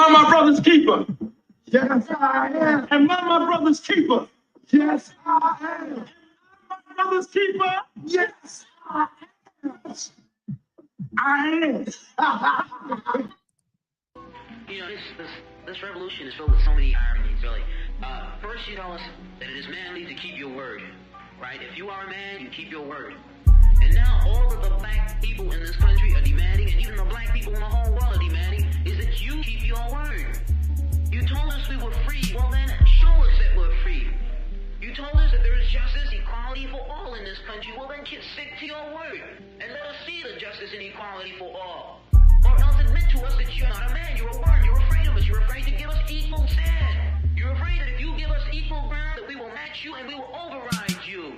I my brother's keeper? Yes, I am. Am I my brother's keeper? Yes, I am. Am I my brother's keeper? Yes, I am. I am. You know, this revolution is filled with so many ironies, really. First, you tell us that it is manly to keep your word, right? If you are a man, you keep your word. And now all of the black people in this country are demanding, and even the black people in the whole world are demanding, is that you keep your word. You told us we were free. Well then, show us that we're free. You told us that there is justice, equality for all in this country. Well then, stick to your word, and let us see the justice and equality for all. Or else admit to us that you're not a man, you're a bird, you're afraid of us, you're afraid to give us equal stand. You're afraid that if you give us equal ground, that we will match you and we will override you.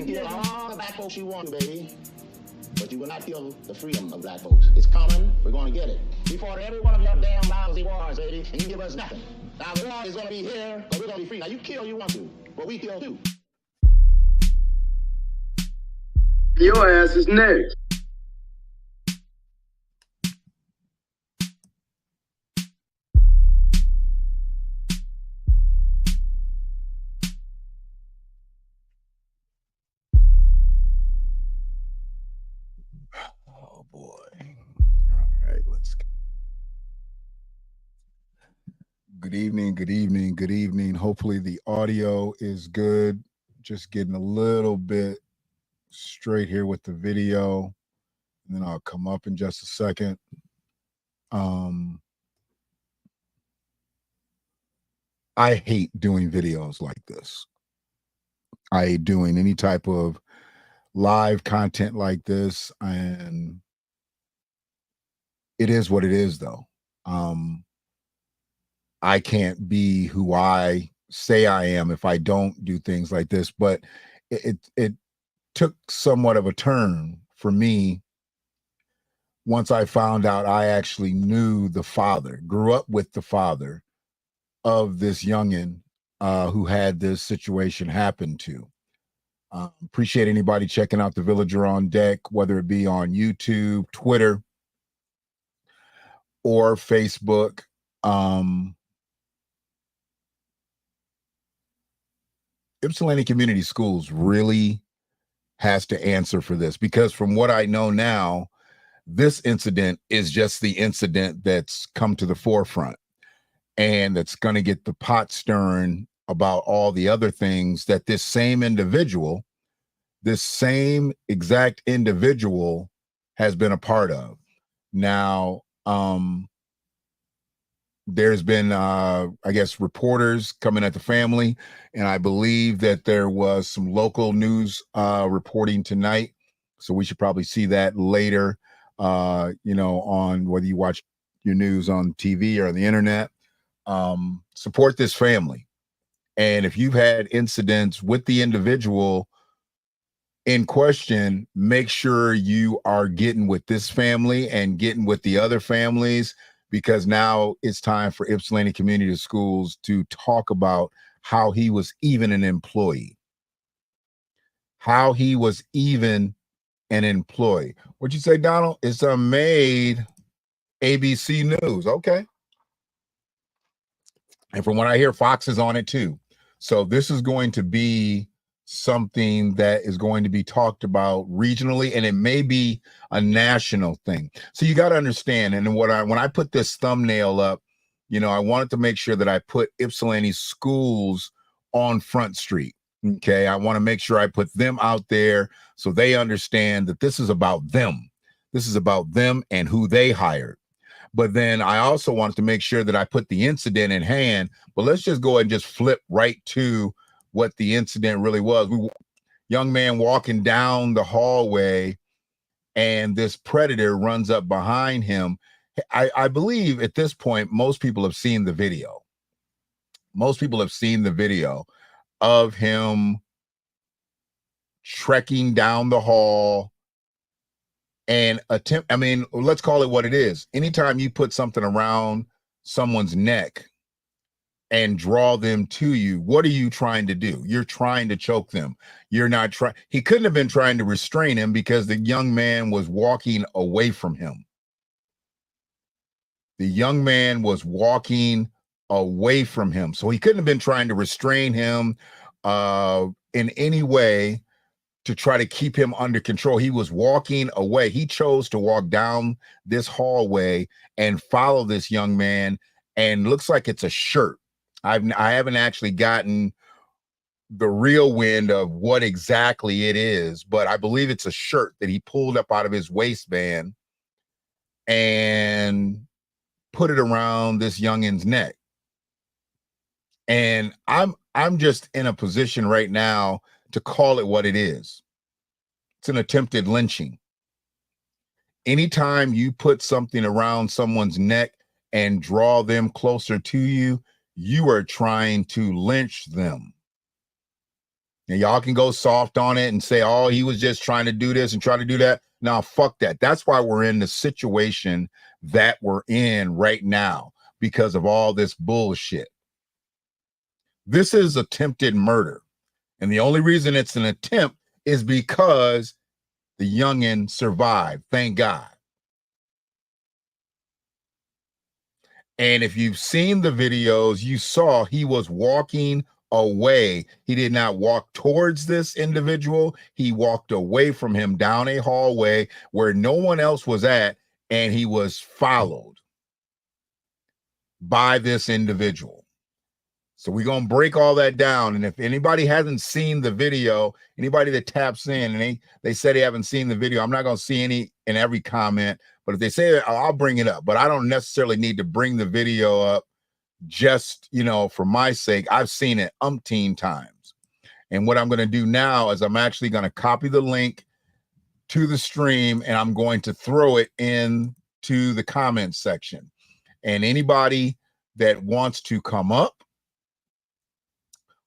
can kill all the black folks you want, baby. But you will not kill the freedom of black folks. It's coming. We're going to get it. We fought every one of your damn lousy wars, baby, and you give us nothing. Now, the war is going to be here, but we're going to be free. Now, you kill you want to, but we kill too. Your ass is next. Oh boy. All right, let's go. Good evening, good evening, good evening. Hopefully the audio is good. Just getting a little bit straight here with the video, and then I'll come up in just a second. I hate doing videos like this. I hate doing any type of live content like this, and it is what it is, though. I can't be who I say I am if I don't do things like this. But it took somewhat of a turn for me once I found out I actually knew the father, grew up with the father of this youngin who had this situation happen to. Appreciate anybody checking out the Villager on Deck, whether it be on YouTube, Twitter, or Facebook. Ypsilanti Community Schools really has to answer for this, because from what I know now, this incident is just the incident that's come to the forefront, and that's going to get the pot stirring about all the other things that this same exact individual has been a part of. Now, there's been, I guess, reporters coming at the family, and I believe that there was some local news reporting tonight. So we should probably see that later, on whether you watch your news on TV or on the internet. Support this family. And if you've had incidents with the individual in question, make sure you are getting with this family and getting with the other families, because now it's time for Ypsilanti Community Schools to talk about how he was even an employee. How he was even an employee. What'd you say, Donald? It's made ABC News. Okay. And from what I hear, Fox is on it too. So this is going to be something that is going to be talked about regionally, and it may be a national thing. So you got to understand, and when I put this thumbnail up, I wanted to make sure that I put Ypsilanti schools on Front Street. Okay, I want to make sure I put them out there so they understand that this is about them. This is about them and who they hired. But then I also wanted to make sure that I put the incident in hand. But let's just go and just flip right to what the incident really was. Young man walking down the hallway, and this predator runs up behind him. I believe at this point, most people have seen the video. Most people have seen the video of him trekking down the hall and let's call it what it is. Anytime you put something around someone's neck and draw them to you, what are you trying to do? You're trying to choke them. You're not trying. He couldn't have been trying to restrain him because the young man was walking away from him. The young man was walking away from him. So he couldn't have been trying to restrain him in any way to try to keep him under control. He was walking away. He chose to walk down this hallway and follow this young man, and looks like it's a shirt. I haven't actually gotten the real wind of what exactly it is, but I believe it's a shirt that he pulled up out of his waistband and put it around this youngin's neck. And I'm just in a position right now to call it what it is. It's an attempted lynching. Anytime you put something around someone's neck and draw them closer to you, you are trying to lynch them. And y'all can go soft on it and say, oh, he was just trying to do this and try to do that. Now, fuck that. That's why we're in the situation that we're in right now, because of all this bullshit. This is attempted murder. And the only reason it's an attempt is because the youngin survived. Thank God. And if you've seen the videos, you saw he was walking away. He did not walk towards this individual. He walked away from him down a hallway where no one else was at, and he was followed by this individual. So we're going to break all that down. And if anybody hasn't seen the video, anybody that taps in and they say they haven't seen the video, I'm not going to see any in every comment. But if they say it, I'll bring it up. But I don't necessarily need to bring the video up just, for my sake. I've seen it umpteen times. And what I'm going to do now is I'm actually going to copy the link to the stream, and I'm going to throw it in to the comments section. And anybody that wants to come up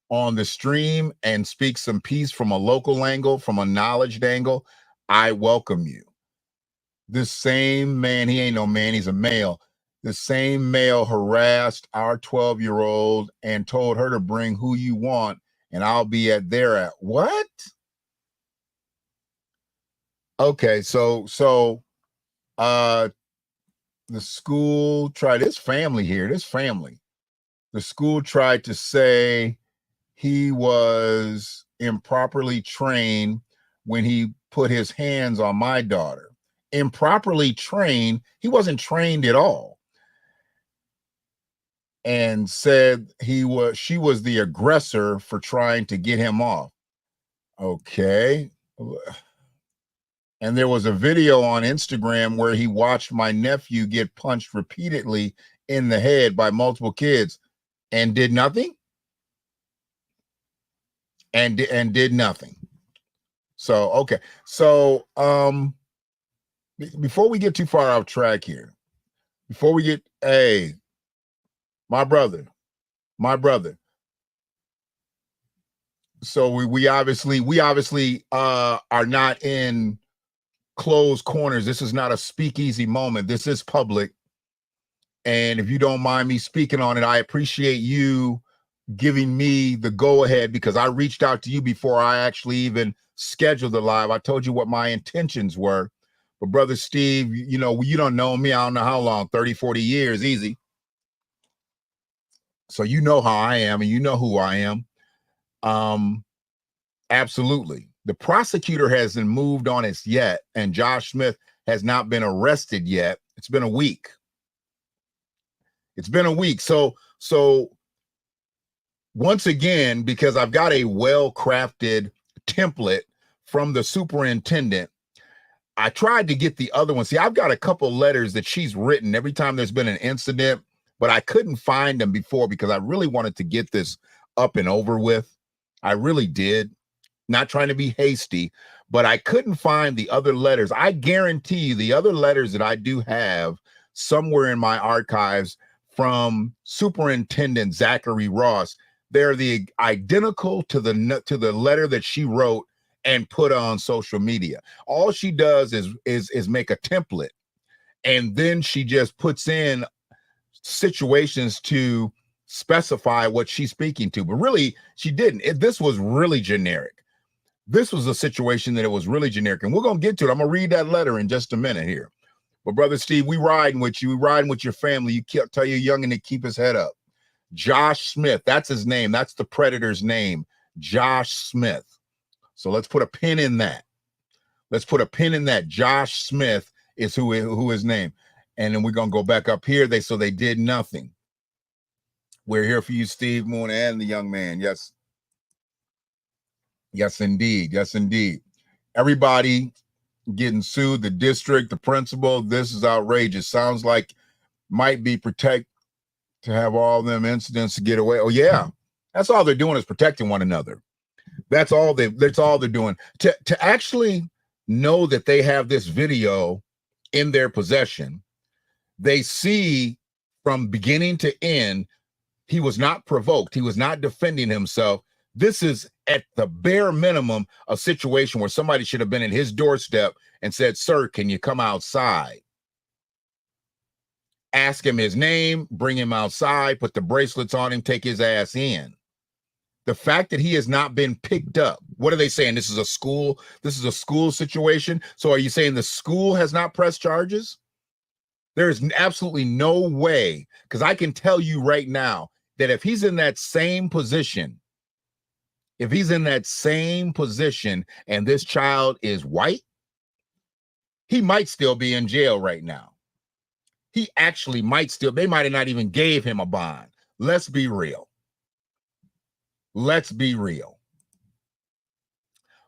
on the stream and speak some piece from a local angle, from a knowledge angle, I welcome you. This same man, he ain't no man, he's a male. The same male harassed our 12-year-old and told her to bring who you want, and I'll be at what? Okay, so the school tried, this family here, the school tried to say he was improperly trained when he put his hands on my daughter. Improperly trained, he wasn't trained at all. And said she was the aggressor for trying to get him off. Okay. And there was a video on Instagram where he watched my nephew get punched repeatedly in the head by multiple kids and did nothing. And did nothing. So, okay. So, before we get too far off track here, before we get, hey, my brother. So we obviously are not in closed corners. This is not a speakeasy moment. This is public. And if you don't mind me speaking on it, I appreciate you giving me the go ahead, because I reached out to you before I actually even scheduled the live. I told you what my intentions were. But Brother Steve, you don't know me. I don't know how long, 30, 40 years, easy. So you know how I am, and you know who I am. Absolutely. The prosecutor hasn't moved on us yet, and Josh Smith has not been arrested yet. It's been a week. So once again, because I've got a well-crafted template from the superintendent, I tried to get the other one. See, I've got a couple letters that she's written every time there's been an incident, but I couldn't find them before because I really wanted to get this up and over with. I really did. Not trying to be hasty, but I couldn't find the other letters. I guarantee you the other letters that I do have somewhere in my archives from Superintendent Zachary Ross, they're the identical to the letter that she wrote and put on social media. All she does is make a template, and then she just puts in situations to specify what she's speaking to. But really, she didn't. This was really generic. This was a situation that it was really generic, and we're going to get to it. I'm going to read that letter in just a minute here. But Brother Steve, we riding with you. We riding with your family. You tell your youngin' to keep his head up. Josh Smith, that's his name. That's the predator's name, Josh Smith. So let's put a pin in that. Josh Smith is who his name. And then we're going to go back up here. They did nothing. We're here for you, Steve Moon, and the young man. Yes. Yes, indeed. Yes, indeed. Everybody getting sued, the district, the principal. This is outrageous. Sounds like might be protect to have all them incidents to get away. Oh, yeah. That's all they're doing is protecting one another. That's all they're doing. To actually know that they have this video in their possession, they see from beginning to end, he was not provoked. He was not defending himself. This is at the bare minimum a situation where somebody should have been at his doorstep and said, "Sir, can you come outside?" Ask him his name, bring him outside, put the bracelets on him, take his ass in. The fact that he has not been picked up. What are they saying? This is a school situation. So are you saying the school has not pressed charges? There is absolutely no way, because I can tell you right now that if he's in that same position, and this child is white, he might still be in jail right now. He actually might still, they might have not even gave him a bond. Let's be real. I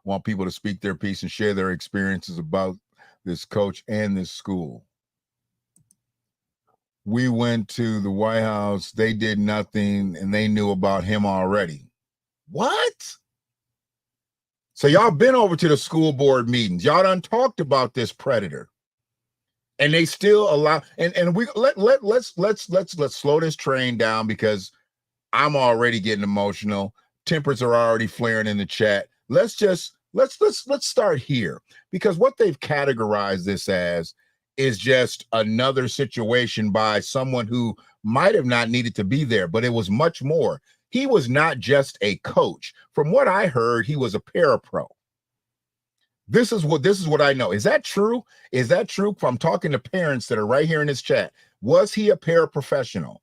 want people to speak their piece and share their experiences about this coach and this school. We went to the White House. They did nothing, and they knew about him already. What? So y'all been over to the school board meetings. Y'all done talked about this predator. And they still allow, and we let's slow this train down, because I'm already getting emotional. Tempers are already flaring in the chat. Let's start here, because what they've categorized this as is just another situation by someone who might have not needed to be there, but it was much more. He was not just a coach. From what I heard, he was a parapro. This is what I know. Is that true? Is that true? I'm talking to parents that are right here in this chat. Was he a paraprofessional,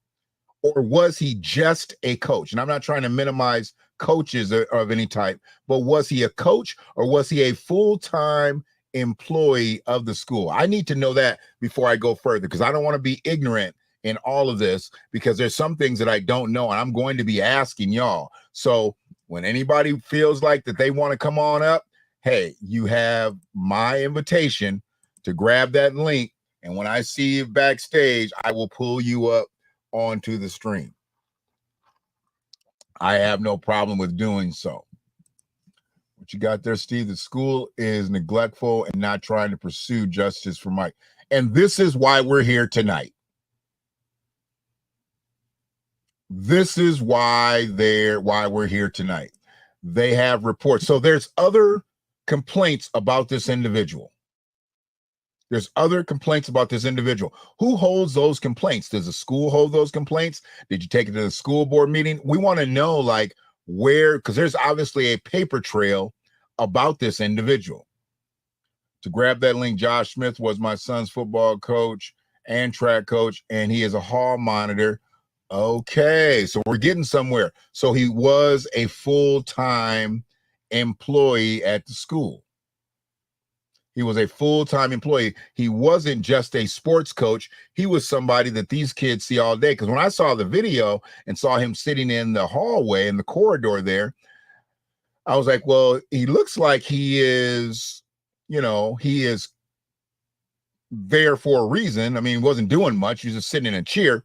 or was he just a coach? And I'm not trying to minimize coaches of any type, but was he a coach, or was he a full-time employee of the school? I need to know that before I go further, because I don't want to be ignorant in all of this, because there's some things that I don't know, and I'm going to be asking y'all. So when anybody feels like that they want to come on up, hey, you have my invitation to grab that link, and when I see you backstage, I will pull you up onto the stream. I have no problem with doing so. What you got there, Steve? The school is neglectful and not trying to pursue justice for Mike. And this is why we're here tonight. This is why we're here tonight. They have reports. So there's other complaints about this individual. There's other complaints about this individual. Who holds those complaints? Does the school hold those complaints? Did you take it to the school board meeting? We want to know, like, where, because there's obviously a paper trail about this individual. To grab that link, Josh Smith was my son's football coach and track coach, and he is a hall monitor. Okay, so we're getting somewhere. So he was a full-time employee at the school. He was a full-time employee. He wasn't just a sports coach. He was somebody that these kids see all day. Because when I saw the video and saw him sitting in the hallway, in the corridor there, I was like, well, he looks like he is, he is there for a reason. I mean, he wasn't doing much. He was just sitting in a chair.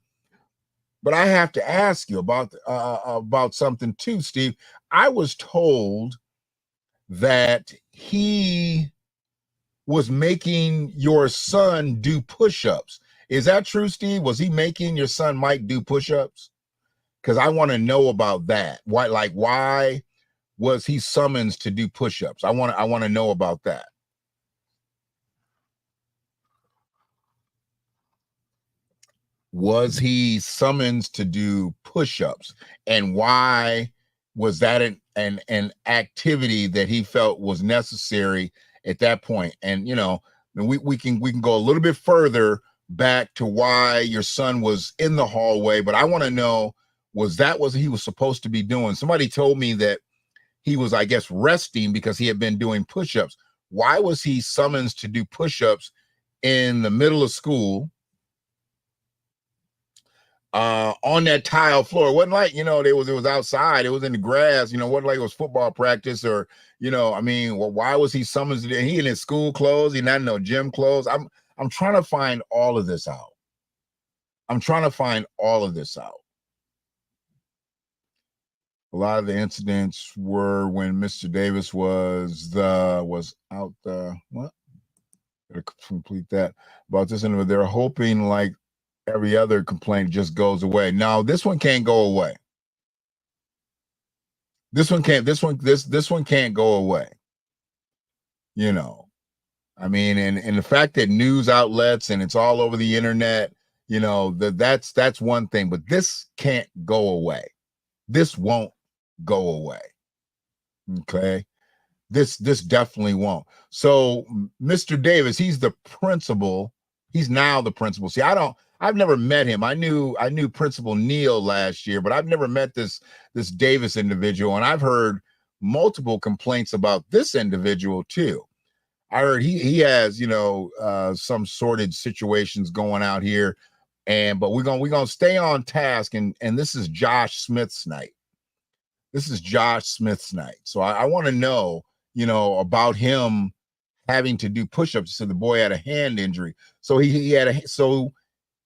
But I have to ask you about something too, Steve. I was told that he was making your son do push-ups. Is that true, Steve? Was he making your son Mike do push-ups? Because I want to know about that. Why was he summoned to do push-ups? I want to know about that. Was he summoned to do push-ups, and why was that an activity that he felt was necessary at that point? And we can go a little bit further back to why your son was in the hallway, but I want to know, was that what he was supposed to be doing? Somebody told me that he was, I guess, resting because he had been doing push-ups. Why was he summoned to do push-ups in the middle of school? On that tile floor? It wasn't like, it was outside, it was in the grass, it wasn't like it was football practice, or why was he summoned? He in his school clothes, he not in no gym clothes. I'm trying to find all of this out. A lot of the incidents were when Mr. Davis was out the what? Gotta complete that about this, and they're hoping like every other complaint just goes away. Now, this one can't go away. This one can't go away. I mean, and the fact that news outlets and it's all over the internet, that's one thing, but this can't go away. This won't go away. Okay. This definitely won't. So Mr. Davis, he's the principal. He's now the principal. See, I've never met him. I knew Principal Neal last year, but I've never met this Davis individual. And I've heard multiple complaints about this individual too. I heard he has, some sordid situations going out here. But we're gonna stay on task, and this is Josh Smith's night. So I want to know, about him having to do push-ups. So the boy had a hand injury. So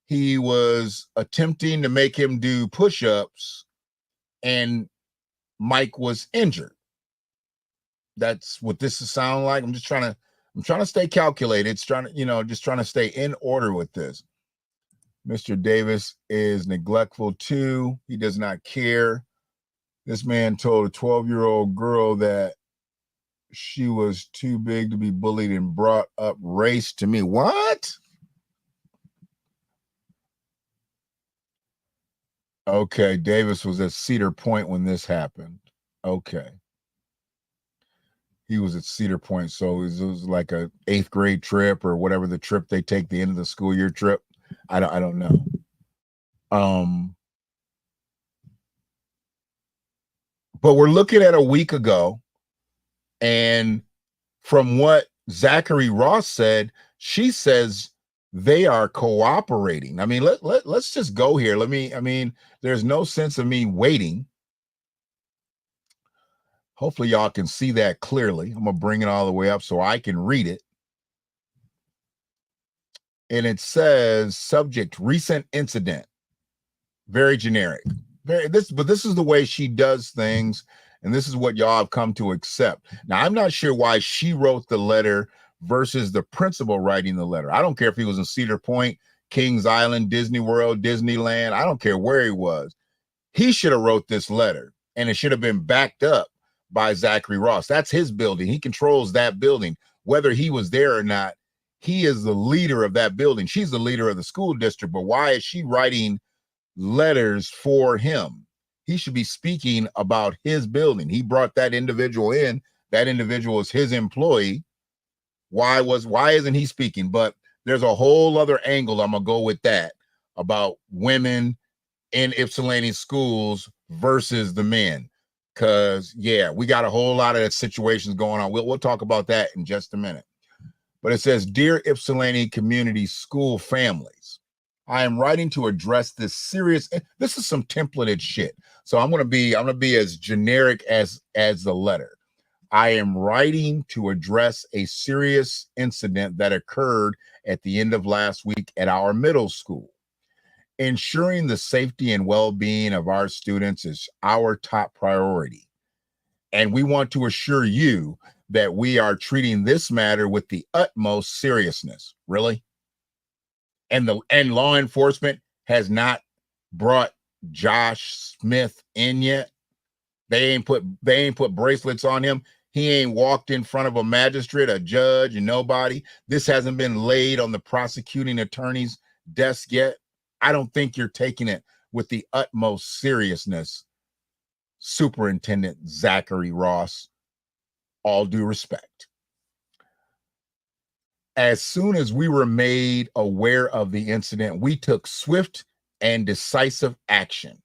he was attempting to make him do push-ups, and Mike was injured. That's what this is sound like. I'm just trying to I'm trying to stay calculated. It's trying to, just trying to stay in order with this. Mr. Davis is neglectful too. He does not care. This man told a 12-year-old girl that she was too big to be bullied and brought up race to me. What? Okay, Davis was at Cedar Point when this happened. Okay. He was at Cedar Point, so it was like a 8th grade trip or whatever the trip they take, the end of the school year trip. I don't know. But we're looking at a week ago, and from what Zachary Ross said, she says they are cooperating. I mean, let's just go here. There's no sense of me waiting. Hopefully y'all can see that clearly. I'm gonna bring it all the way up so I can read it. And it says subject recent incident. Very generic. But this is the way she does things, and this is what y'all have come to accept. Now, I'm not sure why she wrote the letter versus the principal writing the letter. I don't care if he was in Cedar Point, Kings Island, Disney World, Disneyland. I don't care where he was. He should have wrote this letter, and it should have been backed up by Zachary Ross. That's his building. He controls that building. Whether he was there or not, he is the leader of that building. She's the leader of the school district, but why is she writing letters for him? He should be speaking about his building. He brought that individual in. That individual is his employee. Why isn't he speaking? But there's a whole other angle. I'm gonna go with that about women in Ypsilanti schools versus the men. Because we got a whole lot of situations going on. We'll talk about that in just a minute. But it says, dear Ypsilanti community school families, I am writing to address this serious. This is some templated shit. So I'm gonna be as generic as the letter. I am writing to address a serious incident that occurred at the end of last week at our middle school. Ensuring the safety and well-being of our students is our top priority. And we want to assure you that we are treating this matter with the utmost seriousness. Really? And law enforcement has not brought Josh Smith in yet. They ain't put bracelets on him. He ain't walked in front of a magistrate, a judge, and nobody. This hasn't been laid on the prosecuting attorney's desk yet. I don't think you're taking it with the utmost seriousness, Superintendent Zachary Ross. All due respect. As soon as we were made aware of the incident, we took swift and decisive action.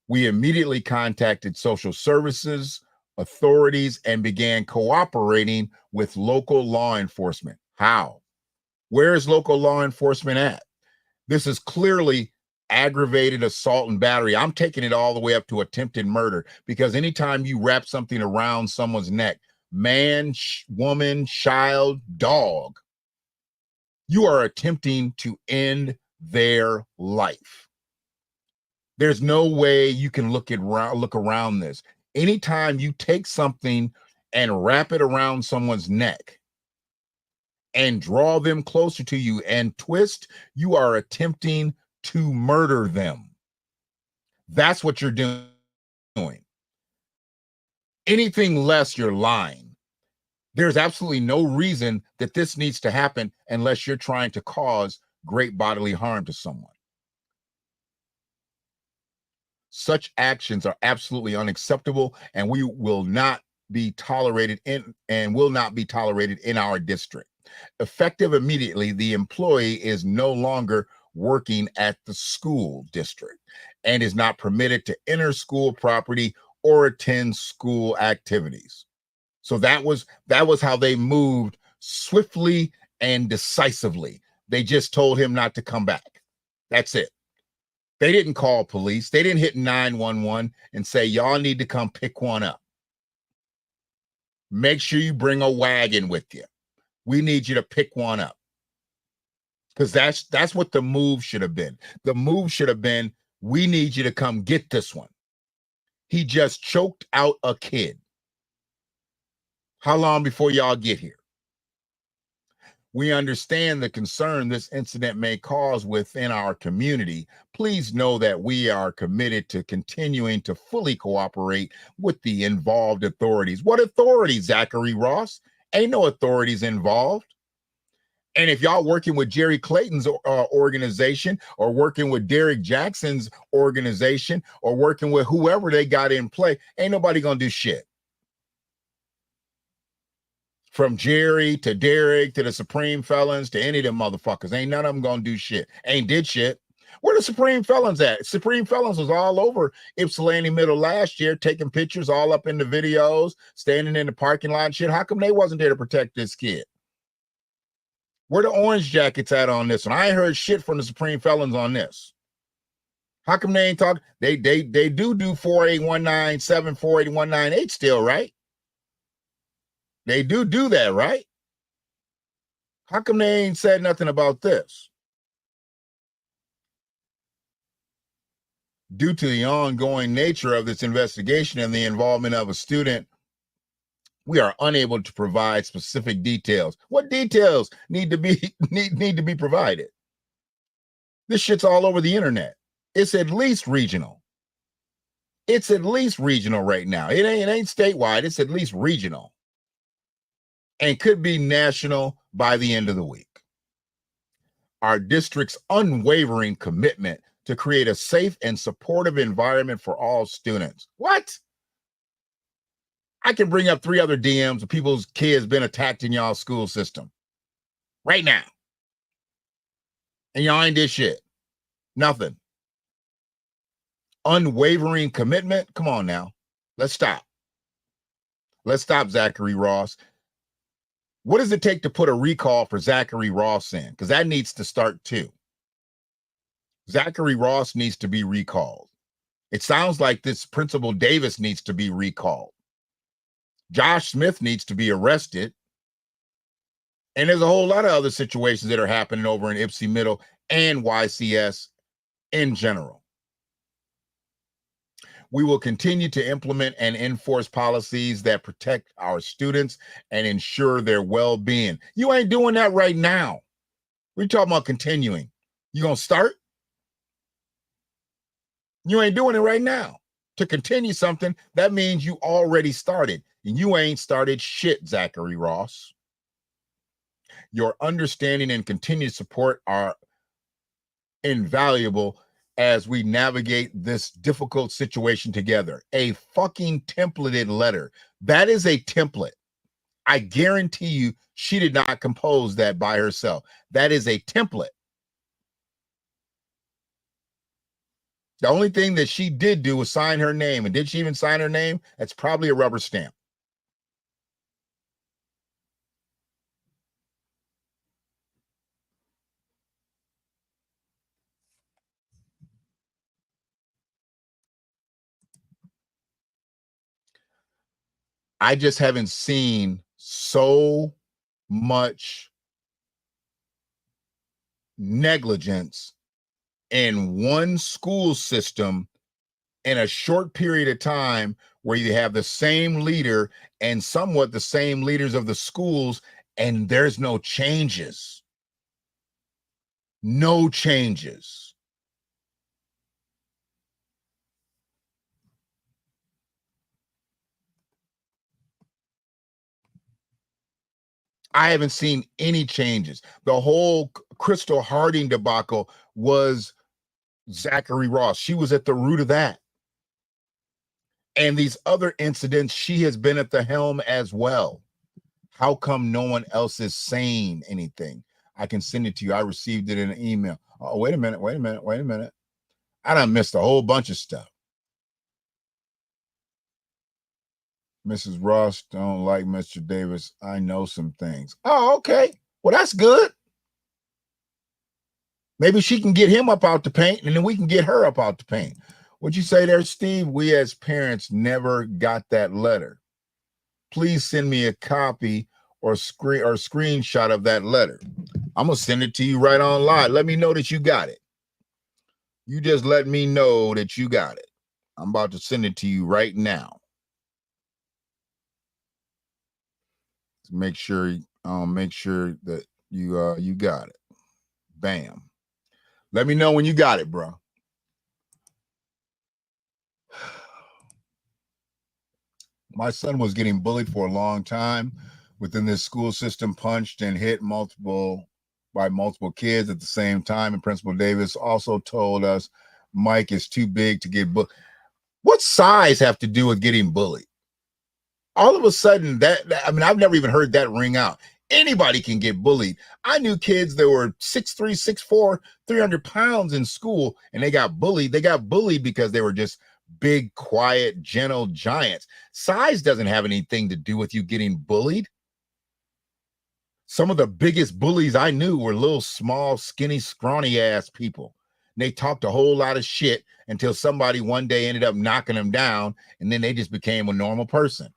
We immediately contacted social services, authorities, and began cooperating with local law enforcement. How? Where is local law enforcement at? This is clearly aggravated assault and battery. I'm taking it all the way up to attempted murder, because anytime you wrap something around someone's neck, man, woman, child, dog, you are attempting to end their life. There's no way you can look around this. Anytime you take something and wrap it around someone's neck and draw them closer to you and twist, you are attempting to murder them. That's what you're doing. Anything less, you're lying. There's absolutely no reason that this needs to happen unless you're trying to cause great bodily harm to someone. Such actions are absolutely unacceptable, and we will not be tolerated in our district. Effective immediately, the employee is no longer working at the school district and is not permitted to enter school property or attend school activities. So that was how they moved swiftly and decisively. They just told him not to come back. That's it. They didn't call police. They didn't hit 911 and say, y'all need to come pick one up. Make sure you bring a wagon with you. We need you to pick one up. Because that's what the move should have been. The move should have been, we need you to come get this one. He just choked out a kid. How long before y'all get here? We understand the concern this incident may cause within our community. Please know that we are committed to continuing to fully cooperate with the involved authorities. What authorities, Zachary Ross? Ain't no authorities involved. And if y'all working with Jerry Clayton's organization, or working with Derek Jackson's organization, or working with whoever they got in play, ain't nobody gonna do shit. From Jerry to Derek to the Supreme Felons to any of them motherfuckers, ain't none of them gonna do shit. Ain't did shit. Where the Supreme Felons at? Supreme Felons was all over Ypsilanti Middle last year, taking pictures, all up in the videos, standing in the parking lot and shit. How come they wasn't there to protect this kid? Where the orange jackets at on this one? I ain't heard shit from the Supreme Felons on this. How come they ain't talking? They do 4819 4819 still, right? They do that, right? How come they ain't said nothing about this? Due to the ongoing nature of this investigation and the involvement of a student, we are unable to provide specific details. What details need to be provided? This shit's all over the internet. It's at least regional. It's at least regional right now. It ain't statewide. It's at least regional. And could be national by the end of the week. Our district's unwavering commitment to create a safe and supportive environment for all students. What? I can bring up 3 other DMs of people's kids been attacked in y'all school system right now. And y'all ain't did shit. Nothing. Unwavering commitment. Come on now. Let's stop. Let's stop, Zachary Ross. What does it take to put a recall for Zachary Ross in? Because that needs to start too. Zachary Ross needs to be recalled. It sounds like this Principal Davis needs to be recalled. Josh Smith needs to be arrested. And there's a whole lot of other situations that are happening over in Ypsi Middle and YCS in general. We will continue to implement and enforce policies that protect our students and ensure their well-being. You ain't doing that right now. We're talking about continuing. You gonna start? You ain't doing it right now. To continue something, that means you already started. And you ain't started shit, Zachary Ross. Your understanding and continued support are invaluable as we navigate this difficult situation together. A fucking templated letter. That is a template. I guarantee you she did not compose that by herself. That is a template. The only thing that she did do was sign her name. And did she even sign her name? That's probably a rubber stamp. I just haven't seen so much negligence in one school system in a short period of time, where you have the same leader and somewhat the same leaders of the schools, and there's no changes. No changes. I haven't seen any changes. The whole Crystal Harding debacle was Zachary Ross. She was at the root of that. And these other incidents, she has been at the helm as well. How come no one else is saying anything? I can send it to you. I received it in an email. Oh, wait a minute. I done missed a whole bunch of stuff. Mrs. Ross don't like Mr. Davis. I know some things. Oh, okay. Well, that's good. Maybe she can get him up out the paint, and then we can get her up out the paint. What'd you say there, Steve? We as parents never got that letter. Please send me a copy or screenshot of that letter. I'm gonna send it to you right online. Let me know that you got it. You just let me know that you got it. I'm about to send it to you right now. Make sure that You got it. Bam. Let me know when you got it, bro. My son was getting bullied for a long time within this school system, punched and hit by multiple kids at the same time. And Principal Davis also told us Mike is too big to get bullied. What size have to do with getting bullied? All of a sudden, I mean, I've never even heard that ring out. Anybody can get bullied. I knew kids that were 6'3", 6'4", 300 pounds in school, and they got bullied. They got bullied because they were just big, quiet, gentle giants. Size doesn't have anything to do with you getting bullied. Some of the biggest bullies I knew were little, small, skinny, scrawny ass people. And they talked a whole lot of shit until somebody one day ended up knocking them down, and then they just became a normal person.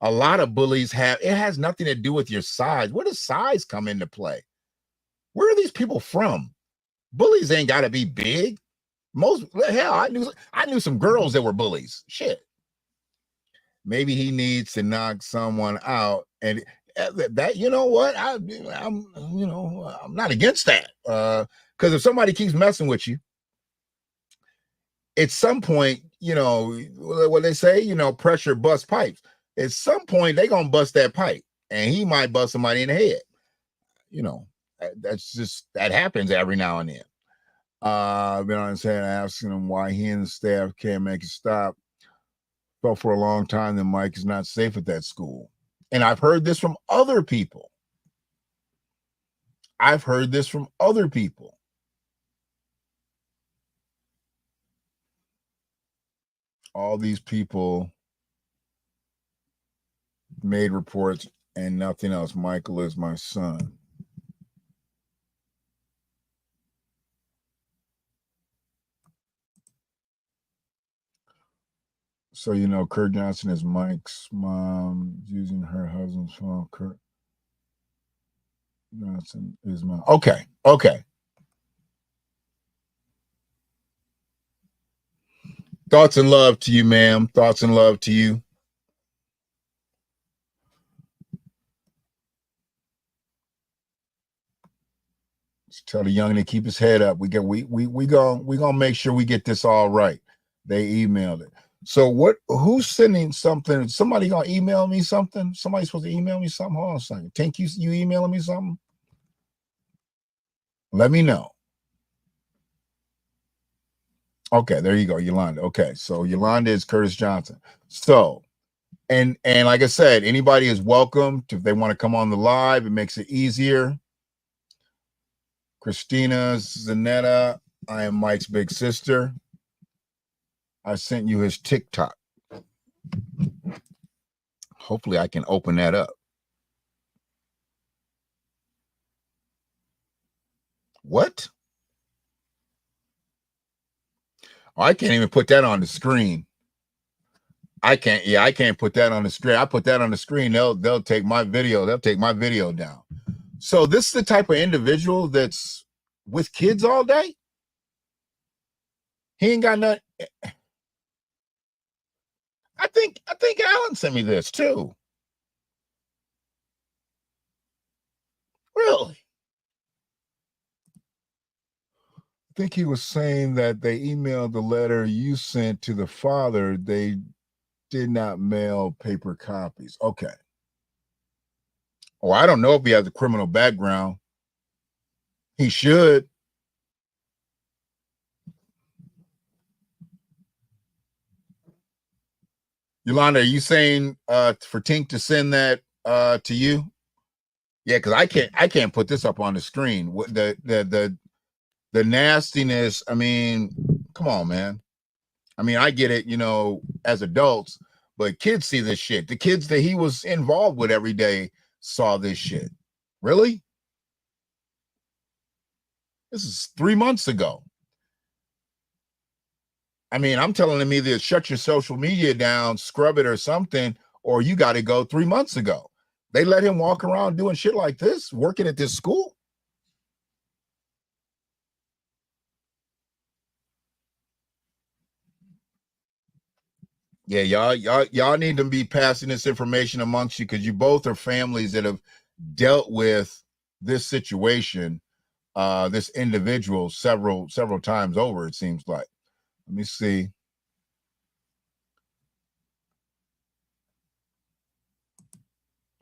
A lot of bullies it has nothing to do with your size. Where does size come into play? Where are these people from? Bullies ain't got to be big. Hell, I knew some girls that were bullies. Shit. Maybe he needs to knock someone out, and that, you know what? I'm not against that. Because if somebody keeps messing with you, at some point, what they say, pressure busts pipes. At some point, they're going to bust that pipe, and he might bust somebody in the head. That happens every now and then. I've been on his head asking him why he and the staff can't make it stop. Felt for a long time that Mike is not safe at that school. And I've heard this from other people. All these people made reports and nothing else. Michael is my son. So, Kurt Johnson is Mike's mom using her husband's phone. Kurt Johnson is mom. Okay. Thoughts and love to you, ma'am. Thoughts and love to you. Just tell the young to keep his head up. We gonna make sure we get this all right. They emailed it. So who's sending something? Somebody gonna email me something? Somebody's supposed to email me something? Hold on a second. Tink, you emailing me something? Let me know. Okay, there you go, Yolanda. Okay, so Yolanda is Curtis Johnson. So, and like I said, anybody is welcome if they want to come on the live. It makes it easier. Christina Zanetta, I am Mike's big sister. I sent you his TikTok. Hopefully I can open that up. What? Oh, I can't even put that on the screen. I can't put that on the screen. I put that on the screen, they'll take my video. They'll take my video down. So this is the type of individual that's with kids all day. He ain't got nothing. I think Alan sent me this too. Really? I think he was saying that they emailed the letter you sent to the father. They did not mail paper copies. Okay. Oh, I don't know if he has a criminal background. He should. Yolanda, are you saying for Tink to send that to you? Yeah, because I can't put this up on the screen. The nastiness. I mean, come on, man. I mean, I get it, as adults, but kids see this shit. The kids that he was involved with every day saw this shit. Really? This is 3 months ago. I mean, I'm telling them either shut your social media down, scrub it or something, or you got to go 3 months ago. They let him walk around doing shit like this, working at this school. Yeah, y'all need to be passing this information amongst you because you both are families that have dealt with this situation, this individual several times over, it seems like. Let me see.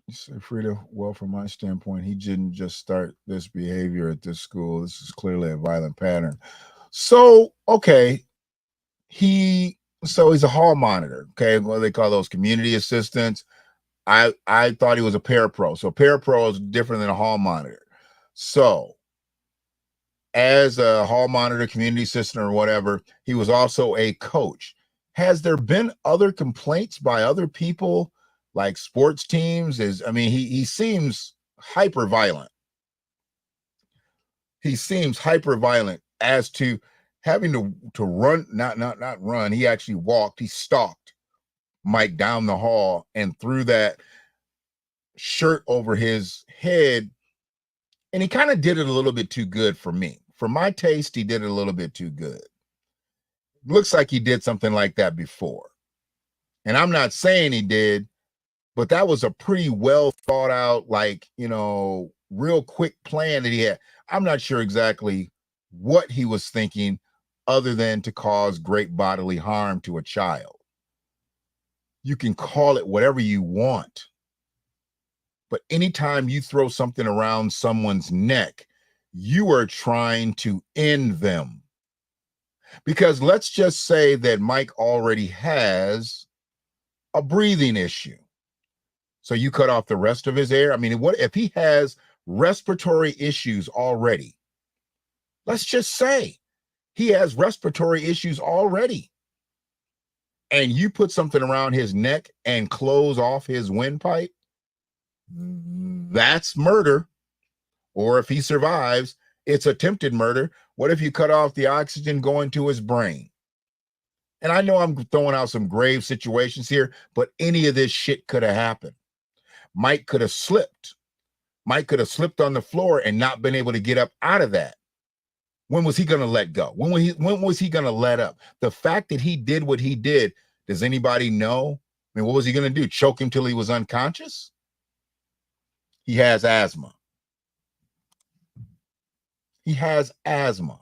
You say, Frida, well, from my standpoint, he didn't just start this behavior at this school. This is clearly a violent pattern. So, okay, he's a hall monitor. Okay, what do they call those, community assistants? I thought he was a parapro. So parapro is different than a hall monitor. So as a hall monitor, community assistant, or whatever, he was also a coach. Has there been other complaints by other people, like sports teams? He seems hyper violent. He seems hyper violent as to having to run, not run. He actually walked. He stalked Mike down the hall and threw that shirt over his head. And he kind of did it a little bit too good for me. For my taste, he did it a little bit too good. Looks like he did something like that before. And I'm not saying he did, but that was a pretty well thought out, like, real quick plan that he had. I'm not sure exactly what he was thinking other than to cause great bodily harm to a child. You can call it whatever you want. But anytime you throw something around someone's neck, you are trying to end them. Because let's just say that Mike already has a breathing issue. So you cut off the rest of his air. I mean, what if he has respiratory issues already? Let's just say he has respiratory issues already. And you put something around his neck and close off his windpipe. That's murder. Or if he survives, it's attempted murder. What if you cut off the oxygen going to his brain? And I know I'm throwing out some grave situations here, but any of this shit could have happened. Mike could have slipped. Mike could have slipped on the floor and not been able to get up out of that. When was he going to let go? When was he going to let up? The fact that he did what he did, does anybody know? I mean, what was he going to do? Choke him till he was unconscious? He has asthma. He has asthma.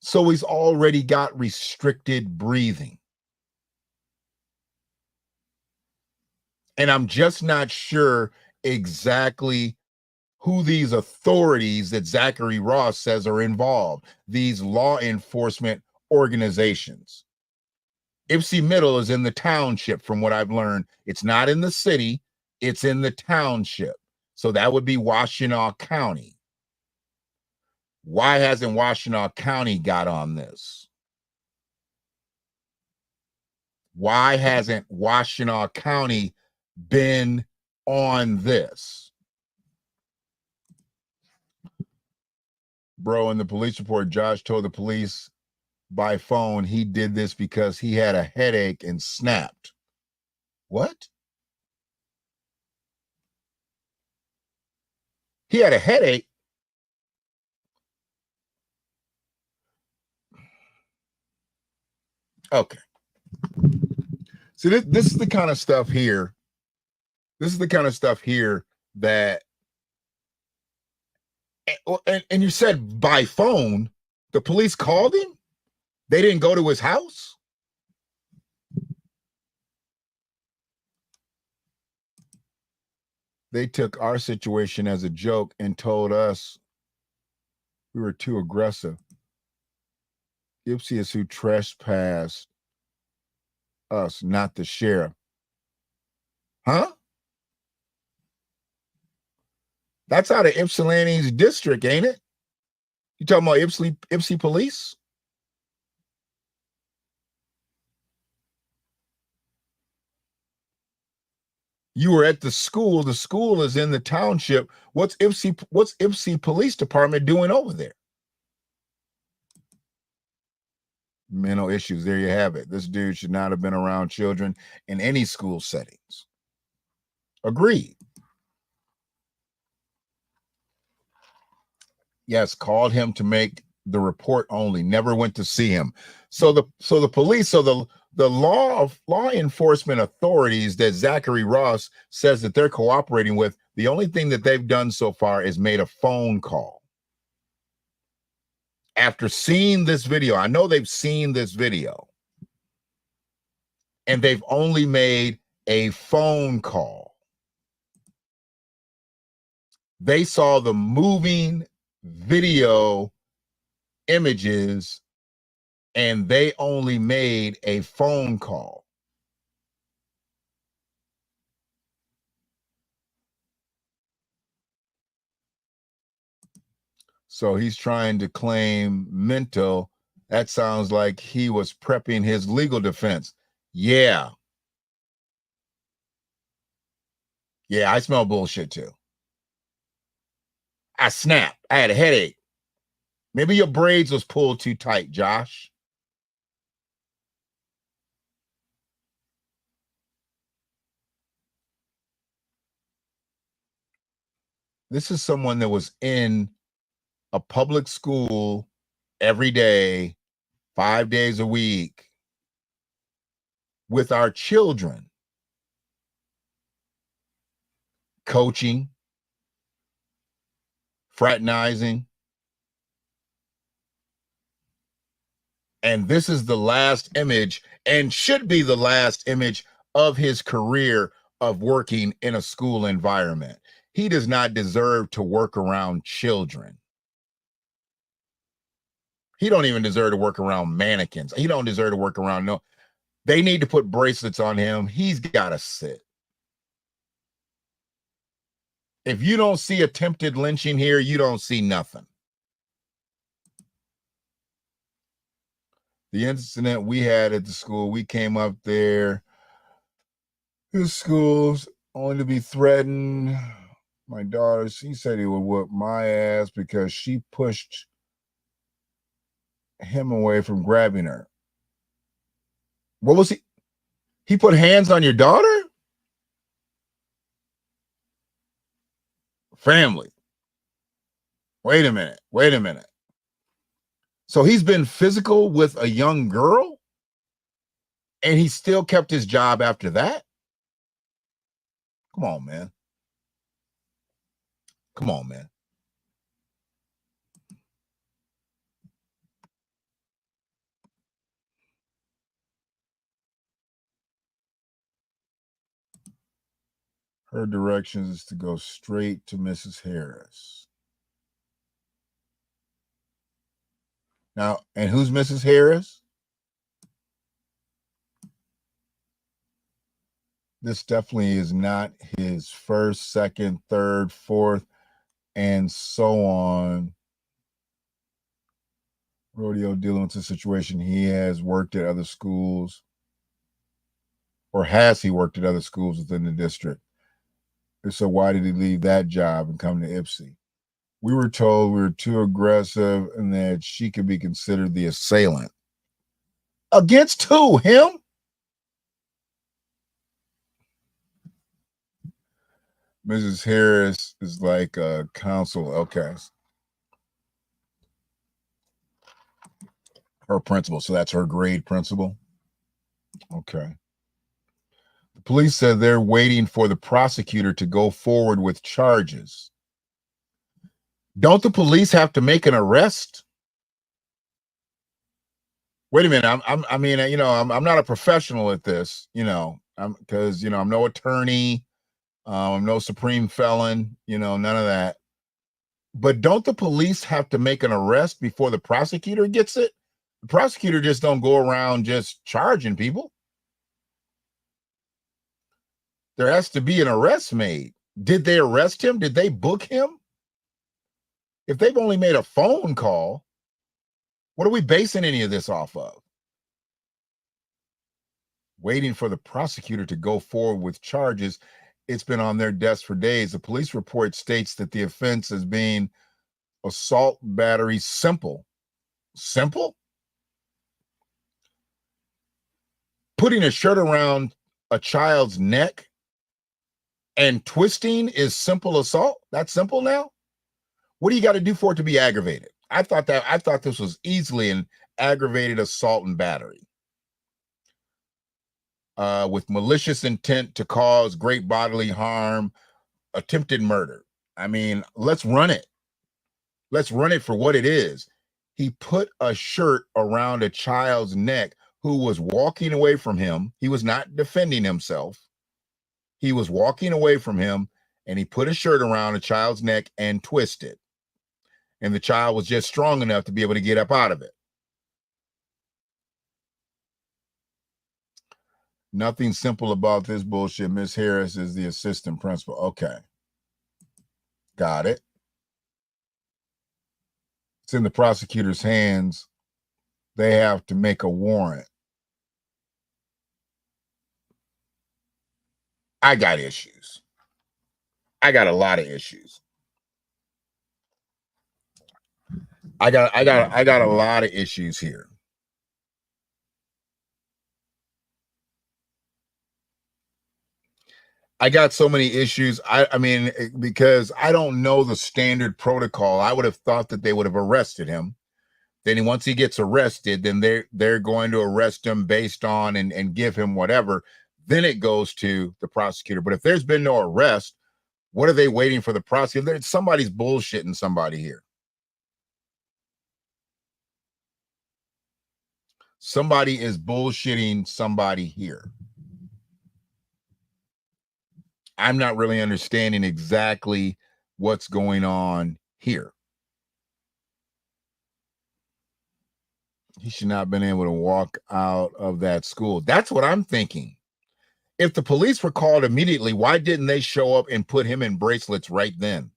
So he's already got restricted breathing. And I'm just not sure exactly who these authorities that Zachary Ross says are involved, these law enforcement organizations. Ypsi Middle is in the township, from what I've learned. It's not in the city, it's in the township. So that would be Washtenaw County. Why hasn't Washtenaw County got on this? Why hasn't Washtenaw County been on this? Bro, in the police report, Josh told the police by phone he did this because he had a headache and snapped. What? He had a headache? Okay. So this is the kind of stuff here. This is the kind of stuff here that, and you said by phone, the police called him? They didn't go to his house? They took our situation as a joke and told us we were too aggressive. Ypsi is who trespassed us, not the sheriff. Huh? That's out of Ypsilanti's district, ain't it? You talking about Ypsi police? You were at the school. The school is in the township. What's Ypsi Police Department doing over there? Mental issues. There you have it. This dude should not have been around children in any school settings. Agreed. Yes, called him to make the report only. Never went to see him. So the police, so the the law enforcement authorities that Zachary Ross says that they're cooperating with, the only thing that they've done so far is made a phone call. After seeing this video, I know they've seen this video, and they've only made a phone call. They saw the moving video images, and they only made a phone call. So he's trying to claim mental. That sounds like he was prepping his legal defense. Yeah. Yeah, I smell bullshit too. I snapped. I had a headache. Maybe your braids was pulled too tight, Josh. This is someone that was in a public school every day, 5 days a week with our children, coaching, fraternizing. And this is the last image, and should be the last image of his career of working in a school environment. He does not deserve to work around children. He don't even deserve to work around mannequins. He don't deserve to work around no. They need to put bracelets on him. He's got to sit. If you don't see attempted lynching here, you don't see nothing. The incident we had at the school, we came up there. The school's only to be threatened. My daughter, she said he would whoop my ass because she pushed him away from grabbing her. What was he? He put hands on your daughter? Family. Wait a minute. Wait a minute. So he's been physical with a young girl and he still kept his job after that? Come on, man. Come on, man. Her directions is to go straight to Mrs. Harris. Now, and who's Mrs. Harris? This definitely is not his first, second, third, fourth, and so on rodeo dealing with the situation. He has worked at other schools, or has he worked at other schools within the district? So why did he leave that job and come to Ypsi? We were told we were too aggressive and that she could be considered the assailant. Against who? Him? Mrs. Harris is like a counsel. Okay. Her principal. So that's her grade principal. Okay. The police said they're waiting for the prosecutor to go forward with charges. Don't the police have to make an arrest? Wait a minute. I'm not a professional at this, because I'm no attorney. I'm no supreme felon, none of that. But don't the police have to make an arrest before the prosecutor gets it? The prosecutor just don't go around just charging people. There has to be an arrest made. Did they arrest him? Did they book him? If they've only made a phone call, what are we basing any of this off of? Waiting for the prosecutor to go forward with charges. It's been on their desk for days. The police report states that the offense is being assault battery simple. Simple? Putting a shirt around a child's neck and twisting is simple assault? That's simple now? What do you got to do for it to be aggravated? I thought this was easily an aggravated assault and battery. with malicious intent to cause great bodily harm, attempted murder. I mean, let's run it. Let's run it for what it is. He put a shirt around a child's neck who was walking away from him. He was not defending himself. He was walking away from him, and he put a shirt around a child's neck and twisted. And the child was just strong enough to be able to get up out of it. Nothing simple about this bullshit. Miss Harris is the assistant principal. Okay. Got it. It's in the prosecutor's hands. They have to make a warrant. I got issues. I got a lot of issues. I got a lot of issues here. I got so many issues. I mean, because I don't know the standard protocol. I would have thought that they would have arrested him. Then once he gets arrested, then they're going to arrest him based on and give him whatever. Then it goes to the prosecutor. But if there's been no arrest, what are they waiting for the prosecutor? Somebody's bullshitting somebody here. Somebody is bullshitting somebody here. I'm not really understanding exactly what's going on here. He should not have been able to walk out of that school. That's what I'm thinking. If the police were called immediately, why didn't they show up and put him in bracelets right then?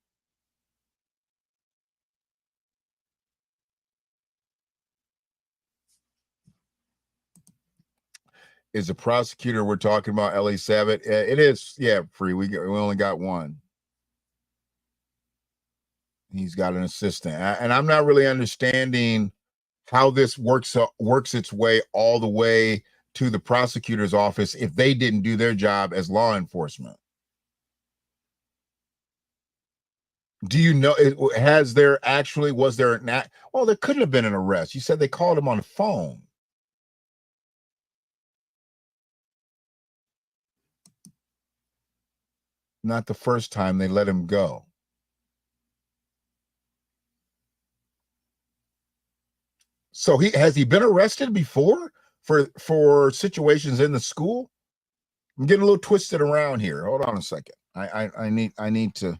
Is the prosecutor we're talking about Ellie Savitt? It is, yeah, free. We only got one. He's got an assistant, and I'm not really understanding how this works its way all the way to the prosecutor's office if they didn't do their job as law enforcement. Do you know? Was there well, there couldn't have been an arrest. You said they called him on the phone. Not the first time they let him go. So has he been arrested before for situations in the school? I'm getting a little twisted around here. Hold on a second. I need to.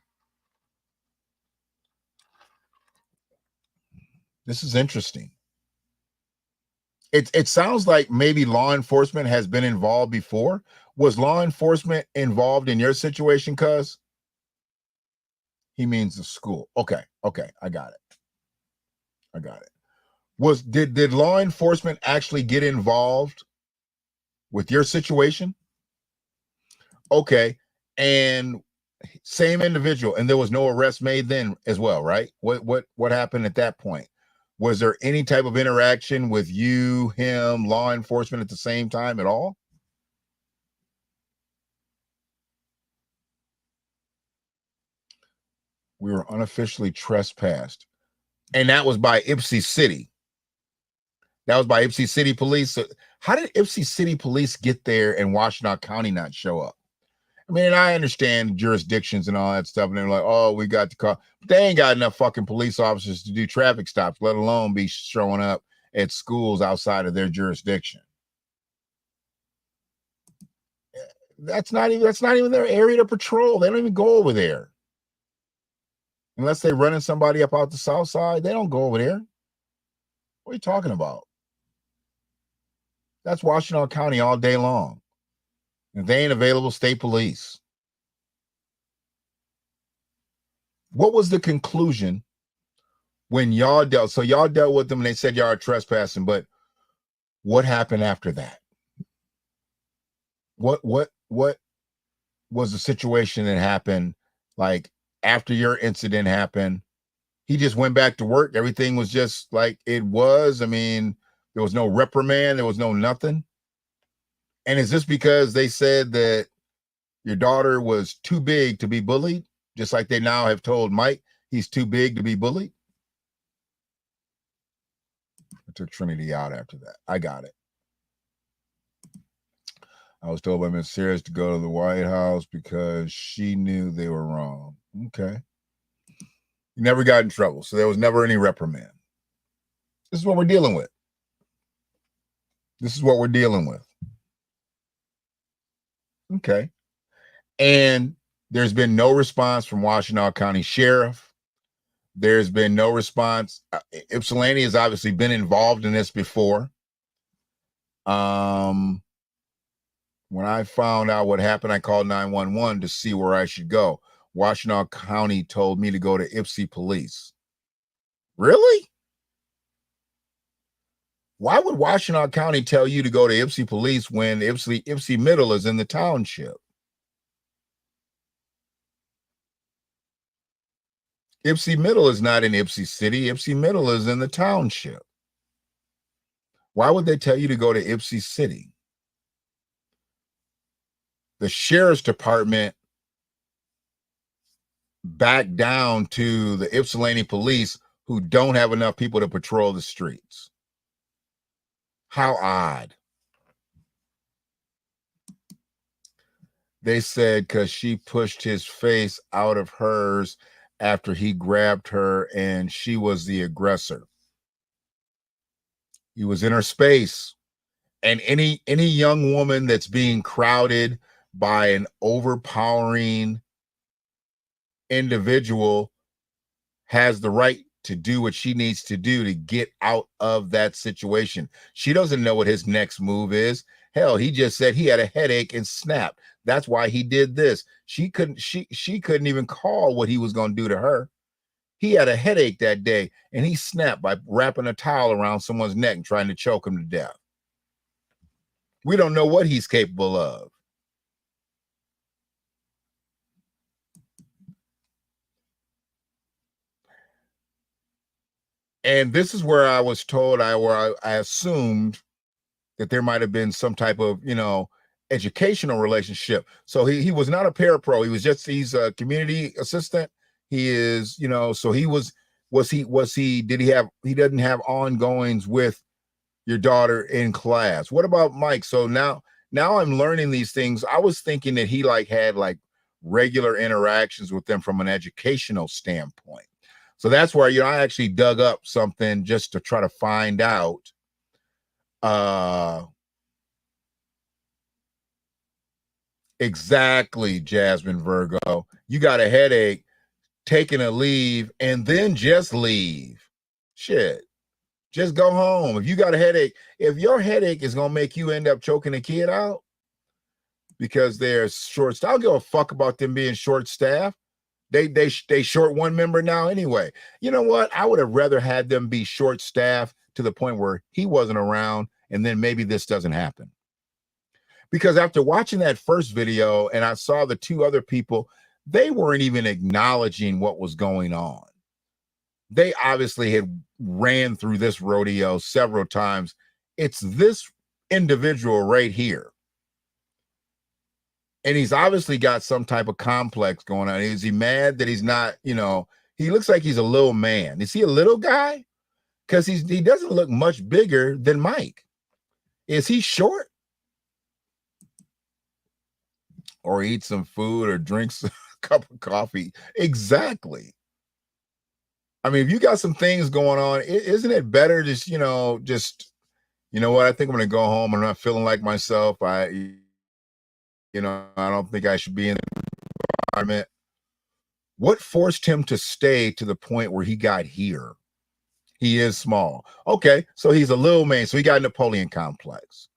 This is interesting. It sounds like maybe law enforcement has been involved before. Was law enforcement involved in your situation, cuz? He means the school. Okay, I got it. Did law enforcement actually get involved with your situation? Okay, and same individual, and there was no arrest made then as well, right? What happened at that point? Was there any type of interaction with you, him, law enforcement at the same time at all? We were unofficially trespassed. And that was by Ypsi City. That was by Ypsi City Police. So how did Ypsi City Police get there and Washtenaw County not show up? I mean, I understand jurisdictions and all that stuff, and they're like, oh, we got the call. But they ain't got enough fucking police officers to do traffic stops, let alone be showing up at schools outside of their jurisdiction. That's not even their area to patrol. They don't even go over there. Unless they're running somebody up out the south side, they don't go over there. What are you talking about? That's Washtenaw County all day long. If they ain't available, state police. What was the conclusion when y'all dealt? So y'all dealt with them and they said y'all are trespassing, but what happened after that? What was the situation that happened like after your incident happened? He just went back to work. Everything was just like it was. I mean, there was no reprimand. There was no nothing. And is this because they said that your daughter was too big to be bullied? Just like they now have told Mike he's too big to be bullied? I took Trinity out after that. I got it. I was told by Miss Sears to go to the White House because she knew they were wrong. Okay. He never got in trouble, so there was never any reprimand. This is what we're dealing with. This is what we're dealing with. Okay. And there's been no response from Washtenaw County Sheriff. There's been no response. Ypsilanti has obviously been involved in this before. When I found out what happened, I called 911 to see where I should go. Washtenaw County told me to go to Ypsi Police. Really? Why would Washtenaw County tell you to go to Ypsi Police when Ypsi Middle is in the township? Ypsi Middle is not in Ypsi City. Ypsi Middle is in the township. Why would they tell you to go to Ypsi City? The sheriff's department backed down to the Ypsilanti police who don't have enough people to patrol the streets. How odd. They said because she pushed his face out of hers after he grabbed her and she was the aggressor. He was in her space. And any young woman that's being crowded by an overpowering individual has the right to do what she needs to do to get out of that situation. She doesn't know what his next move is. Hell, he just said he had a headache and snapped. That's why he did this. She couldn't even call what he was going to do to her. He had a headache that day and he snapped by wrapping a towel around someone's neck and trying to choke him to death. We don't know what he's capable of. And this is where I was told, I assumed that there might have been some type of, educational relationship. So he was not a parapro. He's a community assistant. He is, so he he doesn't have ongoings with your daughter in class. What about Mike? So now I'm learning these things. I was thinking that he had regular interactions with them from an educational standpoint. So that's where, I actually dug up something just to try to find out. Exactly, Jasmine Virgo. You got a headache, taking a leave, and then just leave. Shit. Just go home. If you got a headache, if your headache is going to make you end up choking a kid out because they're short staffed, I don't give a fuck about them being short staffed. They short one member now anyway. You know what? I would have rather had them be short staffed to the point where he wasn't around, and then maybe this doesn't happen. Because after watching that first video and I saw the two other people, they weren't even acknowledging what was going on. They obviously had ran through this rodeo several times. It's this individual right here. And he's obviously got some type of complex going on. Is he mad that he's not, he looks like he's a little man. Is he a little guy? Because he doesn't look much bigger than Mike. Is he short? Or eat some food or drinks a cup of coffee? Exactly. I mean, if you got some things going on, isn't it better just, you know what? I think I'm going to go home. I'm not feeling like myself. I don't think I should be in the environment. What forced him to stay to the point where he got here? He is small. Okay, so he's a little man. So he got a Napoleon complex.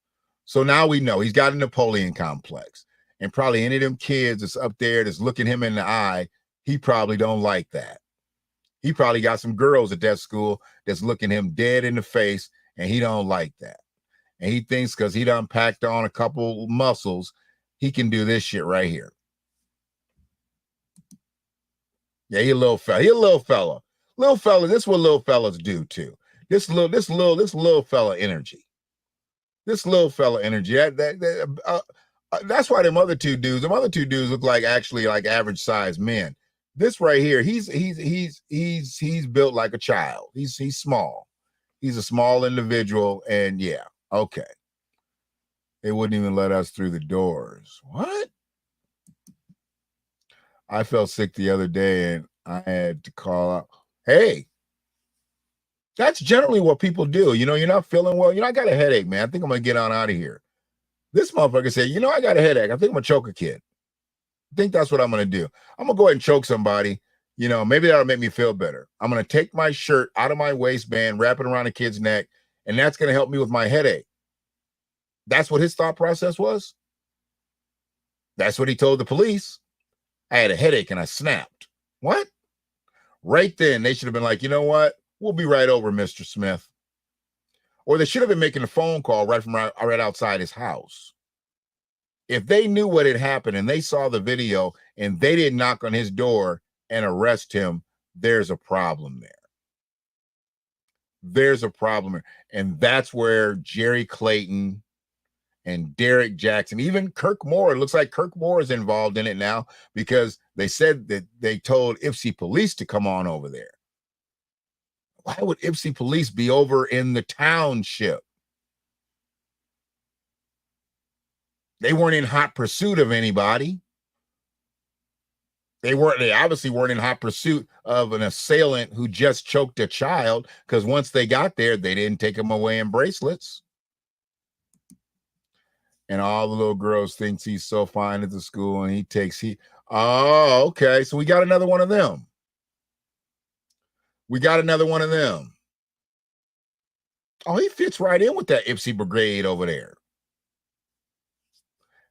So now we know he's got a Napoleon complex. And probably any of them kids that's up there that's looking him in the eye, he probably don't like that. He probably got some girls at that school that's looking him dead in the face, and he don't like that. And he thinks because he done packed on a couple muscles, he can do this shit right here. Yeah, he a little fella. He a little fella. Little fella, this is what little fellas do too. This little fella energy. This little fella energy. That's why them other two dudes look like actually like average sized men. This right here, he's built like a child. He's small. He's a small individual, and yeah, okay. They wouldn't even let us through the doors. What? I felt sick the other day and I had to call out, hey, that's generally what people do. You know, you're not feeling well. You know, I got a headache, man. I think I'm going to get on out of here. This motherfucker said, you know, I got a headache. I think I'm going to choke a kid. I think that's what I'm going to do. I'm going to go ahead and choke somebody. You know, maybe that'll make me feel better. I'm going to take my shirt out of my waistband, wrap it around a kid's neck, and that's going to help me with my headache. That's what his thought process was. That's what he told the police. I had a headache and I snapped. What? Right then, they should have been like, you know what? We'll be right over, Mr. Smith. Or they should have been making a phone call right outside his house. If they knew what had happened and they saw the video and they didn't knock on his door and arrest him, there's a problem there. There's a problem. And that's where Jerry Clayton and Derek Jackson, even Kirk Moore, it looks like Kirk Moore is involved in it now because they said that they told Ypsi police to come on over there. Why would Ypsi police be over in the township? They weren't in hot pursuit of anybody. They obviously weren't in hot pursuit of an assailant who just choked a child, because once they got there, they didn't take him away in bracelets. And all the little girls thinks he's so fine at the school, and oh, okay. So we got another one of them. Oh, he fits right in with that Ypsi brigade over there.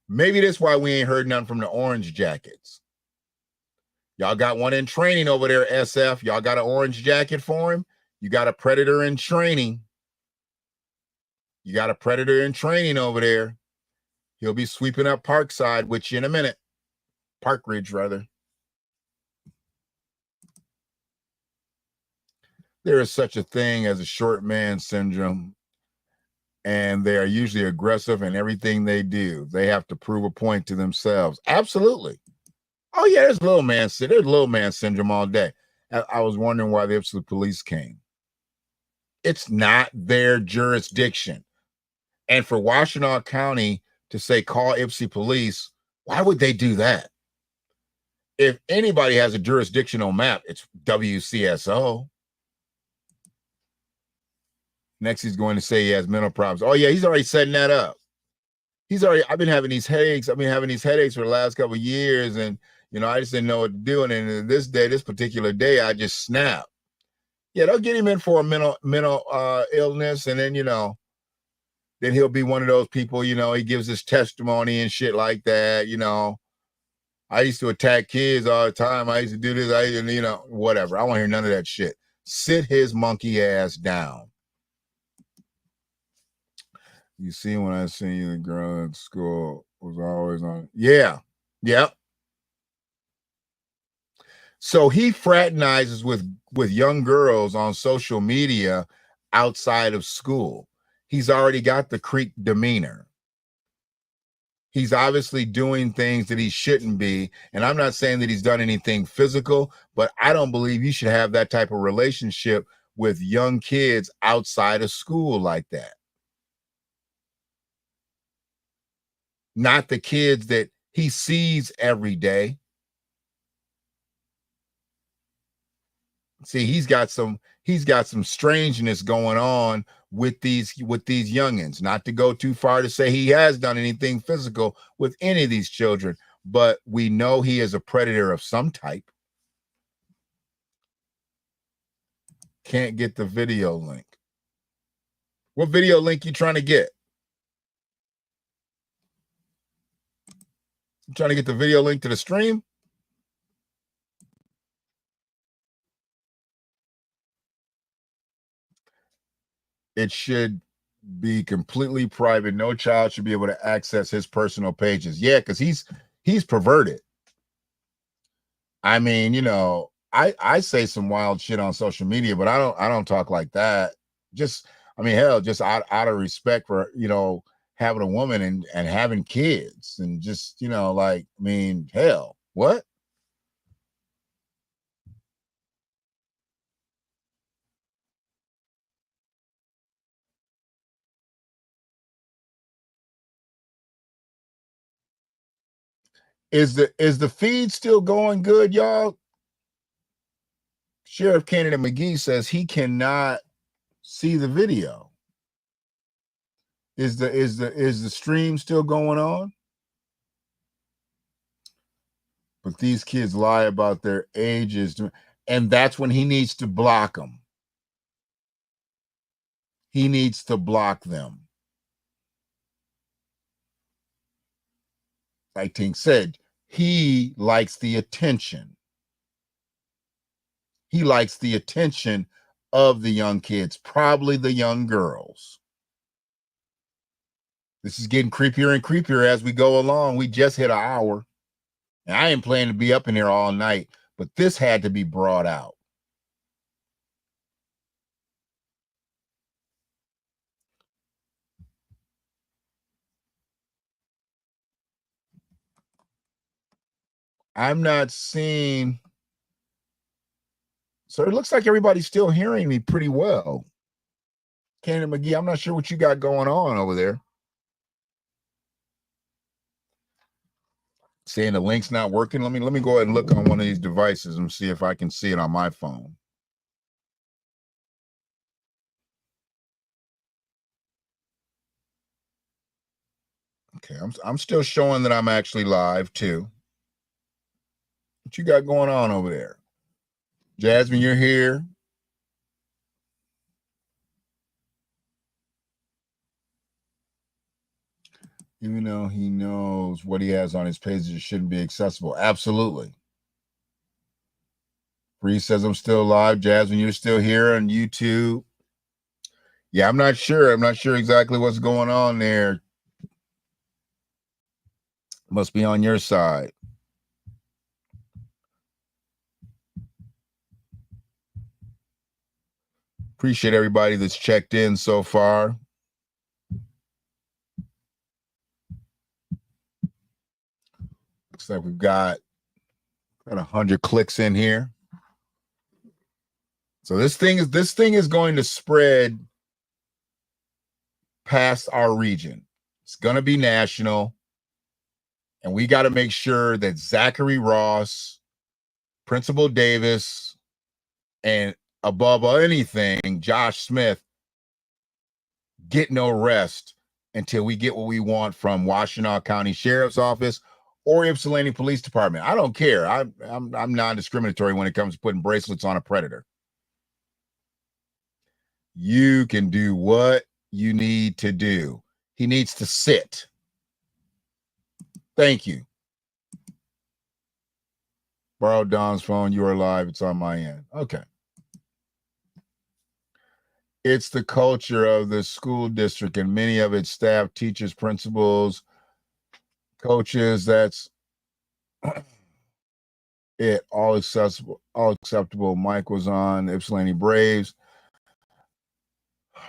Maybe that's why we ain't heard nothing from the Orange Jackets. Y'all got one in training over there, SF. Y'all got an orange jacket for him. You got a predator in training. Over there. He'll be sweeping up Parkside with you in a minute. Park Ridge, rather. There is such a thing as a short man syndrome, and they are usually aggressive in everything they do. They have to prove a point to themselves. Absolutely. Oh, yeah, there's little man syndrome all day. I was wondering why the Ypsilanti police came. It's not their jurisdiction. And for Washtenaw County to say call Ypsi police, why would they do that? If anybody has a jurisdictional map, it's WCSO. Next, he's going to say he has mental problems. Oh, yeah, he's already setting that up. I've been having these headaches. for the last couple of years, and, you know, I just didn't know what to do. And this particular day, I just snapped. Yeah, they'll get him in for a mental illness, and then, you know, then he'll be one of those people, you know, he gives his testimony and shit like that. You know, I used to attack kids all the time. I used to do this. You know, whatever. I don't want to hear none of that shit. Sit his monkey ass down. You see, when I seen you, the girl at school was always on. Yeah. Yep. So he fraternizes with young girls on social media outside of school. He's already got the creep demeanor. He's obviously doing things that he shouldn't be. And I'm not saying that he's done anything physical, but I don't believe you should have that type of relationship with young kids outside of school like that. Not the kids that he sees every day. See, he's got some strangeness going on with these youngins. Not to go too far to say he has done anything physical with any of these children, but we know he is a predator of some type. Can't get the video link. What video link you trying to get? You trying to get the video link to the stream? It should be completely private. No child should be able to access his personal pages. Yeah, because he's perverted. I mean, you know, I say some wild shit on social media, but I don't talk like that. Just, I mean, hell, just out of respect for, you know, having a woman and having kids, and just, you know, like, I mean, hell, what? Is the feed still going good, y'all? Sheriff Candidate McGee says he cannot see the video. Is the stream still going on? But these kids lie about their ages, and that's when he needs to block them. He needs to block them. Like Tink said, he likes the attention. He likes the attention of the young kids, probably the young girls. This is getting creepier and creepier as we go along. We just hit an hour. And I ain't planning to be up in here all night, but this had to be brought out. I'm not seeing. So it looks like everybody's still hearing me pretty well. Candidate McGee, I'm not sure what you got going on over there. Saying the link's not working. Let me go ahead and look on one of these devices and see if I can see it on my phone. Okay, I'm still showing that I'm actually live too. What you got going on over there? Jasmine, you're here. Even though he knows what he has on his page, it shouldn't be accessible. Absolutely. Bree says I'm still live. Jasmine, you're still here on YouTube. Yeah, I'm not sure. I'm not sure exactly what's going on there. Must be on your side. Appreciate everybody that's checked in so far. Looks like we've got 100 clicks in here. So this thing is going to spread past our region. It's going to be national. And we got to make sure that Zachary Ross, Principal Davis, and above anything, Josh Smith get no rest until we get what we want from Washtenaw County Sheriff's Office or Ypsilanti Police Department. I don't care. I'm non-discriminatory when it comes to putting bracelets on a predator. You can do what you need to do. He needs to sit. Thank you. Borrow Don's phone. You are live. It's on my end. Okay. It's the culture of the school district and many of its staff, teachers, principals, coaches. That's it. All accessible, all acceptable. Mike was on the Ypsilanti Braves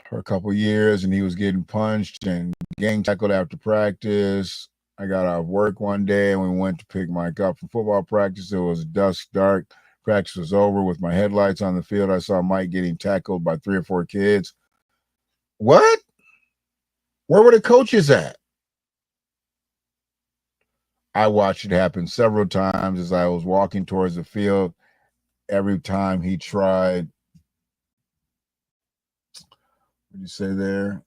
for a couple years, and he was getting punched and gang tackled after practice. I got out of work one day and we went to pick Mike up from football practice. It was dusk, dark. Practice was over. With my headlights on the field, I saw Mike getting tackled by 3 or 4 kids. What? Where were the coaches at? I watched it happen several times as I was walking towards the field. Every time he tried, what did you say there?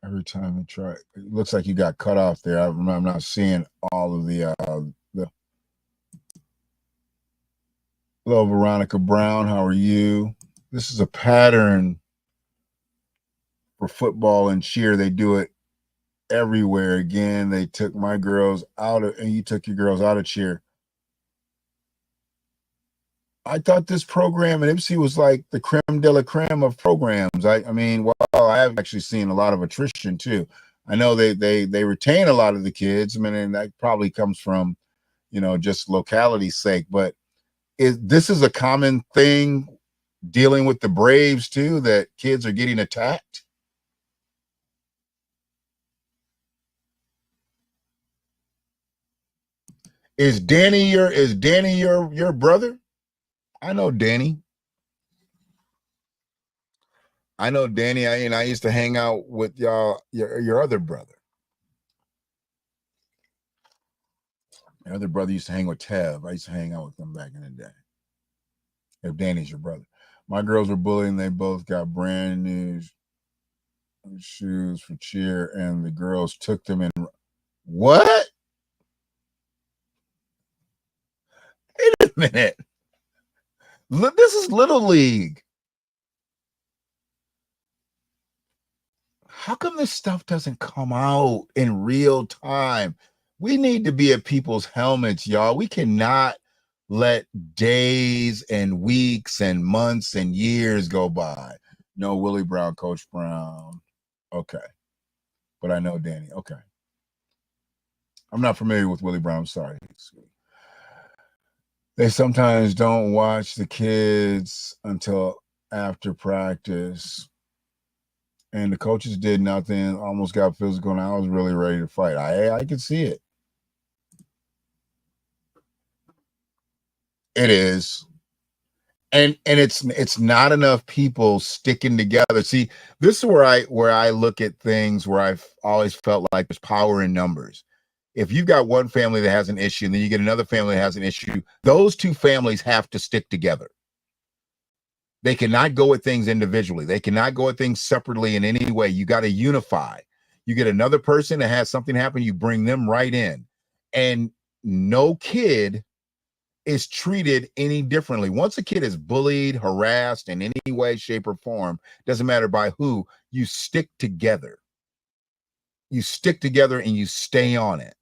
Every time he tried, it looks like you got cut off there. I'm not seeing all of the hello, Veronica Brown. How are you? This is a pattern for football and cheer. They do it everywhere. Again, they took my girls out of, and you took your girls out of cheer. I thought this program at Ipsy was like the creme de la creme of programs. I mean, well, I have actually seen a lot of attrition too. I know they retain a lot of the kids. I mean, and that probably comes from, just locality's sake. But this is a common thing dealing with the Braves too, that kids are getting attacked? Is Danny your brother? I know Danny. I know Danny, I used to hang out with y'all, your other brother. Your other brother used to hang with Tev. I used to hang out with them back in the day. If Danny's your brother. My girls were bullied and they both got brand new shoes for cheer, and the girls took them in. What? Wait a minute. Look, this is Little League. How come this stuff doesn't come out in real time? We need to be at people's helmets, y'all. We cannot let days and weeks and months and years go by. No, Willie Brown, Coach Brown. Okay. But I know Danny. Okay. I'm not familiar with Willie Brown. I'm sorry. They sometimes don't watch the kids until after practice. And the coaches did nothing, almost got physical, and I was really ready to fight. I could see it. It is. And it's not enough people sticking together. See, this is where I look at things where I've always felt like there's power in numbers. If you've got one family that has an issue and then you get another family that has an issue, those two families have to stick together. They cannot go at things individually. They cannot go at things separately in any way. You got to unify. You get another person that has something happen, you bring them right in. And no kid is treated any differently. Once a kid is bullied, harassed in any way, shape, or form, doesn't matter by who, you stick together. You stick together and you stay on it.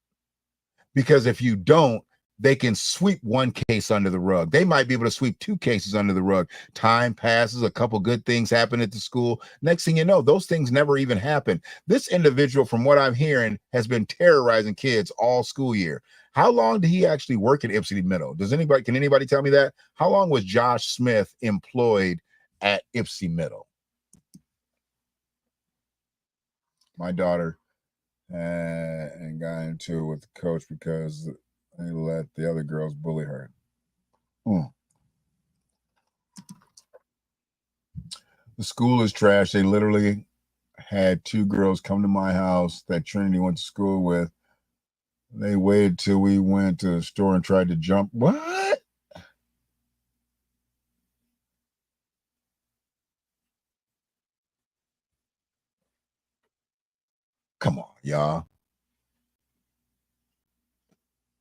Because if you don't, they can sweep one case under the rug. They might be able to sweep two cases under the rug. Time passes, a couple good things happen at the school. Next thing you know, those things never even happen. This individual, from what I'm hearing, has been terrorizing kids all school year. How long did he actually work at Ypsilanti Middle? Can anybody tell me that? How long was Josh Smith employed at Ypsilanti Middle? My daughter and got into it with the coach because they let the other girls bully her. The school is trash. They literally had two girls come to my house that Trinity went to school with. They waited till we went to the store and tried to jump. What? Come on, y'all.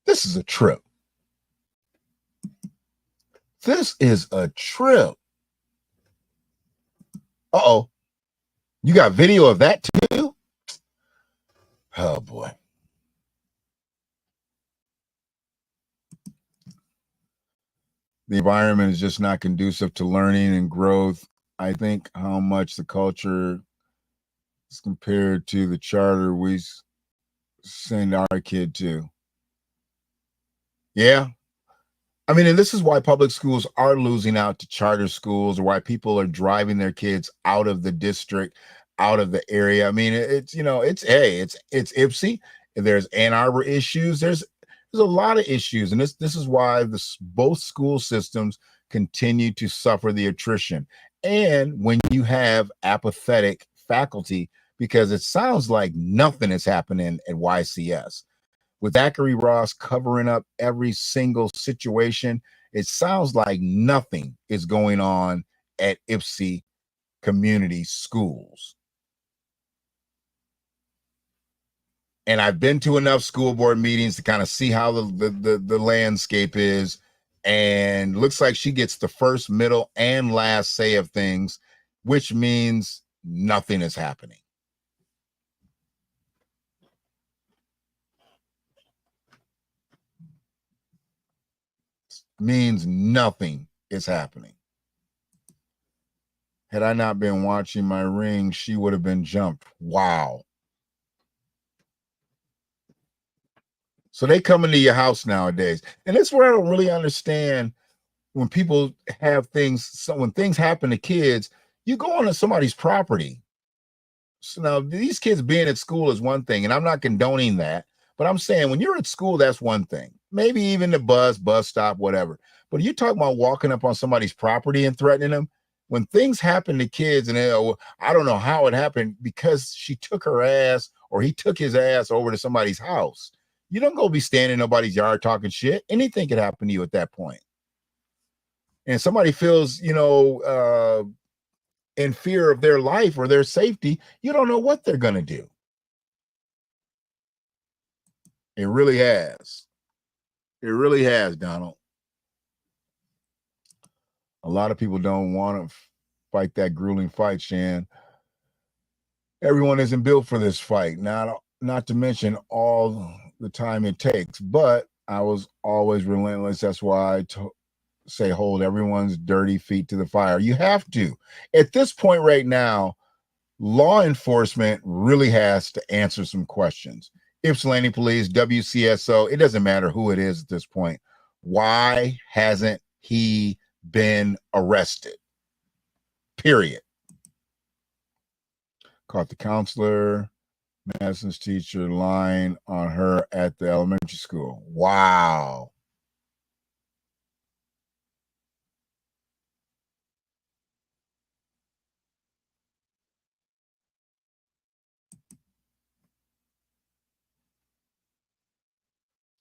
This is a trip. This is a trip. Uh-oh. You got video of that too? Oh, boy. The environment is just not conducive to learning and growth. I think how much the culture is compared to the charter we send our kid to. Yeah. I mean, and this is why public schools are losing out to charter schools, or why people are driving their kids out of the district, out of the area. I mean, it's Ypsi. There's Ann Arbor issues. There's a lot of issues, and this is why both school systems continue to suffer the attrition. And when you have apathetic faculty, because it sounds like nothing is happening at YCS. With Zachary Ross covering up every single situation, it sounds like nothing is going on at Ypsi Community Schools. And I've been to enough school board meetings to kind of see how the landscape is. And looks like she gets the first, middle, and last say of things, which means nothing is happening. Means nothing is happening. Had I not been watching my ring, she would have been jumped. Wow. So they come into your house nowadays. And that's where I don't really understand when people have things. So when things happen to kids, you go onto somebody's property. So now these kids being at school is one thing, and I'm not condoning that. But I'm saying when you're at school, that's one thing. Maybe even the bus stop, whatever. But you're talking about walking up on somebody's property and threatening them. when things happen to kids and I don't know how it happened, because she took her ass or he took his ass over to somebody's house. You don't go be standing in nobody's yard talking shit. Anything could happen to you at that point. And somebody feels, in fear of their life or their safety, you don't know what they're going to do. It really has. It really has, Donald. A lot of people don't want to fight that grueling fight, Shan. Everyone isn't built for this fight. Not to mention all the time it takes. But I was always relentless. That's why I say hold everyone's dirty feet to the fire. You have to. At this point right now, law enforcement really has to answer some questions. Ypsilanti Police, WCSO, it doesn't matter who it is at this point. Why hasn't he been arrested? Period. Caught the counselor, Madison's teacher lying on her at the elementary school. Wow.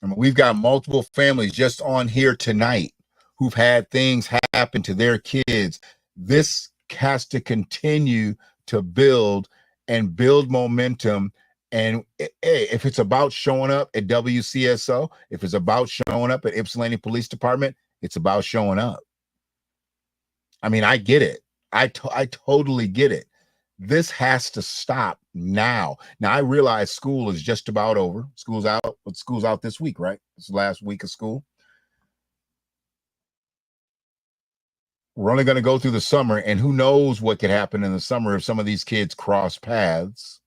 I mean, we've got multiple families just on here tonight who've had things happen to their kids. This has to continue to build and build momentum. And if it's about showing up at WCSO, if it's about showing up at Ypsilanti Police Department, it's about showing up. I mean, I get it. I totally get it. This has to stop now. Now, I realize school is just about over. School's out this week, right? It's the last week of school. We're only going to go through the summer, and who knows what could happen in the summer if some of these kids cross paths.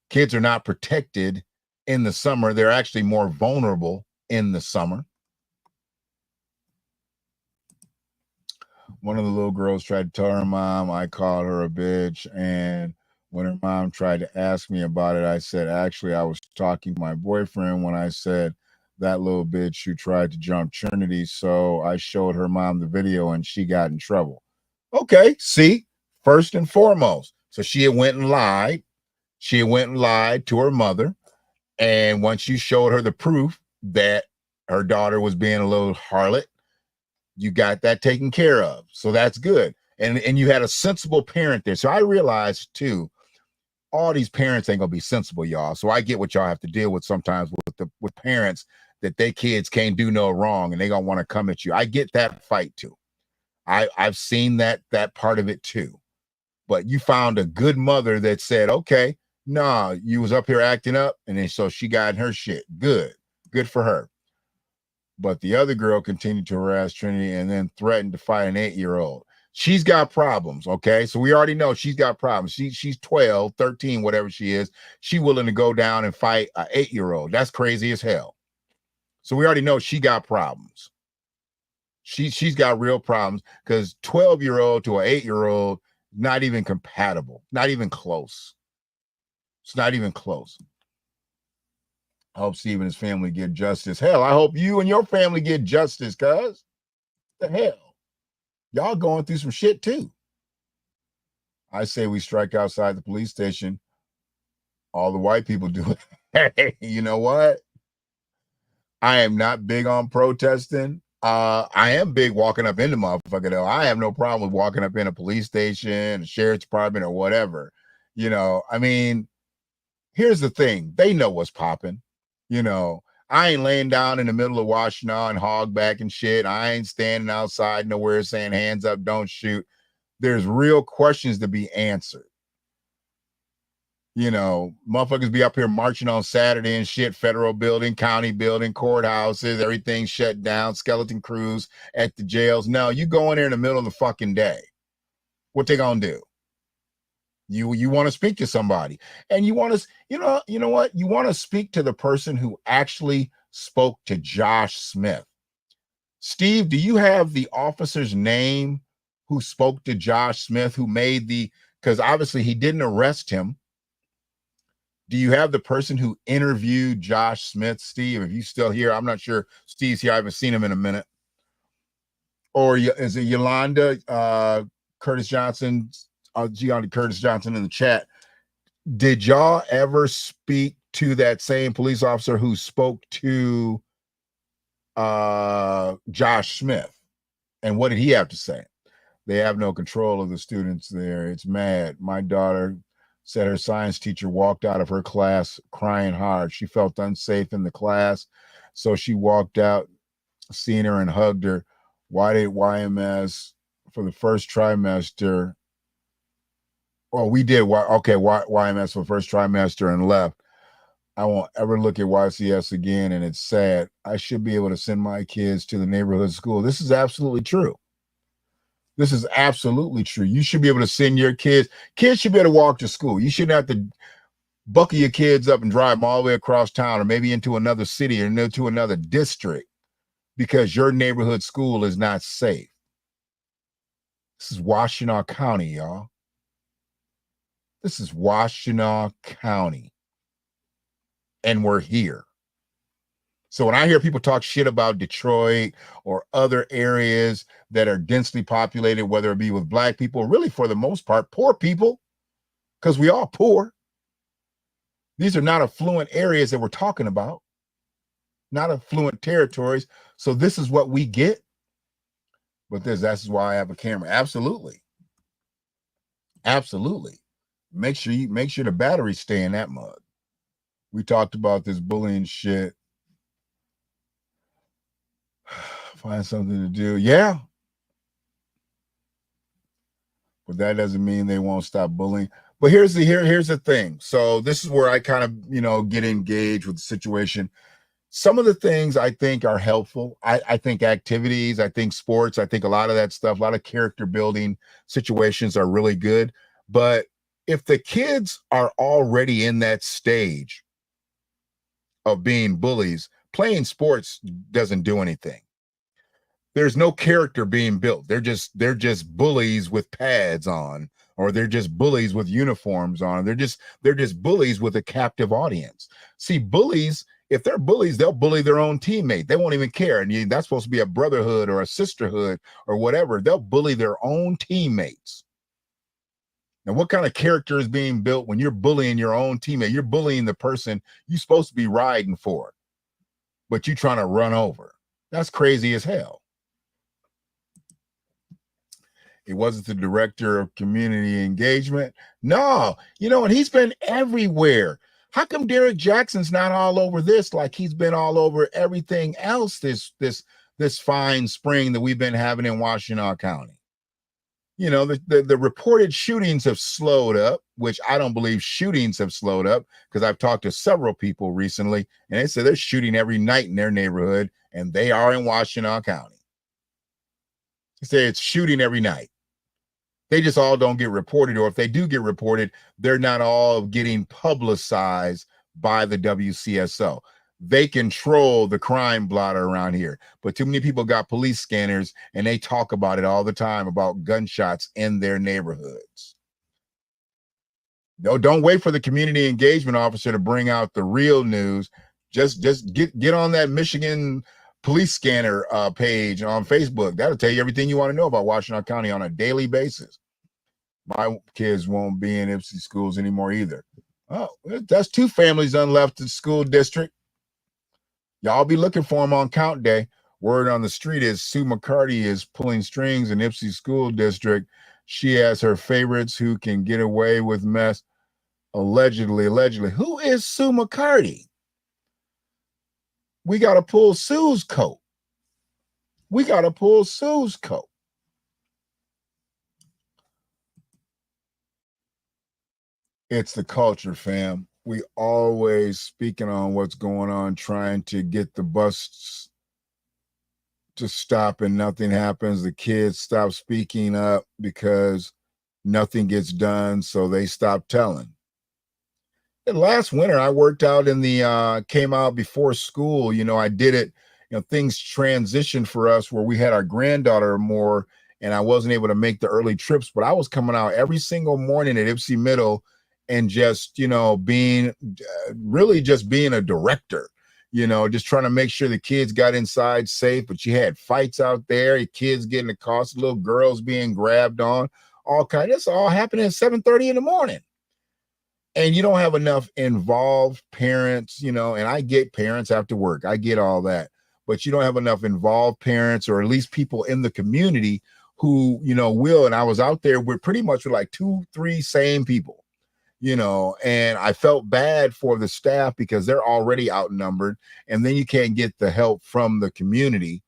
Kids are not protected in the summer. They're actually more vulnerable in the summer. One of the little girls tried to tell her mom I called her a bitch, and when her mom tried to ask me about it, I said, actually, I was talking to my boyfriend when I said that little bitch who tried to jump Trinity. So I showed her mom the video and she got in trouble. Okay, see, first and foremost. So she had went and lied. She went and lied to her mother. And once you showed her the proof that her daughter was being a little harlot, you got that taken care of. So that's good. And you had a sensible parent there. So I realized too, all these parents ain't gonna be sensible, y'all. So I get what y'all have to deal with sometimes with parents that their kids can't do no wrong and they gonna want to come at you. I get that fight too. I've seen that part of it too. But you found a good mother that said, okay, nah, you was up here acting up, and then so she got in her shit. Good for her. But the other girl continued to harass Trinity and then threatened to fight an 8-year-old. She's got problems, okay? So we already know she's got problems. She's 12, 13, whatever she is. She's willing to go down and fight an 8-year-old. That's crazy as hell. So we already know she got problems. She's got real problems because 12-year-old to an 8-year-old, not even compatible, not even close. It's not even close. I hope Steve and his family get justice. Hell, I hope you and your family get justice, cuz. The hell? Y'all going through some shit too. I say we strike outside the police station. All the white people do it. Hey, you know what? I am not big on protesting. I am big walking up in the motherfucker, though. I have no problem with walking up in a police station, a sheriff's department, or whatever. I mean, here's the thing. They know what's popping. I ain't laying down in the middle of Washtenaw and hogback and shit. I ain't standing outside nowhere saying hands up, don't shoot. There's real questions to be answered. Motherfuckers be up here marching on Saturday and shit, federal building, county building, courthouses, everything shut down, skeleton crews at the jails. No, you go in there in the middle of the fucking day. What they gonna do? You want to speak to somebody, and you want to, you know what? You want to speak to the person who actually spoke to Josh Smith. Steve, do you have the officer's name who spoke to Josh Smith, who made because obviously he didn't arrest him. Do you have the person who interviewed Josh Smith, Steve? If you still here, I'm not sure Steve's here. I haven't seen him in a minute. Or is it Yolanda Curtis Johnson, Gianni Curtis Johnson in the chat. Did y'all ever speak to that same police officer who spoke to Josh Smith? And what did he have to say? They have no control of the students there. It's mad. My daughter said her science teacher walked out of her class crying hard. She felt unsafe in the class, so she walked out, seen her and hugged her. Why did YMS for the first trimester? Oh, we did. Okay, YMS for the first trimester and left. I won't ever look at YCS again, and it's sad. I should be able to send my kids to the neighborhood school. This is absolutely true. This is absolutely true. You should be able to send your kids. Kids should be able to walk to school. You shouldn't have to buckle your kids up and drive them all the way across town or maybe into another city or into another district because your neighborhood school is not safe. This is Washtenaw County, y'all. This is Washtenaw County. And we're here. So when I hear people talk shit about Detroit or other areas that are densely populated, whether it be with black people, really for the most part, poor people, because we are poor. These are not affluent areas that we're talking about, not affluent territories. So this is what we get. But that's why I have a camera. Absolutely. Absolutely. Make sure the batteries stay in that mug. We talked about this bullying shit. Find something to do. Yeah. But that doesn't mean they won't stop bullying. But here's the thing. So this is where I kind of, get engaged with the situation. Some of the things I think are helpful. I think activities, I think sports, I think a lot of that stuff, a lot of character building situations are really good. But if the kids are already in that stage of being bullies, playing sports doesn't do anything. There's no character being built. They're just bullies with pads on, or they're just bullies with uniforms on. They're just bullies with a captive audience. See, bullies, if they're bullies, they'll bully their own teammate. They won't even care. And that's supposed to be a brotherhood or a sisterhood or whatever. They'll bully their own teammates. Now, what kind of character is being built when you're bullying your own teammate? You're bullying the person you're supposed to be riding for, but you're trying to run over. That's crazy as hell. It wasn't the director of community engagement. No, and he's been everywhere. How come Derek Jackson's not all over this like he's been all over everything else this fine spring that we've been having in Washtenaw County? The reported shootings have slowed up, which I don't believe shootings have slowed up, because I've talked to several people recently, and they say they're shooting every night in their neighborhood, and they are in Washtenaw County. They say it's shooting every night. They just all don't get reported, or if they do get reported, they're not all getting publicized by the WCSO. They control the crime blotter around here, but too many people got police scanners and they talk about it all the time about gunshots in their neighborhoods. No, don't wait for the community engagement officer to bring out the real news. Just get on that Michigan police scanner page on Facebook. That'll tell you everything you want to know about Washtenaw County on a daily basis. My kids won't be in Ypsi schools anymore either. Oh, that's 2 families unleft the school district. Y'all be looking for them on count day. Word on the street is Sue McCarty is pulling strings in Ypsi School District. She has her favorites who can get away with mess. Allegedly. Who is Sue McCarty? We got to pull Sue's coat. It's the culture, fam. We always speaking on what's going on, trying to get the busts to stop, and nothing happens. The kids stop speaking up because nothing gets done, so they stop telling. And last winter, I worked out in the, came out before school. I did it, things transitioned for us where we had our granddaughter more, and I wasn't able to make the early trips, but I was coming out every single morning at Ypsi Middle and just, being a director, just trying to make sure the kids got inside safe. But you had fights out there, kids getting accosted, little girls being grabbed on, all kind. It's all happening at 7:30 in the morning. And you don't have enough involved parents, you know, and I get parents after work. I get all that. But you don't have enough involved parents, or at least people in the community who, you know, will. And I was out there with pretty much with like 2-3 same people, you know, and I felt bad for the staff because they're already outnumbered. And then you can't get the help from the community.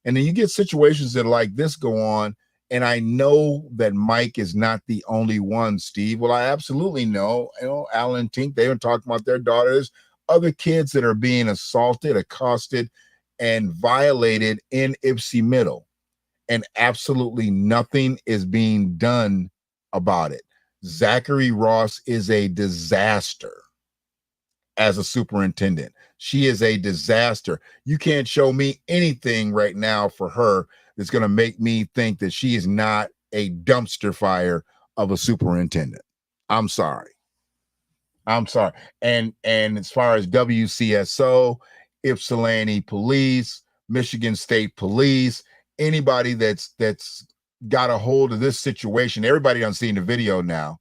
And then you get situations that like this go on. And I know that Mike is not the only one, Steve. Well, I absolutely know. You know, Alan Tink, they were talking about their daughters, other kids that are being assaulted, accosted, and violated in Ypsi Middle. And absolutely nothing is being done about it. Zachary Ross is a disaster as a superintendent. She is a disaster. You can't show me anything right now for her that's going to make me think that she is not a dumpster fire of a superintendent. I'm sorry. I'm sorry. And as far as WCSO, Ypsilanti Police, Michigan State Police, anybody that's got a hold of this situation, everybody done seen the video now.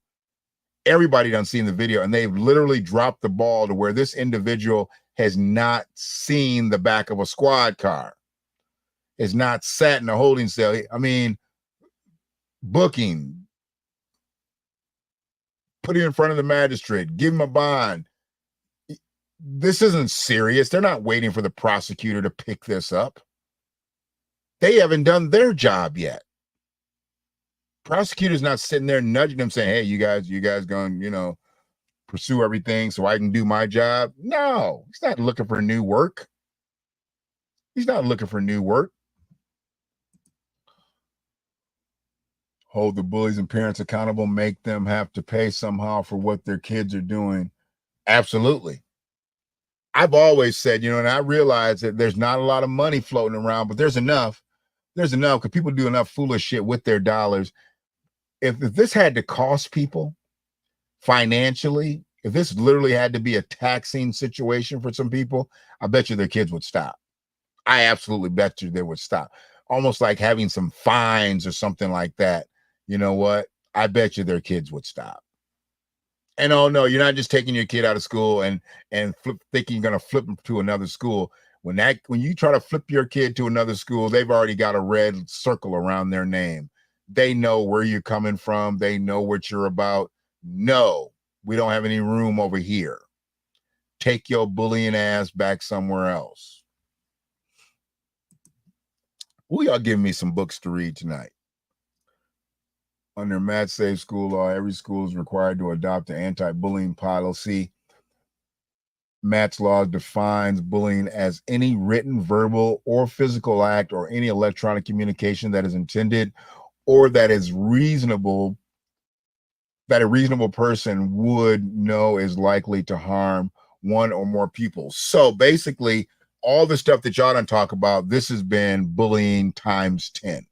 Everybody done seen the video, and they've literally dropped the ball to where this individual has not seen the back of a squad car, has not sat in a holding cell. I mean, booking, put it in front of the magistrate, give him a bond. This isn't serious. They're not waiting for the prosecutor to pick this up. They haven't done their job yet. Prosecutor's not sitting there nudging them saying, hey, you guys going, you know, pursue everything so I can do my job. No, he's not looking for new work. He's not looking for new work. Hold the bullies and parents accountable, make them have to pay somehow for what their kids are doing. Absolutely. I've always said, you know, and I realize that there's not a lot of money floating around, but there's enough. There's enough because people do enough foolish shit with their dollars. If this had to cost people financially, if this literally had to be a taxing situation for some people, I bet you their kids would stop. I absolutely bet you they would stop. Almost like having some fines or something like that. You know what? I bet you their kids would stop. And oh no, you're not just taking your kid out of school and thinking you're going to flip them to another school. When you try to flip your kid to another school, they've already got a red circle around their name. They know where you're coming from. They know what you're about. No, we don't have any room over here. Take your bullying ass back somewhere else. Who y'all giving me some books to read tonight? Under Matt Safe School law, every school is required to adopt an anti-bullying policy. Matt's law defines bullying as any written, verbal, or physical act or any electronic communication that is intended or that is reasonable, that a reasonable person would know is likely to harm one or more people. So basically, all the stuff that y'all done talk about, this has been bullying times 10.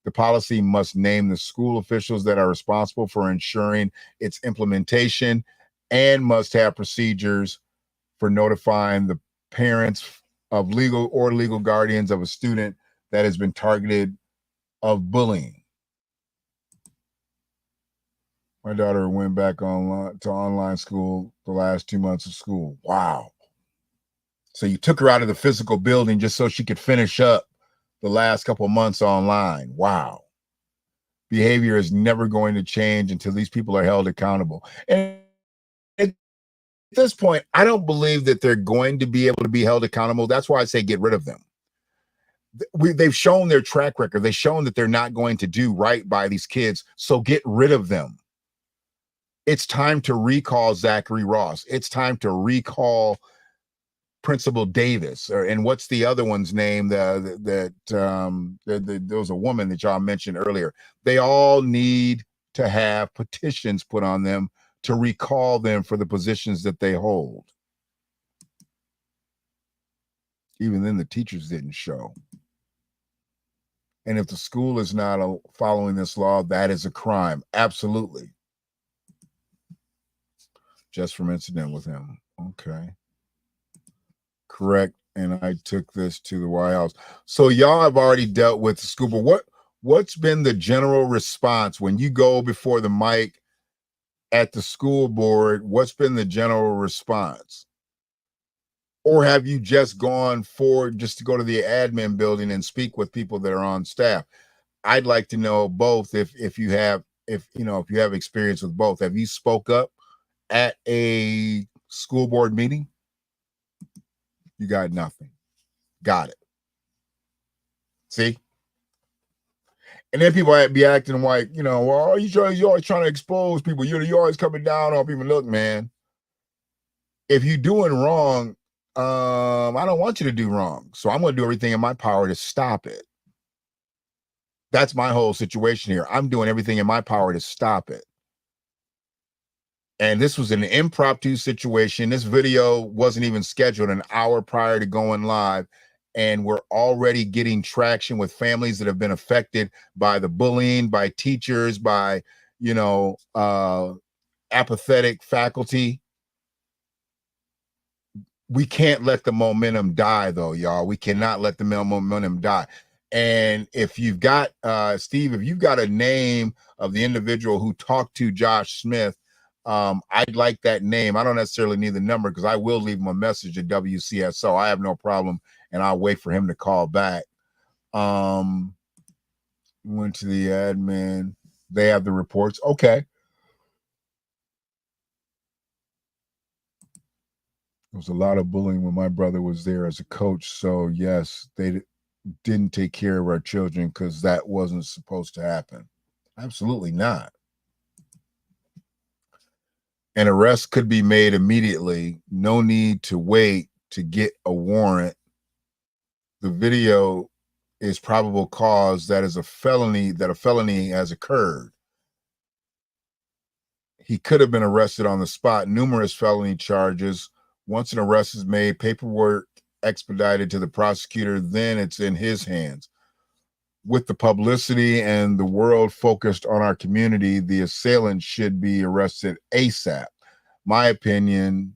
The policy must name the school officials that are responsible for ensuring its implementation and must have procedures for notifying the parents of legal or legal guardians of a student that has been targeted of bullying. My daughter went back to online school the last 2 months of school. Wow. So you took her out of the physical building just so she could finish up the last couple of months online. Wow. Behavior is never going to change until these people are held accountable. And at this point, I don't believe that they're going to be able to be held accountable. That's why I say get rid of them. They've shown their track record. They've shown that they're not going to do right by these kids. So get rid of them. It's time to recall Zachary Ross. It's time to recall Principal Davis, and what's the other one's name? There was a woman that y'all mentioned earlier. They all need to have petitions put on them to recall them for the positions that they hold. Even then, the teachers didn't show. And if the school is not following this law, that is a crime. Absolutely. Just from incident with him. Okay. Correct. And I took this to the White House. So y'all have already dealt with the school, but what's been the general response when you go before the mic at the school board? What's been the general response? Or have you just gone forward just to go to the admin building and speak with people that are on staff? I'd like to know both if you have experience with both. Have you spoke up at a school board meeting? You got nothing. Got it. See? And then people be acting like, well, you're always trying to expose people. You're always coming down on people. Look, man, if you're doing wrong, I don't want you to do wrong. So I'm going to do everything in my power to stop it. That's my whole situation here. I'm doing everything in my power to stop it. And this was an impromptu situation. This video wasn't even scheduled an hour prior to going live. And we're already getting traction with families that have been affected by the bullying, by teachers, by, apathetic faculty. We can't let the momentum die, though, y'all. We cannot let the momentum die. And if you've got, Steve, if you've got a name of the individual who talked to Josh Smith, I'd like that name. I don't necessarily need the number because I will leave him a message at WCSO. I have no problem, and I'll wait for him to call back. Went to the admin. They have the reports. Okay. There was a lot of bullying when my brother was there as a coach. So, yes, they didn't take care of our children because that wasn't supposed to happen. Absolutely not. An arrest could be made immediately. No need to wait to get a warrant. The video is probable cause that is a felony has occurred. He could have been arrested on the spot. Numerous felony charges. Once an arrest is made, paperwork expedited to the prosecutor, then it's in his hands. With the publicity and the world focused on our community, the assailant should be arrested ASAP. My opinion,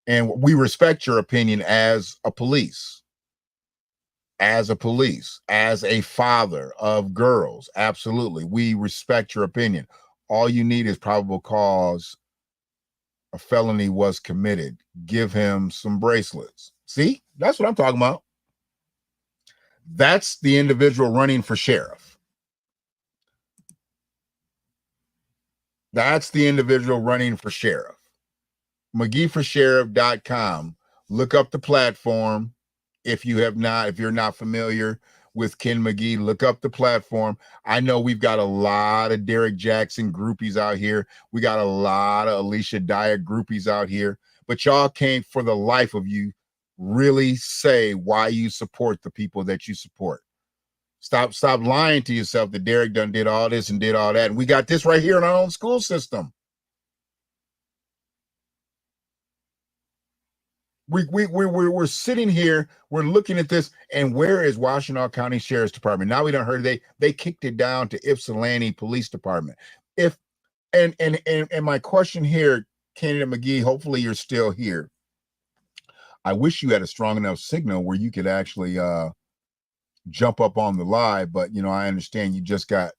and we respect your opinion as a police, as a father of girls. Absolutely. We respect your opinion. All you need is probable cause. A felony was committed. Give him some bracelets. See, that's what I'm talking about. That's the individual running for sheriff. That's the individual running for sheriff. McGeeforSheriff.com. Look up the platform. If you're not familiar with Ken McGee, look up the platform. I know we've got a lot of Derek Jackson groupies out here. We got a lot of Alicia Dyer groupies out here, but y'all can't for the life of you really say why you support the people that you support. Stop lying to yourself that Derek done did all this and did all that. And we got this right here in our own school system. We're sitting here, we're looking at this, and where is Washtenaw County Sheriff's Department? Now we done heard they kicked it down to Ypsilanti Police Department. And my question here, Candidate McGee, hopefully you're still here. I wish you had a strong enough signal where you could actually jump up on the live, but I understand you just got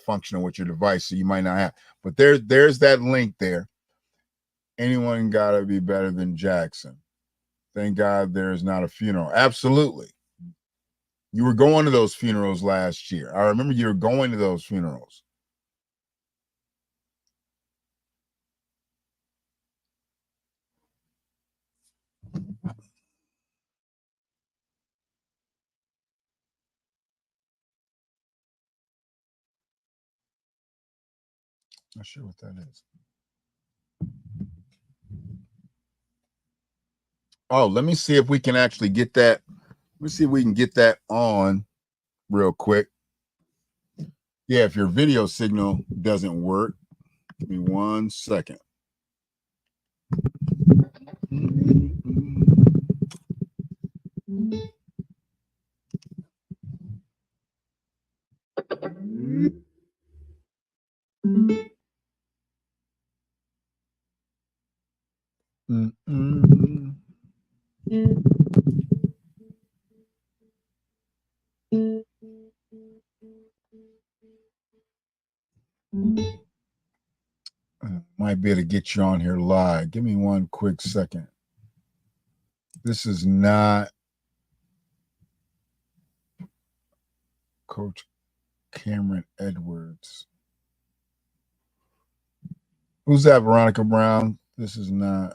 functional with your device, so you might not have. But there's that link there. Anyone gotta be better than Jackson. Thank God there's not a funeral. Absolutely. You were going to those funerals last year. I remember you were going to those funerals. Not sure what that is. Oh, let me see if we can actually get that. Let me see if we can get that on real quick. Yeah, if your video signal doesn't work, give me 1 second. might be able to get you on here live. Give me one quick second. This is not Coach Cameron Edwards. Who's that, Veronica Brown? This is not.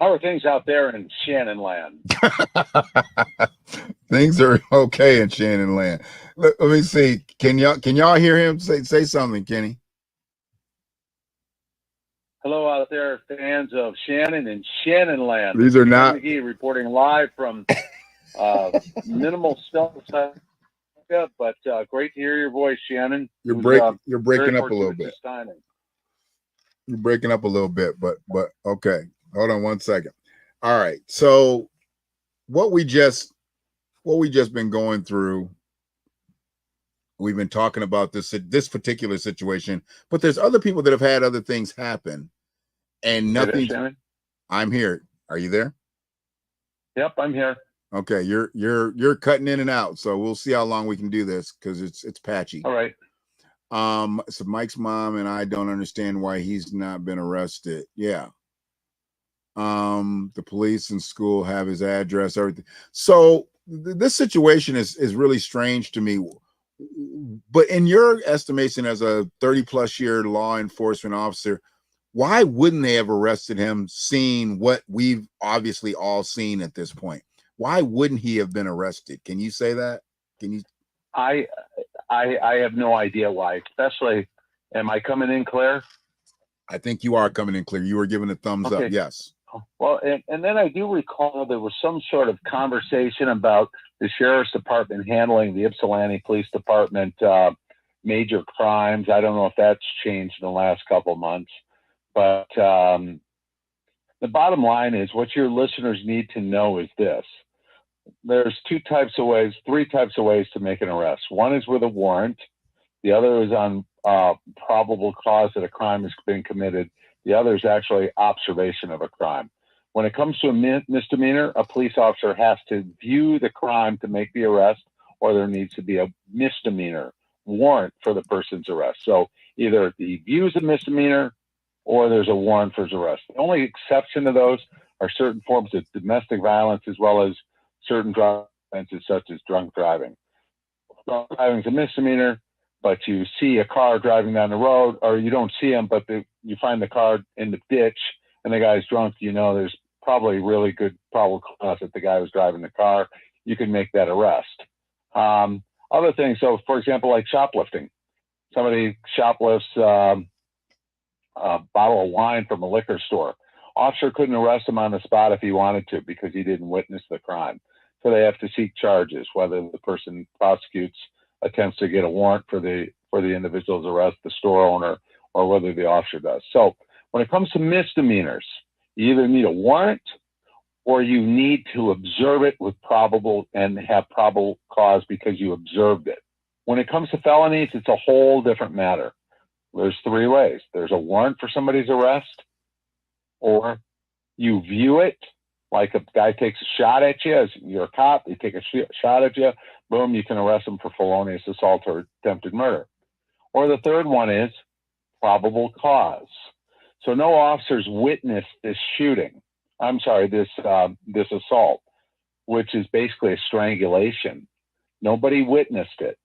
How are things out there in Shannon land? Things are okay in Shannon land. Let me see. Can y'all hear him? Say something, Kenny. Hello out there, fans of Shannon and Shannon land. These are not McGee reporting live from minimal stealth, but great to hear your voice, Shannon. You're breaking up a little bit. You're breaking up a little bit, but okay. Hold on one second. All right. So what we just been going through, we've been talking about this particular situation, but there's other people that have had other things happen and nothing. I'm here. Are you there? Yep, I'm here. Okay, you're cutting in and out, so we'll see how long we can do this because it's patchy. All right. So Mike's mom and I don't understand why he's not been arrested. Yeah. The police and school have his address, everything. So this situation is really strange to me. But in your estimation as a 30+ year law enforcement officer, why wouldn't they have arrested him, seeing what we've obviously all seen at this point? Why wouldn't he have been arrested? Can you say that? Can you? I have no idea why. Especially, am I coming in clear? I think you are coming in clear. You were given a thumbs up. Yes. Well, and then I do recall there was some sort of conversation about the sheriff's department handling the Ypsilanti Police Department major crimes. I don't know if that's changed in the last couple of months, but the bottom line is what your listeners need to know is this. There's three types of ways to make an arrest. One is with a warrant. The other is on probable cause that a crime has been committed. The other is actually observation of a crime. When it comes to a misdemeanor, a police officer has to view the crime to make the arrest, or there needs to be a misdemeanor warrant for the person's arrest. So either he views a misdemeanor or there's a warrant for his arrest. The only exception to those are certain forms of domestic violence as well as certain drug offenses such as drunk driving. Drunk driving is a misdemeanor, but you see a car driving down the road, or you don't see him, but you find the car in the ditch and the guy's drunk, you know there's probably really good probable cause that the guy was driving the car. You can make that arrest. Other things, so for example, like shoplifting. Somebody shoplifts a bottle of wine from a liquor store. Officer couldn't arrest him on the spot if he wanted to because he didn't witness the crime. So they have to seek charges, whether the person prosecutes, attempts to get a warrant for the individual's arrest, the store owner, or whether the officer does. So when it comes to misdemeanors, you either need a warrant or you need to observe it with probable and have probable cause because you observed it. When it comes to felonies, it's a whole different matter. There's three ways. There's a warrant for somebody's arrest, or you view it, like a guy takes a shot at you, as you're a cop, they take a shot at you, boom, you can arrest them for felonious assault or attempted murder. Or the third one is probable cause. So no officers witnessed this shooting. I'm sorry, this assault, which is basically a strangulation. Nobody witnessed it,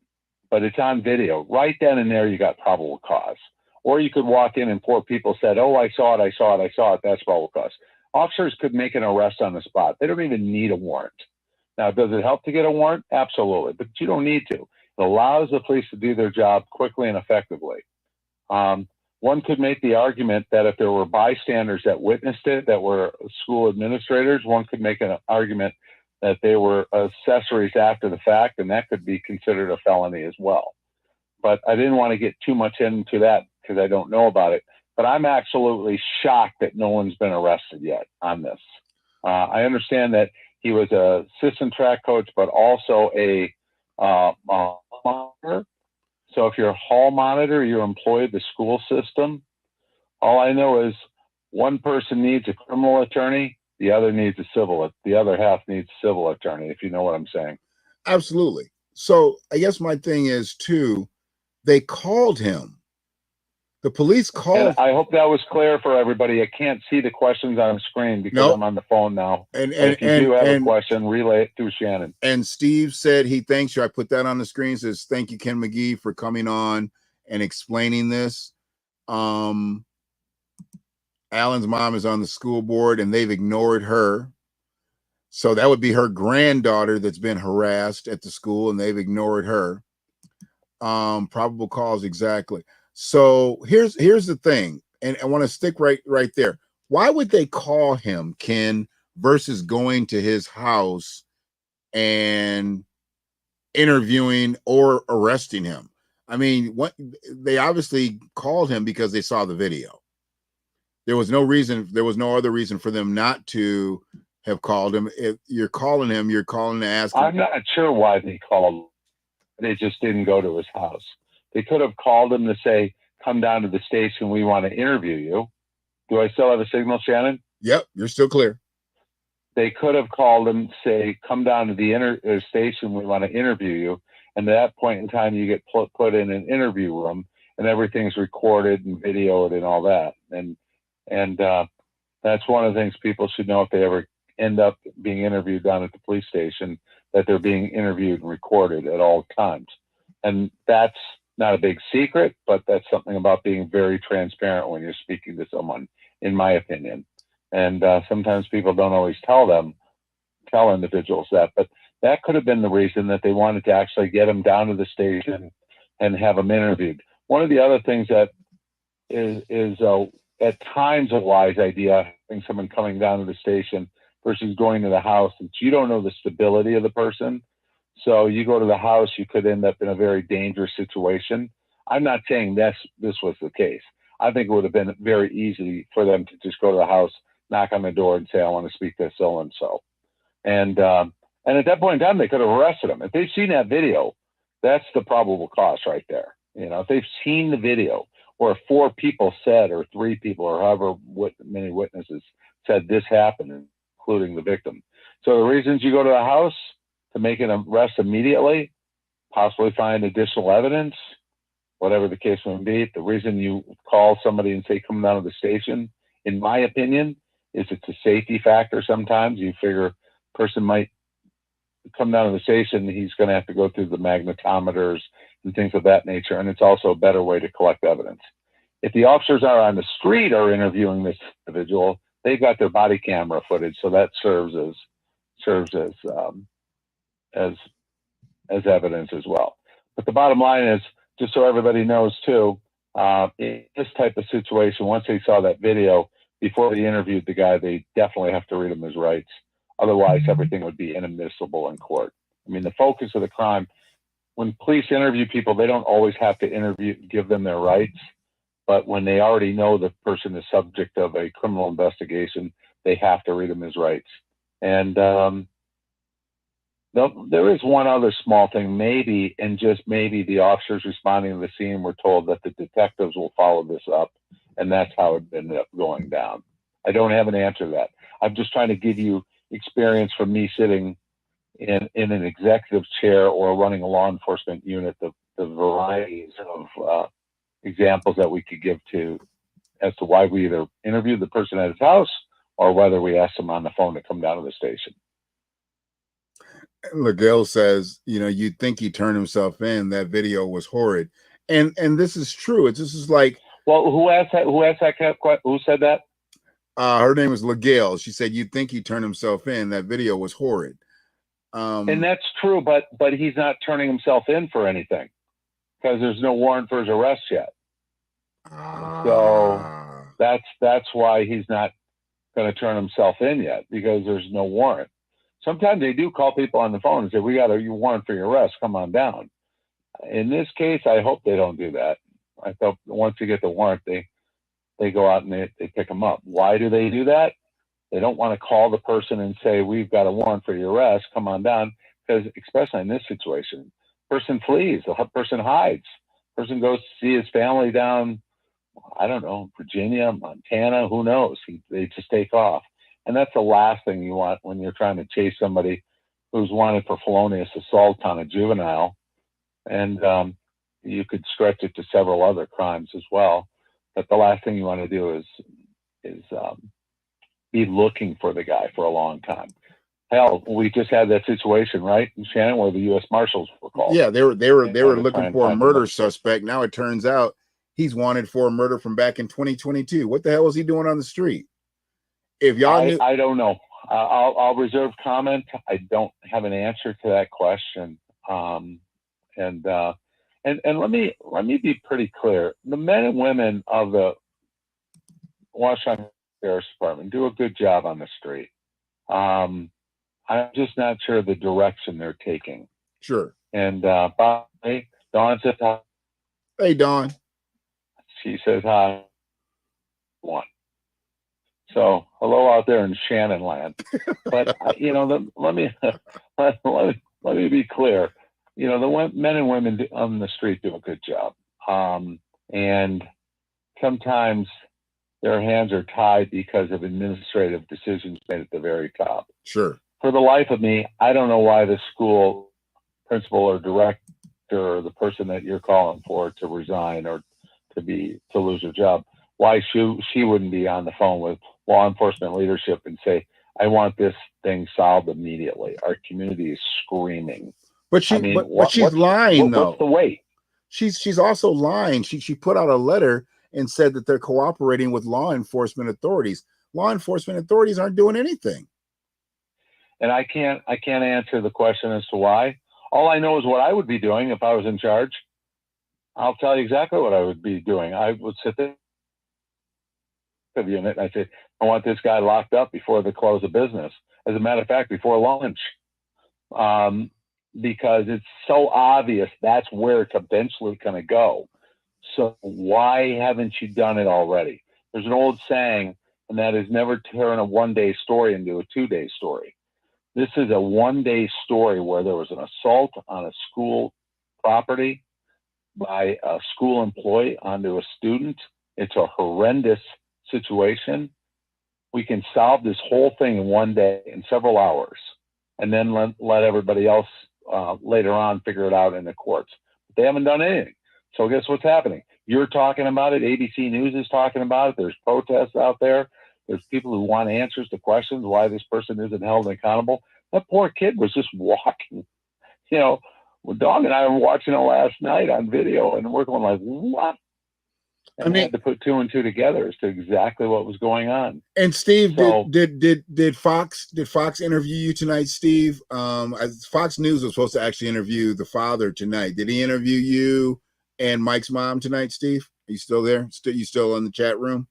but it's on video. Right then and there, you got probable cause. Or you could walk in and 4 people said, oh, I saw it. That's probable cause. Officers could make an arrest on the spot. They don't even need a warrant. Now, does it help to get a warrant? Absolutely, but you don't need to. It allows the police to do their job quickly and effectively. One could make the argument that if there were bystanders that witnessed it, that were school administrators, one could make an argument that they were accessories after the fact, and that could be considered a felony as well. But I didn't want to get too much into that because I don't know about it. But I'm absolutely shocked that no one's been arrested yet on this. I understand that he was a assistant track coach, but also a monitor. So if you're a hall monitor, you're employed at the school system. All I know is one person needs a criminal attorney, the other half needs a civil attorney, if you know what I'm saying. Absolutely. So I guess my thing is too, they called him. The police called. And I hope that was clear for everybody. I can't see the questions on the screen because I'm on the phone now. And if you do have a question, relay it through Shannon. And Steve said he thanks you. I put that on the screen. Says thank you, Ken McGee, for coming on and explaining this. Alan's mom is on the school board and they've ignored her. So that would be her granddaughter that's been harassed at the school and they've ignored her. Probable cause, exactly. So here's the thing, and I want to stick right there. Why would they call him, Ken, versus going to his house and interviewing or arresting him? I mean, what they obviously called him because they saw the video. There was no other reason for them not to have called him. If you're calling him, you're calling to ask him. I'm not sure why they called. They just didn't go to his house. They could have called him to say, come down to the station. We want to interview you. Do I still have a signal, Shannon? Yep, you're still clear. They could have called him to say, come down to the station. We want to interview you. And at that point in time, you get put in an interview room and everything's recorded and videoed and all that. And that's one of the things people should know if they ever end up being interviewed down at the police station, that they're being interviewed and recorded at all times. And that's not a big secret, but that's something about being very transparent when you're speaking to someone, in my opinion. And sometimes people don't always tell individuals that, but that could have been the reason that they wanted to actually get them down to the station and have them interviewed. One of the other things that is at times a wise idea, having someone coming down to the station versus going to the house, since you don't know the stability of the person. So you go to the house, you could end up in a very dangerous situation. I'm not saying this was the case. I think it would have been very easy for them to just go to the house, knock on the door and say, I want to speak to so-and-so. And at that point in time, they could have arrested him. If they've seen that video, that's the probable cause right there. You know, if they've seen the video, or 4 people said, or 3 people, or however many witnesses said this happened, including the victim. So the reasons you go to the house, to make an arrest immediately, possibly find additional evidence, whatever the case may be. The reason you call somebody and say, come down to the station, in my opinion, is it's a safety factor sometimes. You figure a person might come down to the station, he's going to have to go through the magnetometers and things of that nature, and it's also a better way to collect evidence. If the officers are on the street are interviewing this individual, they've got their body camera footage, so that serves as evidence as well. But the bottom line is, just so everybody knows too, in this type of situation, once they saw that video, before they interviewed the guy, they definitely have to read him his rights. Otherwise, everything would be inadmissible in court. I mean, the focus of the crime, when police interview people, they don't always have to give them their rights. But when they already know the person is subject of a criminal investigation, they have to read him his rights. And there is one other small thing, maybe, and just maybe the officers responding to the scene were told that the detectives will follow this up, and that's how it ended up going down. I don't have an answer to that. I'm just trying to give you experience from me sitting in an executive chair or running a law enforcement unit, the varieties of examples that we could give as to why we either interviewed the person at his house or whether we asked him on the phone to come down to the station. Miguel says, you know, you'd think he turned himself in. That video was horrid. And this is true. This is like, well, who asked that? Who said that? Her name is LaGale. She said, you'd think he turned himself in. That video was horrid. And that's true, but he's not turning himself in for anything because there's no warrant for his arrest yet. So that's why he's not going to turn himself in yet, because there's no warrant. Sometimes they do call people on the phone and say, we got a warrant for your arrest, come on down. In this case, I hope they don't do that. I thought once you get the warrant, they go out and they pick them up. Why do they do that? They don't want to call the person and say, we've got a warrant for your arrest, come on down, because especially in this situation, person flees, the person hides, person goes to see his family down, I don't know, Virginia, Montana, who knows? They just take off. And that's the last thing you want when you're trying to chase somebody who's wanted for felonious assault on a juvenile. And you could stretch it to several other crimes as well. But the last thing you want to do is be looking for the guy for a long time. Hell, we just had that situation, right, in Shannon, where the U.S. Marshals were called. Yeah, they were looking for a murder suspect. Now it turns out he's wanted for a murder from back in 2022. What the hell was he doing on the street? If y'all knew, I don't know. I'll reserve comment. I don't have an answer to that question. And let me be pretty clear. The men and women of the Washington Sheriff's Department do a good job on the street. I'm just not sure the direction they're taking. Sure. And Dawn says hi. Hey, Dawn. She says hi. One. So hello out there in Shannon land. But let me be clear. The men and women on the street do a good job. And sometimes their hands are tied because of administrative decisions made at the very top. Sure. For the life of me, I don't know why the school principal or director or the person that you're calling for to resign or to lose her job, why she wouldn't be on the phone with law enforcement leadership and say, I want this thing solved immediately. Our community is screaming. But she's lying, though. What's the wait? She's also lying. She put out a letter and said that they're cooperating with law enforcement authorities. Law enforcement authorities aren't doing anything. And I can't answer the question as to why. All I know is what I would be doing if I was in charge. I'll tell you exactly what I would be doing. I would sit there at the unit and I'd say, I want this guy locked up before the close of business. As a matter of fact, before lunch. Because it's so obvious that's where it's eventually going to go. So why haven't you done it already? There's an old saying, and that is never turn a one-day story into a two-day story. This is a one-day story where there was an assault on a school property by a school employee onto a student. It's a horrendous situation. We can solve this whole thing in one day, in several hours, and then let everybody else later on figure it out in the courts. But they haven't done anything. So guess what's happening? You're talking about it. ABC News is talking about it. There's protests out there. There's people who want answers to questions why this person isn't held accountable. That poor kid was just walking. Dawn and I were watching it last night on video, and we're going like, what? And I had to put two and two together as to exactly what was going on. And Steve, did Fox interview you tonight, Steve? Fox News was supposed to actually interview the father tonight. Did he interview you and Mike's mom tonight, Steve? Are you still there? You still in the chat room?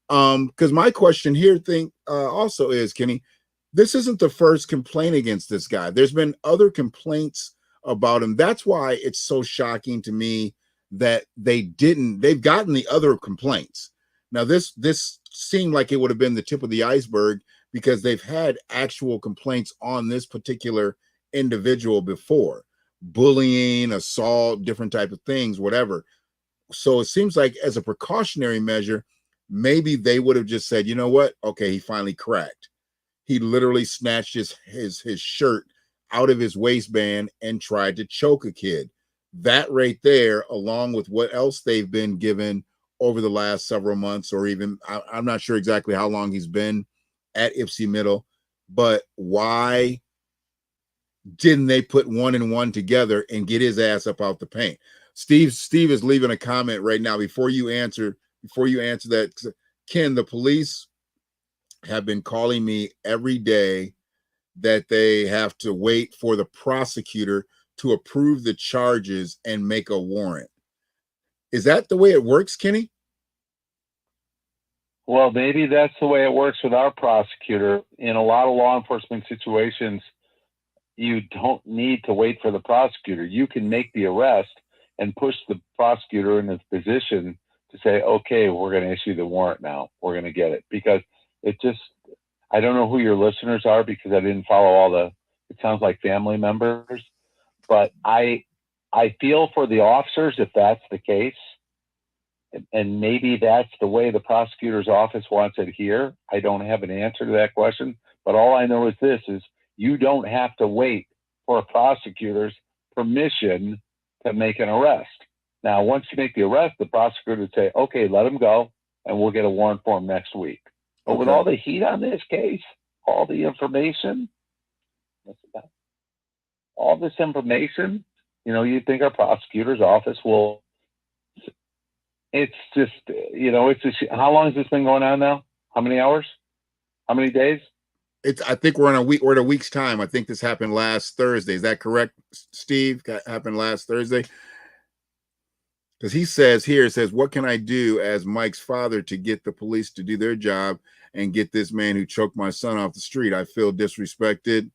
Because my question here also is, Kenny, this isn't the first complaint against this guy. There's been other complaints about him. That's why it's so shocking to me that they've gotten the other complaints. Now, this seemed like it would have been the tip of the iceberg because they've had actual complaints on this particular individual before. Bullying, assault, different type of things, whatever. So it seems like as a precautionary measure, maybe they would have just said, you know what? Okay, he finally cracked. He literally snatched his shirt out of his waistband and tried to choke a kid. That right there, along with what else they've been given over the last several months, or even I'm not sure exactly how long he's been at Ypsi Middle, but why didn't they put one and one together and get his ass up out the paint? Steve is leaving a comment right now. Before you answer that, Ken, the police have been calling me every day that they have to wait for the prosecutor to approve the charges and make a warrant. Is that the way it works, Kenny? Well, maybe that's the way it works with our prosecutor. In a lot of law enforcement situations, you don't need to wait for the prosecutor. You can make the arrest and push the prosecutor in his position to say, okay, we're going to issue the warrant now. We're going to get it. Because I don't know who your listeners are because I didn't follow all the, it sounds like family members, but I feel for the officers if that's the case. And maybe that's the way the prosecutor's office wants it here. I don't have an answer to that question, but all I know is this, is you don't have to wait for a prosecutor's permission to make an arrest. Now, once you make the arrest, the prosecutor would say, okay, let him go, and we'll get a warrant for him next week. But with all the heat on this case, all the information, all this information, you know, you'd think our prosecutor's office will, it's just, you know, it's just, how long has this been going on now? How many hours? How many days? I think we're in a week's time. I think this happened last Thursday. Is that correct, Steve? That happened last Thursday? Because he says here, it says, what can I do as Mike's father to get the police to do their job and get this man who choked my son off the street? I feel disrespected.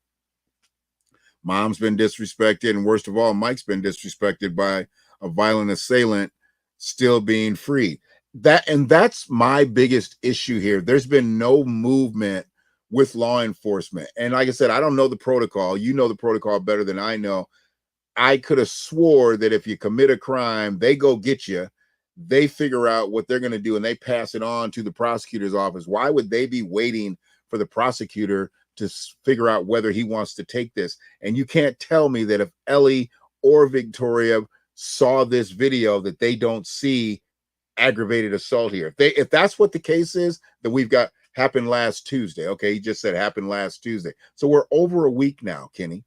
Mom's been disrespected. And worst of all, Mike's been disrespected by a violent assailant still being free. That's my biggest issue here. There's been no movement with law enforcement. And like I said, I don't know the protocol. You know the protocol better than I know. I could have swore that if you commit a crime, they go get you, they figure out what they're going to do, and they pass it on to the prosecutor's office. Why would they be waiting for the prosecutor to figure out whether he wants to take this? And you can't tell me that if Ellie or Victoria saw this video that they don't see aggravated assault here. If that's what the case is, then we've got happened last Tuesday. Okay, he just said happened last Tuesday. So we're over a week now, Kenny.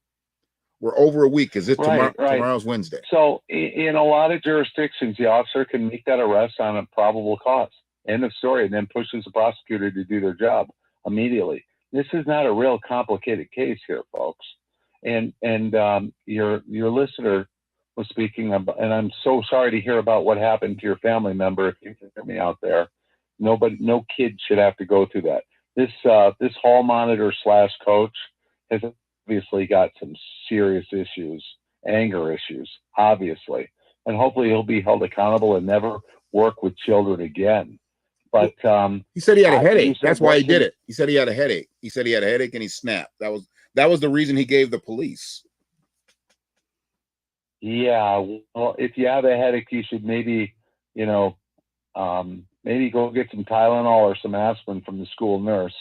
We're over a week. Is it tomorrow? Right. Tomorrow's Wednesday. So in a lot of jurisdictions, the officer can make that arrest on a probable cause. End of story. And then pushes the prosecutor to do their job immediately. This is not a real complicated case here, folks. And your listener was speaking about, and I'm so sorry to hear about what happened to your family member. If you can hear me out there, no kid should have to go through that. This hall monitor / coach has obviously got some serious issues, anger issues, obviously, and hopefully he'll be held accountable and never work with children again. But he said he had a headache. That's why he did it. He said he had a headache. He said he had a headache and he snapped. That was the reason he gave the police. Yeah, well, if you have a headache, you should maybe, maybe go get some Tylenol or some aspirin from the school nurse,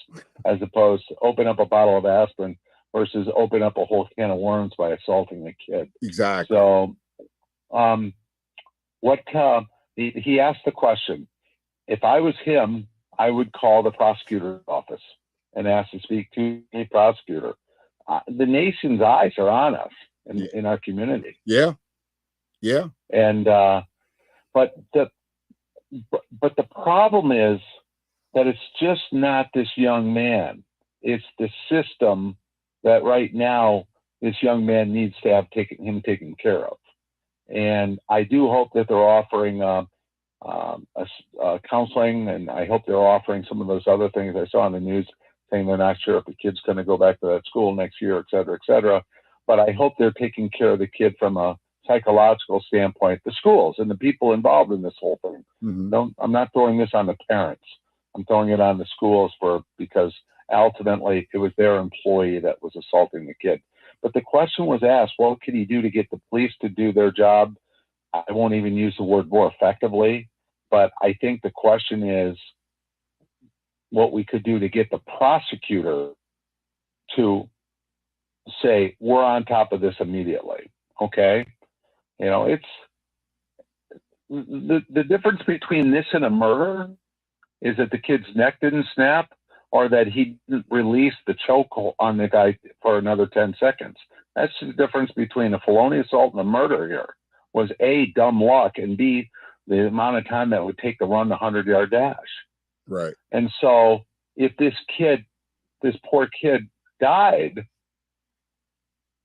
as opposed to open up a bottle of aspirin versus open up a whole can of worms by assaulting a kid. Exactly. So, he asked the question, if I was him, I would call the prosecutor's office and ask to speak to a prosecutor. The nation's eyes are on us in our community. Yeah. And but the problem is that it's just not this young man. It's the system that right now this young man needs to have him taken care of. And I do hope that they're offering counseling, and I hope they're offering some of those other things I saw on the news saying they're not sure if the kid's going to go back to that school next year, et cetera, et cetera. But I hope they're taking care of the kid from a psychological standpoint, the schools and the people involved in this whole thing. Mm-hmm. I'm not throwing this on the parents. I'm throwing it on the schools because ultimately it was their employee that was assaulting the kid. But the question was asked, what could he do to get the police to do their job? I won't even use the word more effectively, but I think the question is what we could do to get the prosecutor to say, we're on top of this immediately. Okay. It's the difference between this and a murder is that the kid's neck didn't snap or that he didn't release the choke on the guy for another 10 seconds. That's the difference between a felonious assault and a murder here. Was A, dumb luck, and B, the amount of time that it would take to run the 100-yard dash. Right. And so if this poor kid died,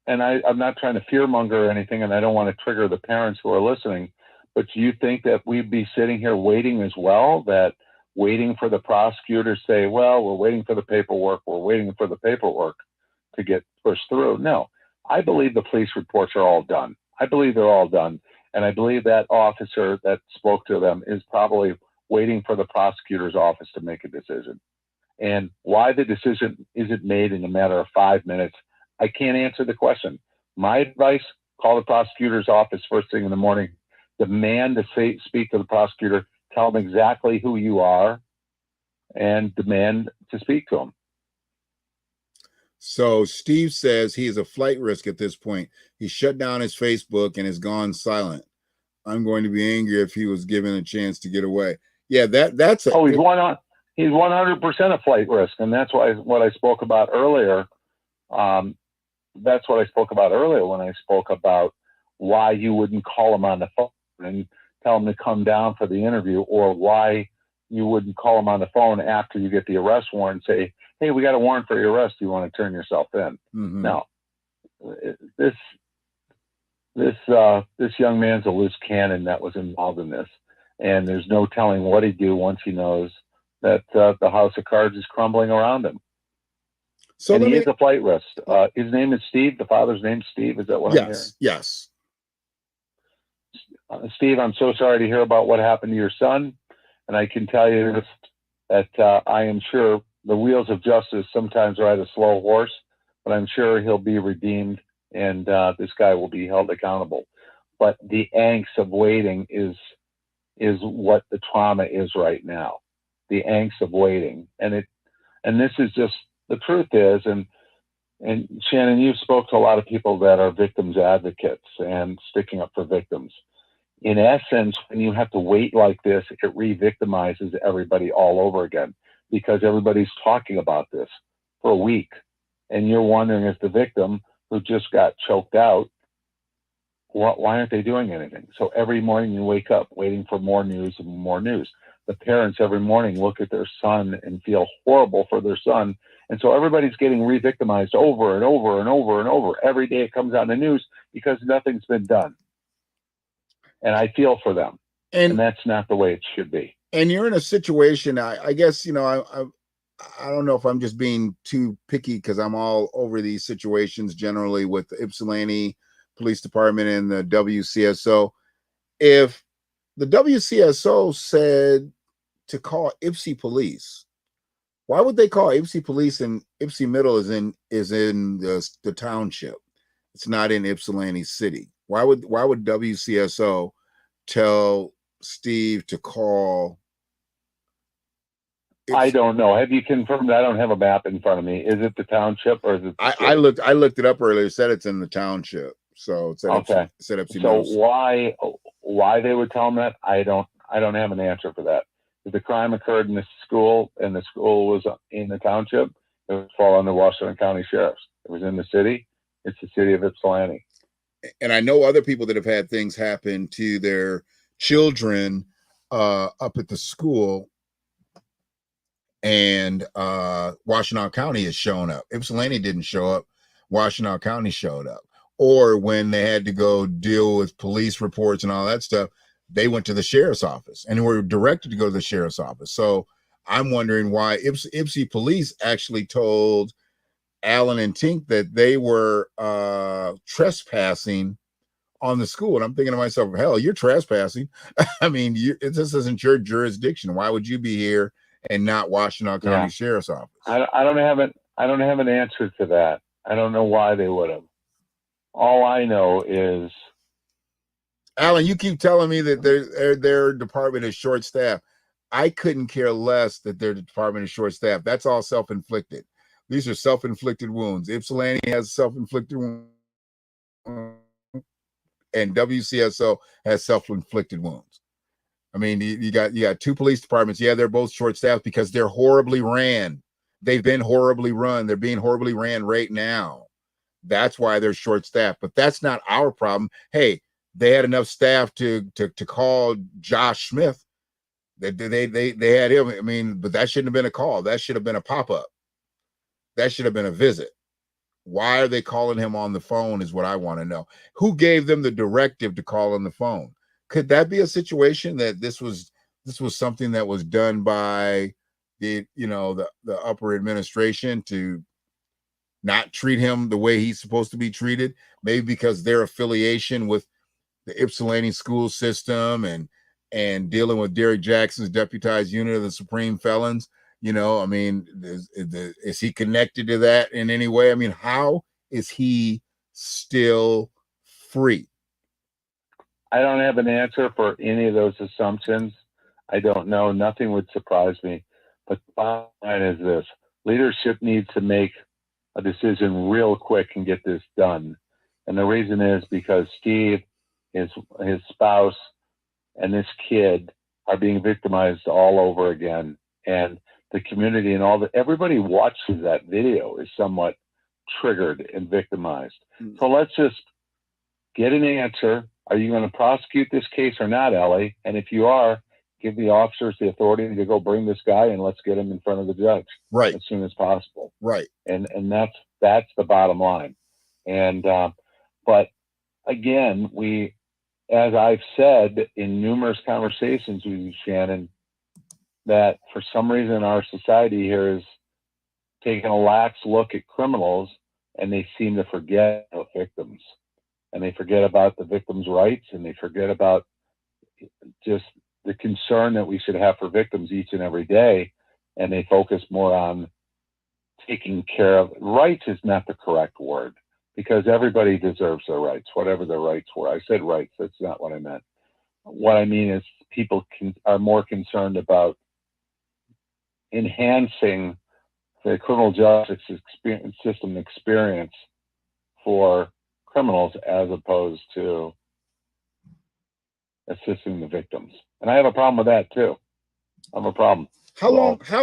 and I'm not trying to fearmonger or anything, and I don't want to trigger the parents who are listening, but do you think that we'd be sitting here waiting as well, waiting for the prosecutor to say, well, we're waiting for the paperwork to get pushed through? No. I believe the police reports are all done. I believe they're all done. And I believe that officer that spoke to them is probably waiting for the prosecutor's office to make a decision. And why the decision isn't made in a matter of 5 minutes, I can't answer the question. My advice, call the prosecutor's office first thing in the morning, demand to speak to the prosecutor, tell them exactly who you are, and demand to speak to him. So Steve says he is a flight risk at this point. He shut down his Facebook and has gone silent. I'm going to be angry if he was given a chance to get away. Yeah, that's a, he's 100% a flight risk, and that's what I spoke about earlier. That's what I spoke about earlier when I spoke about why you wouldn't call him on the phone and tell him to come down for the interview, or why you wouldn't call him on the phone after you get the arrest warrant and say, hey, we got a warrant for your arrest. Do you want to turn yourself in? Mm-hmm. No, this young man's a loose cannon that was involved in this. And there's no telling what he'd do once he knows that the house of cards is crumbling around him. So he is a flight risk. His name is Steve. The father's name's Steve. Is that what I'm hearing? Yes. Steve, I'm so sorry to hear about what happened to your son. And I can tell you this, that I am sure the wheels of justice sometimes ride a slow horse, but I'm sure he'll be redeemed, and this guy will be held accountable. But the angst of waiting is what the trauma is right now. The angst of waiting. And this is just, the truth is, and Shannon, you spoke to a lot of people that are victims advocates and sticking up for victims. In essence, when you have to wait like this, it re-victimizes everybody all over again, because everybody's talking about this for a week. And you're wondering, as the victim who just got choked out, why aren't they doing anything? So every morning you wake up waiting for more news and more news. The parents every morning look at their son and feel horrible for their son. And so everybody's getting re-victimized over and over and over and over. Every day it comes out in the news because nothing's been done. And I feel for them. And that's not the way it should be. And you're in a situation, I guess, I don't know if I'm just being too picky, because I'm all over these situations generally with the Ypsilanti Police Department and the WCSO. If the WCSO said to call Ypsi Police, why would they call Ypsi Police, and Ypsi Middle is in the township? It's not in Ypsilanti City. Why would WCSO tell Steve to call? I don't know. Have you confirmed? I don't have a map in front of me. Is it the township, or is it? I looked it up earlier. It said it's in the township. So it said okay. It said Ypsi so Middle. why they would tell them that? I don't have an answer for that. If the crime occurred in the school and the school was in the township, it would fall under Washington County Sheriff's. If it was in the city, it's the city of Ypsilanti. And I know other people that have had things happen to their children up at the school, and Washtenaw County has shown up. Ypsilanti didn't show up. Washtenaw County showed up. Or when they had to go deal with police reports and all that stuff, they went to the sheriff's office and were directed to go to the sheriff's office. So I'm wondering why Ypsi Police actually told Allen and Tink that they were trespassing on the school. And I'm thinking to myself, hell, you're trespassing. I mean, this isn't your jurisdiction. Why would you be here and not Washtenaw County Sheriff's Office? I don't have an answer to that. I don't know why they would have. All I know is, Alan, you keep telling me that their department is short-staffed. I couldn't care less that their department is short-staffed. That's all self-inflicted. These are self-inflicted wounds. Ypsilanti has self-inflicted wounds, and WCSO has self-inflicted wounds. I mean, you got two police departments. Yeah, they're both short-staffed because they're horribly ran. They've been horribly run. They're being horribly ran right now. That's why they're short-staffed. But that's not our problem. Hey, they had enough staff to call Josh Smith. They had him. I mean, but that shouldn't have been a call. That should have been a pop-up. That should have been a visit. Why are they calling him on the phone is what I want to know. Who gave them the directive to call on the phone? Could that be a situation that this was something that was done by the upper administration to not treat him the way he's supposed to be treated? Maybe because their affiliation with the Ypsilanti school system and dealing with Derek Jackson's deputized unit of the Supreme Felons, You know, I mean, is he connected to that in any way? I mean, how is he still free? I don't have an answer for any of those assumptions. I don't know. Nothing would surprise me. But the bottom line is this: leadership needs to make a decision real quick and get this done. And the reason is because Steve, his spouse, and this kid are being victimized all over again. And the community and everybody watches that video is somewhat triggered and victimized. So let's just get an answer. Are you going to prosecute this case or not, Ellie? And if you are, give the officers the authority to go bring this guy and let's get him in front of the judge Right. as soon as possible. Right. And that's the bottom line. And but again, as I've said in numerous conversations with you, Shannon, that for some reason our society here is taking a lax look at criminals and they seem to forget about victims. And they forget about the victims' rights, and they forget about just the concern that we should have for victims each and every day. And they focus more on taking care of rights is not the correct word, because everybody deserves their rights, whatever their rights were. I said rights. That's not what I meant. What I mean is people are more concerned about enhancing the criminal justice system experience for criminals as opposed to assisting the victims. And I have a problem with that too. I have a problem. How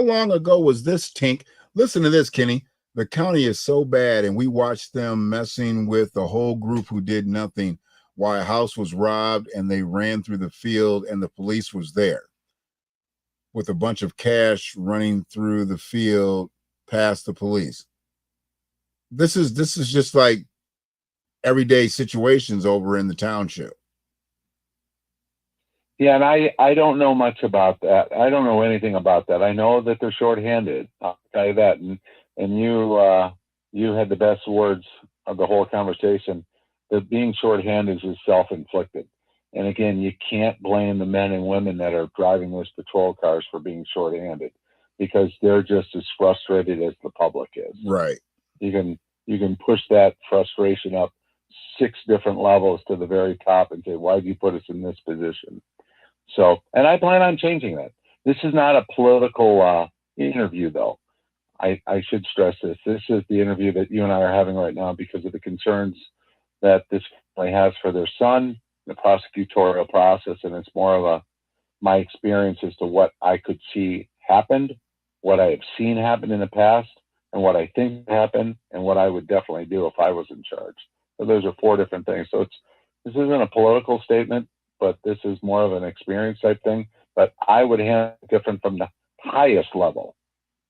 long ago was this, Tink? Listen to this, Kenny. The county is so bad, and we watched them messing with the whole group who did nothing while a house was robbed and they ran through the field and the police was there with a bunch of cash running through the field past the police. This is just like everyday situations over in the township. Yeah, and I don't know much about that. I don't know anything about that. I know that they're shorthanded. I'll tell you that. And you had the best words of the whole conversation. That being shorthanded is self-inflicted. And again, you can't blame the men and women that are driving those patrol cars for being shorthanded, because they're just as frustrated as the public is. Right. You can push that frustration up 6 different levels to the very top and say, why did you put us in this position? So, and I plan on changing that. This is not a political interview, though. I should stress this. This is the interview that you and I are having right now because of the concerns that this family has for their son, the prosecutorial process, and it's more of my experience as to what I could see happened, what I have seen happen in the past, and what I think happened, and what I would definitely do if I was in charge. So those are 4 different things. So this isn't a political statement, but this is more of an experience type thing. But I would handle it different from the highest level.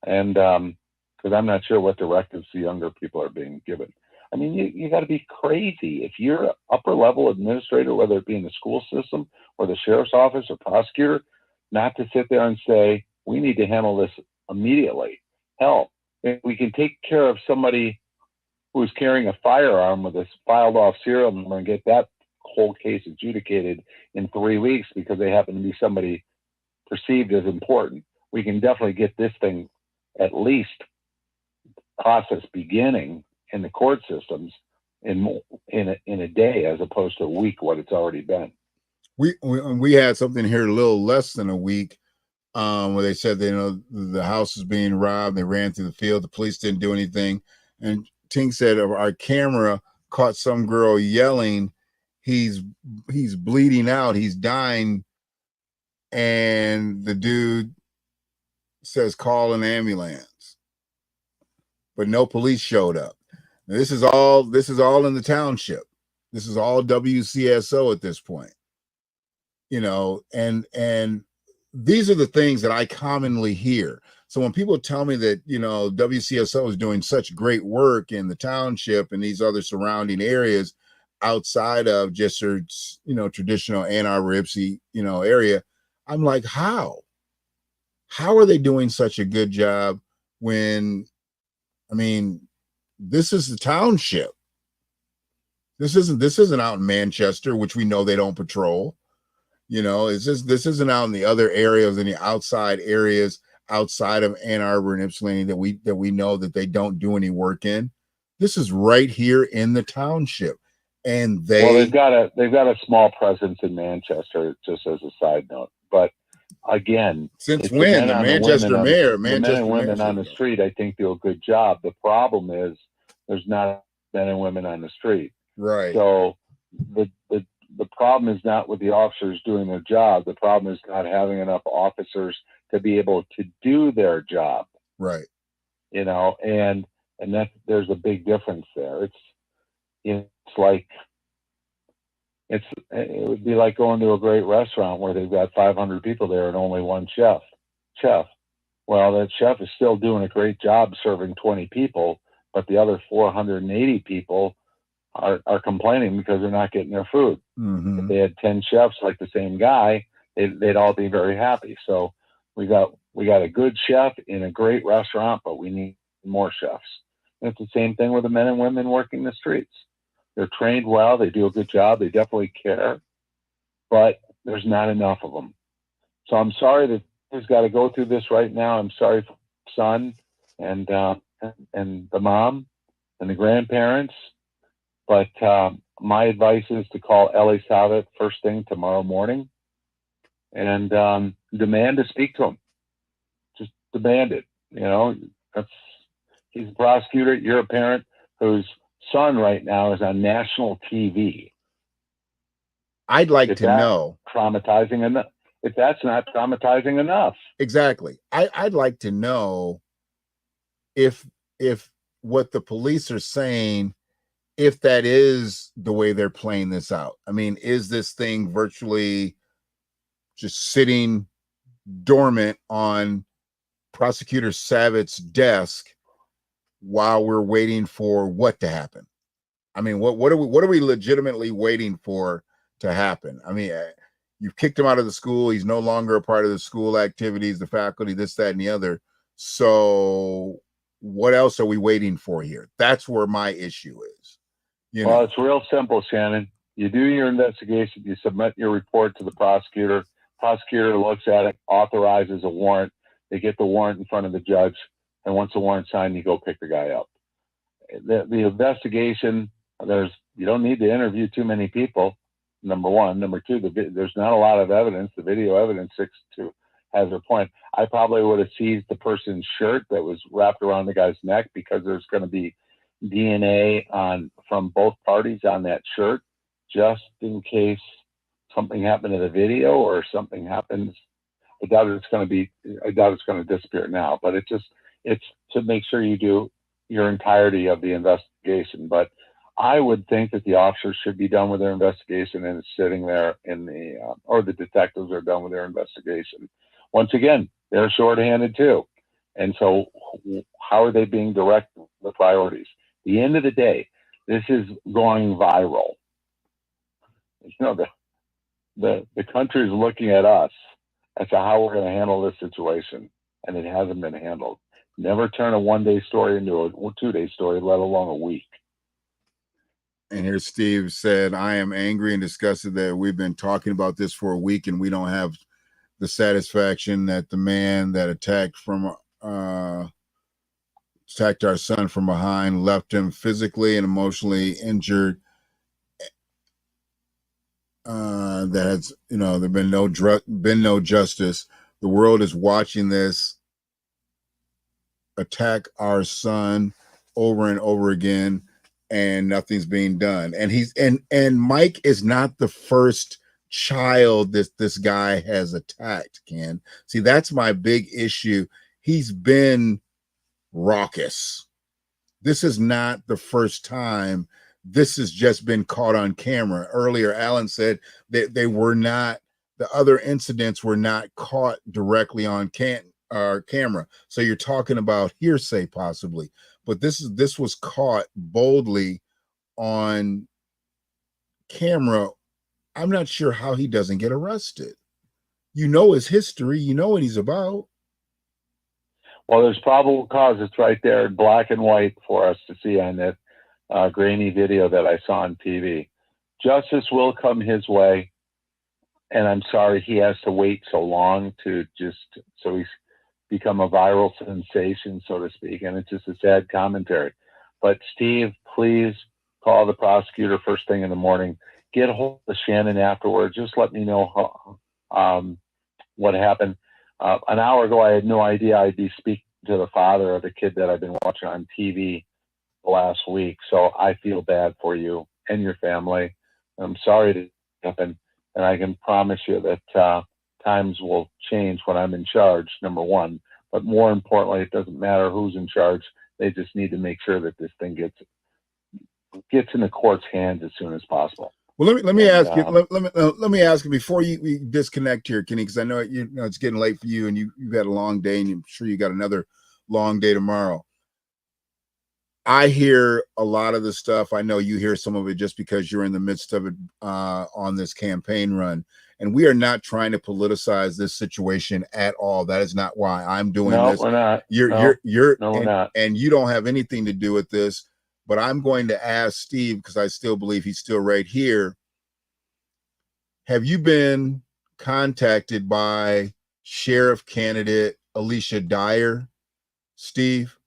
And because I'm not sure what directives the younger people are being given. I mean, you got to be crazy. If you're an upper level administrator, whether it be in the school system or the sheriff's office or prosecutor, not to sit there and say, we need to handle this immediately. Hell, if we can take care of somebody who's carrying a firearm with a filed off serial number and get that whole case adjudicated in 3 weeks because they happen to be somebody perceived as important, we can definitely get this thing at least process beginning in the court systems in a day as opposed to a week, what it's already been. We had something here a little less than a week where they said that, the house is being robbed. They ran through the field. The police didn't do anything. And Tink said our camera caught some girl yelling, he's bleeding out, he's dying. And the dude says, call an ambulance. But no police showed up. Now, this is all in the township. This is all WCSO at this point. And these are the things that I commonly hear. So when people tell me that, WCSO is doing such great work in the township and these other surrounding areas outside of just your, traditional Ann Arbor, Ypsi, area, I'm like, how are they doing such a good job when, this is the township. This isn't out in Manchester, which we know they don't patrol. This isn't out in the other areas, in the outside areas outside of Ann Arbor and Ypsilanti that we know that they don't do any work in. This is right here in the township, and they've got a small presence in Manchester, just as a side note. But again, since when the Manchester mayor, the men and women on the street, I think do a good job. The problem is there's not men and women on the street, right? So the problem is not with the officers doing their job. The problem is not having enough officers to be able to do their job. Right. You know, and that there's a big difference there. It would be like going to a great restaurant where they've got 500 people there and only one chef. Well, that chef is still doing a great job serving 20 people, but the other 480 people are complaining because they're not getting their food. Mm-hmm. If they had 10 chefs like the same guy, they'd all be very happy. So we got a good chef in a great restaurant, but we need more chefs. And it's the same thing with the men and women working the streets. They're trained well. They do a good job. They definitely care, but there's not enough of them. So I'm sorry that he's got to go through this right now. I'm sorry for the son and the mom and the grandparents. But my advice is to call Ellie Savitt first thing tomorrow morning and demand to speak to him. Just demand it. You know, he's a prosecutor. You're a parent whose son right now is on national TV. I'd like to know. Traumatizing enough. If that's not traumatizing enough. Exactly. I'd like to know if what the police are saying, if that is the way they're playing this out. I mean, is this thing virtually just sitting dormant on Prosecutor Savitt's desk while we're waiting for what to happen? I mean, what are we legitimately waiting for to happen? I mean, you've kicked him out of the school. He's no longer a part of the school activities, the faculty, this, that, and the other. So what else are we waiting for here? That's where my issue is. Well, it's real simple, Shannon. You do your investigation. You submit your report to the prosecutor. Prosecutor looks at it, authorizes a warrant. They get the warrant in front of the judge. And once the warrant's signed, you go pick the guy up. The investigation, you don't need to interview too many people, number one. Number two, there's not a lot of evidence. The video evidence has their point. I probably would have seized the person's shirt that was wrapped around the guy's neck because there's going to be DNA from both parties on that shirt, just in case something happened to the video or something happens. I doubt it's going to disappear now, but it's to make sure you do your entirety of the investigation. But I would think that the officers should be done with their investigation and it's sitting there or the detectives are done with their investigation. Once again, they're shorthanded too. And so how are they being directed? The priorities. At the end of the day, this is going viral. You know, the country is looking at us as to how we're going to handle this situation, and it hasn't been handled. Never turn a one-day story into a two-day story, let alone a week. And here Steve said, I am angry and disgusted that we've been talking about this for a week and we don't have the satisfaction that the man that attacked our son from behind, left him physically and emotionally injured. That has, there's been no justice. The world is watching this attack our son over and over again, and nothing's being done. And Mike is not the first child this guy has attacked, Ken. See, that's my big issue. He's been raucous. This is not the first time. This has just been caught on camera. Earlier, Alan said that the other incidents were not caught directly on camera. So you're talking about hearsay possibly, but this was caught boldly on camera. I'm not sure how he doesn't get arrested. His history, what he's about. Well, there's probable cause. It's right there in black and white for us to see on that grainy video that I saw on TV. Justice will come his way, and I'm sorry he has to wait so long so become a viral sensation, so to speak, and it's just a sad commentary. But Steve, please call the prosecutor first thing in the morning. Get a hold of Shannon afterwards. Just let me know what happened. An hour ago, I had no idea I'd be speaking to the father of the kid that I've been watching on TV the last week. So I feel bad for you and your family. I'm sorry to happen, and I can promise you that times will change when I'm in charge, number one. But more importantly, it doesn't matter who's in charge. They just need to make sure that this thing gets in the court's hands as soon as possible. Well, let me ask you. Let me ask you before you disconnect here, Kenny, because I know it's getting late for you, and you've had a long day, and I'm sure you got another long day tomorrow. I hear a lot of the stuff. I know you hear some of it just because you're in the midst of it on this campaign run, and we are not trying to politicize this situation at all. That is not why I'm doing this. No, we're not. We're not. And you don't have anything to do with this. But I'm going to ask Steve, because I still believe he's still right here. Have you been contacted by Sheriff candidate Alicia Dyer, Steve?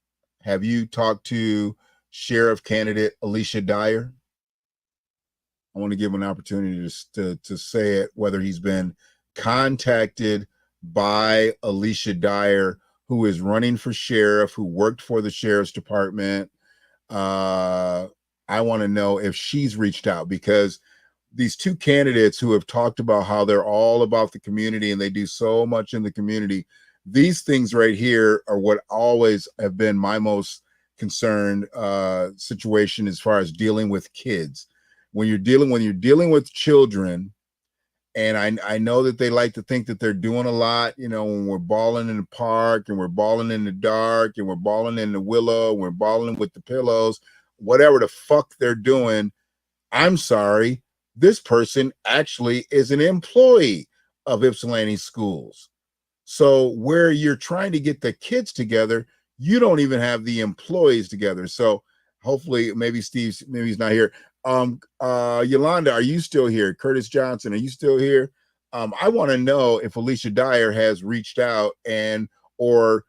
Have you talked to Sheriff candidate Alicia Dyer? I want to give him an opportunity to say it, whether he's been contacted by Alicia Dyer, who is running for sheriff, who worked for the sheriff's department. I want to know if she's reached out, because these two candidates who have talked about how they're all about the community and they do so much in the community, these things right here are what always have been my most concerned situation as far as dealing with kids. When you're dealing with children, and I know that they like to think that they're doing a lot, when we're balling in the park and we're balling in the dark and we're balling in the willow, we're balling with the pillows, whatever the fuck they're doing. I'm sorry, this person actually is an employee of Ypsilanti's schools. So where you're trying to get the kids together, you don't even have the employees together. So hopefully, maybe he's not here. Yolanda, are you still here? Curtis Johnson, are you still here? I want to know if Alicia Dyer has reached out or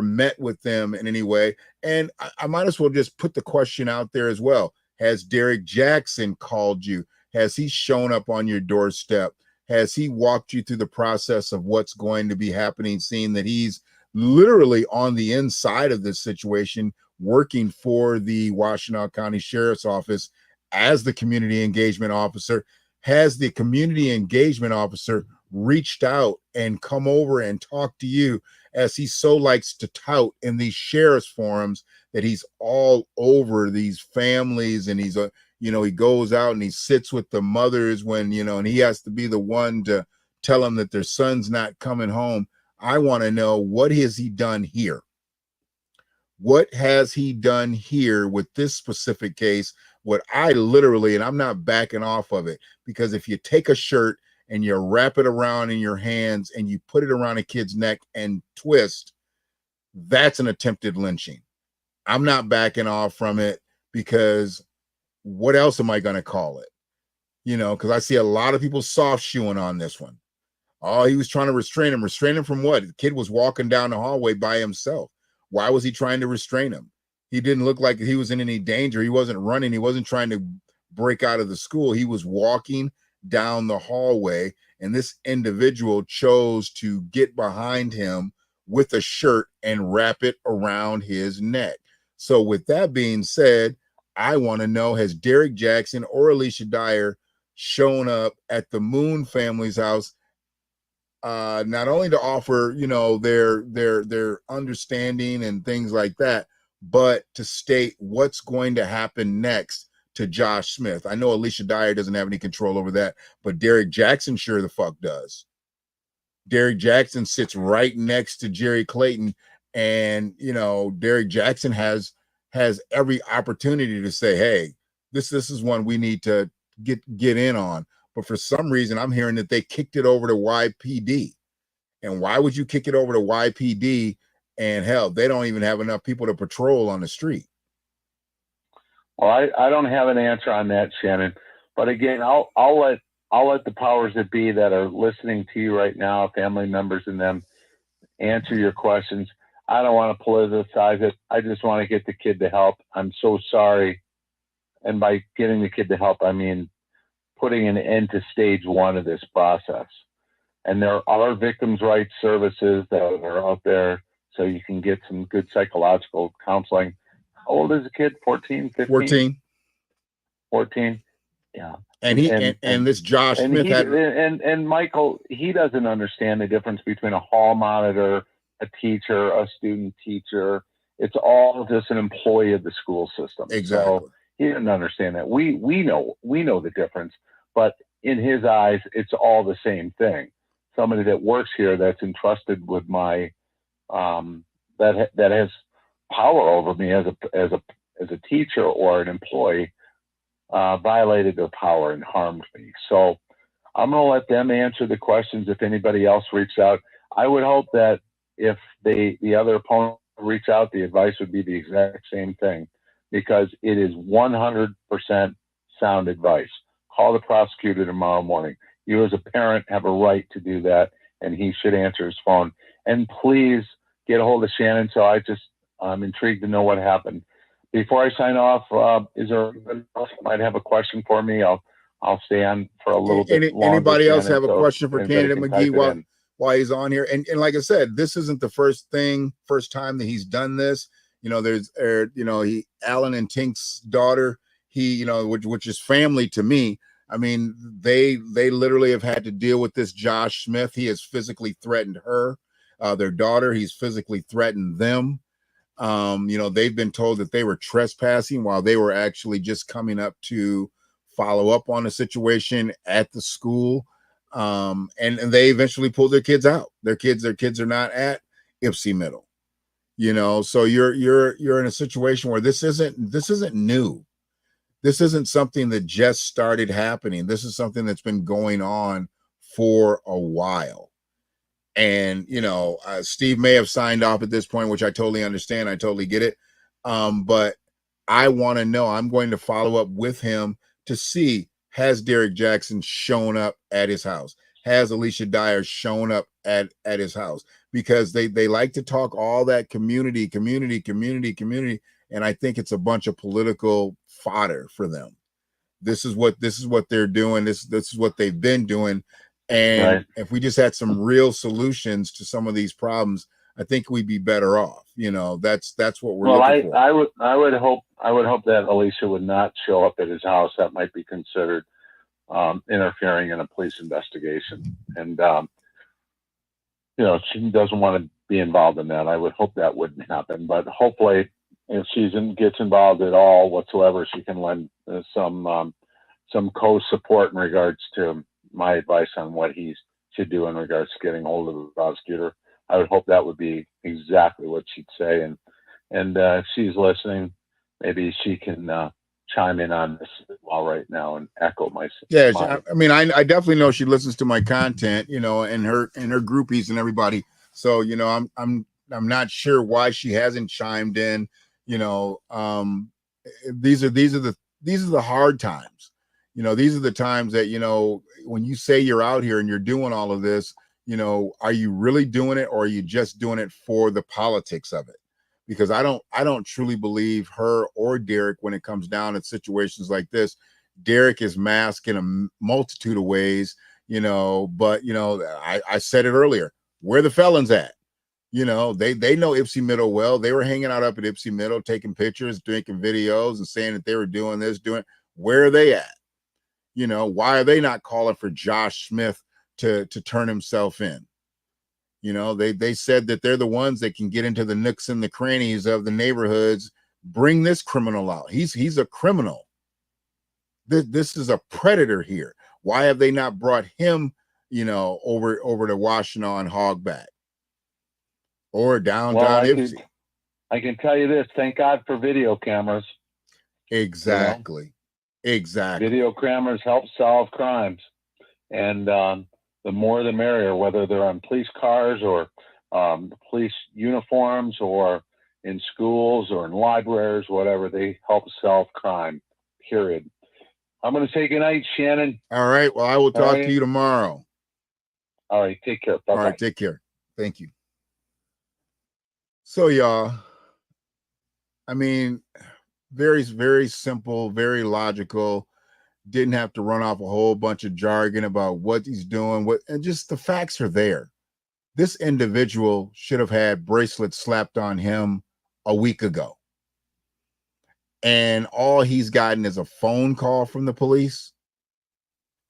met with them in any way. And I might as well just put the question out there as well. Has Derek Jackson called you? Has he shown up on your doorstep? Has he walked you through the process of what's going to be happening, seeing that he's literally on the inside of this situation, working for the Washtenaw County Sheriff's Office as the community engagement officer? Has the community engagement officer reached out and come over and talked to you, as he so likes to tout in these sheriff's forums that he's all over these families, and he's he goes out and he sits with the mothers when, and he has to be the one to tell them that their son's not coming home. I want to know, what has he done here? What has he done here with this specific case? What I literally, and I'm not backing off of it, because if you take a shirt and you wrap it around in your hands and you put it around a kid's neck and twist, that's an attempted lynching. I'm not backing off from it, because what else am I going to call it? Because I see a lot of people soft shoeing on this one. Oh, he was trying to restrain him. Restrain him from what? The kid was walking down the hallway by himself. Why was he trying to restrain him? He didn't look like he was in any danger. He wasn't running. He wasn't trying to break out of the school. He was walking down the hallway, and this individual chose to get behind him with a shirt and wrap it around his neck. So with that being said, I want to know, has Derek Jackson or Alicia Dyer shown up at the Moon family's house, not only to offer, their understanding and things like that, but to state what's going to happen next to Josh Smith? I know Alicia Dyer doesn't have any control over that, but Derek Jackson sure the fuck does. Derek Jackson sits right next to Jerry Clayton, and Derek Jackson has every opportunity to say, hey, this is one we need to get in on. But for some reason, I'm hearing that they kicked it over to YPD. And why would you kick it over to YPD? And hell, they don't even have enough people to patrol on the street. Well, I don't have an answer on that, Shannon. But again, I'll let the powers that be that are listening to you right now, family members and them, answer your questions. I don't want to politicize it. I just want to get the kid to help. I'm so sorry. And by getting the kid to help, I mean putting an end to stage 1 of this process. And there are victims' rights services that are out there, so you can get some good psychological counseling. How old is the kid? 14, 15? 14. Yeah. And this Josh Smith and Michael, he doesn't understand the difference between a hall monitor, a teacher, a student teacher. It's all just an employee of the school system. Exactly. So he didn't understand that. We know the difference, but in his eyes, it's all the same thing. Somebody that works here that's entrusted with my that has power over me as a teacher or an employee violated their power and harmed me. So I'm going to let them answer the questions. If anybody else reaches out, I would hope that if the other opponent reach out, the advice would be the exact same thing, because it is 100% sound advice. Call the prosecutor tomorrow morning. You as a parent have a right to do that, and he should answer his phone. And please get a hold of Shannon. So I'm intrigued to know what happened. Before I sign off, is there anyone else who might have a question for me? I'll stay on for a little bit longer. Anybody else Shannon, have a question for candidate McGee while he's on here? And like I said, this isn't the first time that he's done this. There's Alan and Tink's daughter, which is family to me. I mean, they literally have had to deal with this Josh Smith. He has physically threatened her, their daughter. He's physically threatened them. They've been told that they were trespassing while they were actually just coming up to follow up on the situation at the school. And they eventually pulled their kids out. Their kids are not at Ypsi Middle. So you're in a situation where this isn't new. This isn't something that just started happening. This is something that's been going on for a while. And, Steve may have signed off at this point, which I totally understand. I totally get it. But I want to know, I'm going to follow up with him to see, has Derek Jackson shown up at his house? Has Alicia Dyer shown up at his house? Because they like to talk all that community. And I think it's a bunch of political fodder for them. This is what they're doing. This is what they've been doing. And right. If we just had some real solutions to some of these problems, I think we'd be better off. That's what we're looking for. I would hope that Alicia would not show up at his house. That might be considered interfering in a police investigation. And she doesn't want to be involved in that. I would hope that wouldn't happen. But hopefully, if she gets involved at all whatsoever, she can lend some co-support in regards to my advice on what he should do in regards to getting hold of the prosecutor. I would hope that would be exactly what she'd say. And if she's listening, maybe she can chime in on this as well right now and echo my. Yeah, I mean, I definitely know she listens to my content, and her groupies and everybody. So, I'm not sure why she hasn't chimed in. These are the hard times. These are the times that, when you say you're out here and you're doing all of this, are you really doing it, or are you just doing it for the politics of it? Because I don't truly believe her or Derek when it comes down to situations like this. Derek is masked in a multitude of ways, but I said it earlier, where the felons at? They know Ypsi Middle well. They were hanging out up at Ypsi Middle, taking pictures, making videos, and saying that they were doing this, where are they at? Why are they not calling for Josh Smith to turn himself in? They said that they're the ones that can get into the nooks and the crannies of the neighborhoods, bring this criminal out. He's a criminal. This is a predator here. Why have they not brought him, over to Washtenaw and Hogback or downtown Ypsi? I can tell you this. Thank God for video cameras. Exactly. Exactly. Video cameras help solve crimes, and the more the merrier, whether they're on police cars or police uniforms or in schools or in libraries, whatever, they help solve crime, period. I'm going to say goodnight, Shannon. All right. Well, I will talk to you tomorrow. All right. Take care. Bye-bye. All right. Take care. Thank you. So y'all, I mean, very, very simple, very logical. Didn't have to run off a whole bunch of jargon about what he's doing, and just the facts are there. This individual should have had bracelets slapped on him a week ago. And all he's gotten is a phone call from the police.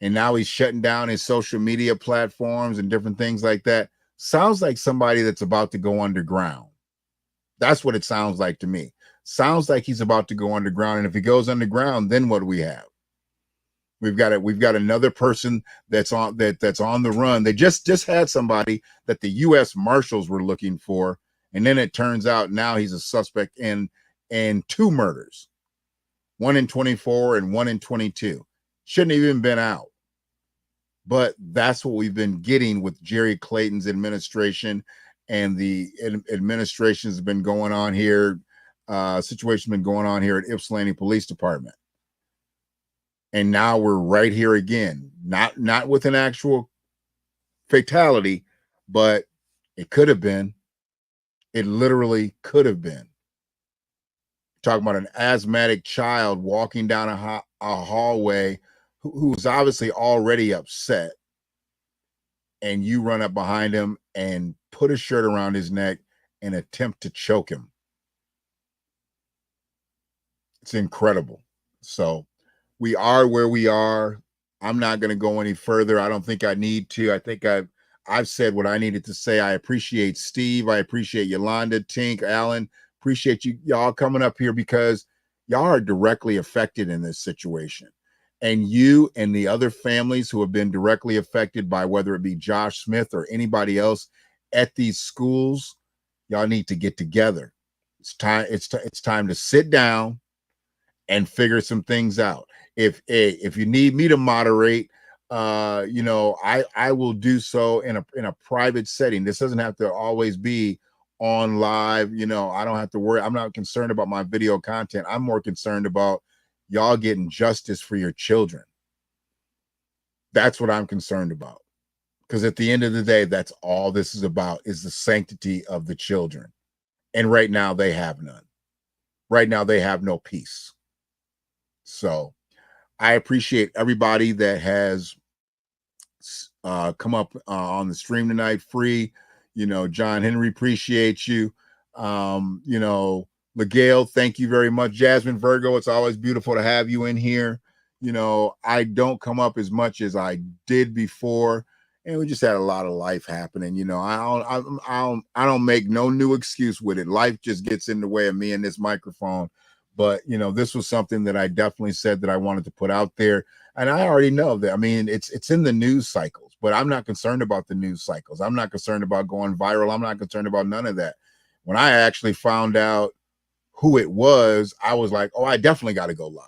And now he's shutting down his social media platforms and different things like that. Sounds like somebody that's about to go underground. That's what it sounds like to me. Sounds like he's about to go underground. And if he goes underground, then what do we have? We've got another person that's on the run. They just had somebody that the U.S. Marshals were looking for, and then it turns out now he's a suspect in 2 murders, 1 in 24 and 1 in 22. Shouldn't have even been out. But that's what we've been getting with Jerry Clayton's administration, and the administration has been going on here. Situation been going on here at Ypsilanti Police Department. And now we're right here again, not with an actual fatality, but it could have been. It literally could have been. Talking about an asthmatic child walking down a hallway who's obviously already upset, and you run up behind him and put a shirt around his neck and attempt to choke him. It's incredible. So we are where we are. I'm not going to go any further. I don't think I need to. I think I've said what I needed to say. I appreciate Steve. I appreciate Yolanda, Tink, Alan. Appreciate y'all coming up here, because y'all are directly affected in this situation. And you and the other families who have been directly affected by whether it be Josh Smith or anybody else at these schools, y'all need to get together. It's time to sit down and figure some things out. If you need me to moderate, I will do so in a private setting. This doesn't have to always be on live. I don't have to worry. I'm not concerned about my video content. I'm more concerned about y'all getting justice for your children. That's what I'm concerned about. Because at the end of the day, that's all this is about, is the sanctity of the children. And right now they have none. Right now they have no peace. So I appreciate everybody that has come up on the stream tonight. Free, John Henry, appreciate you. Miguel, thank you very much. Jasmine Virgo, it's always beautiful to have you in here. I don't come up as much as I did before, and we just had a lot of life happening. I don't make no new excuse with it. Life just gets in the way of me and this microphone. But, this was something that I definitely said that I wanted to put out there. And I already know that, it's in the news cycles, but I'm not concerned about the news cycles. I'm not concerned about going viral. I'm not concerned about none of that. When I actually found out who it was, I was like, oh, I definitely got to go live.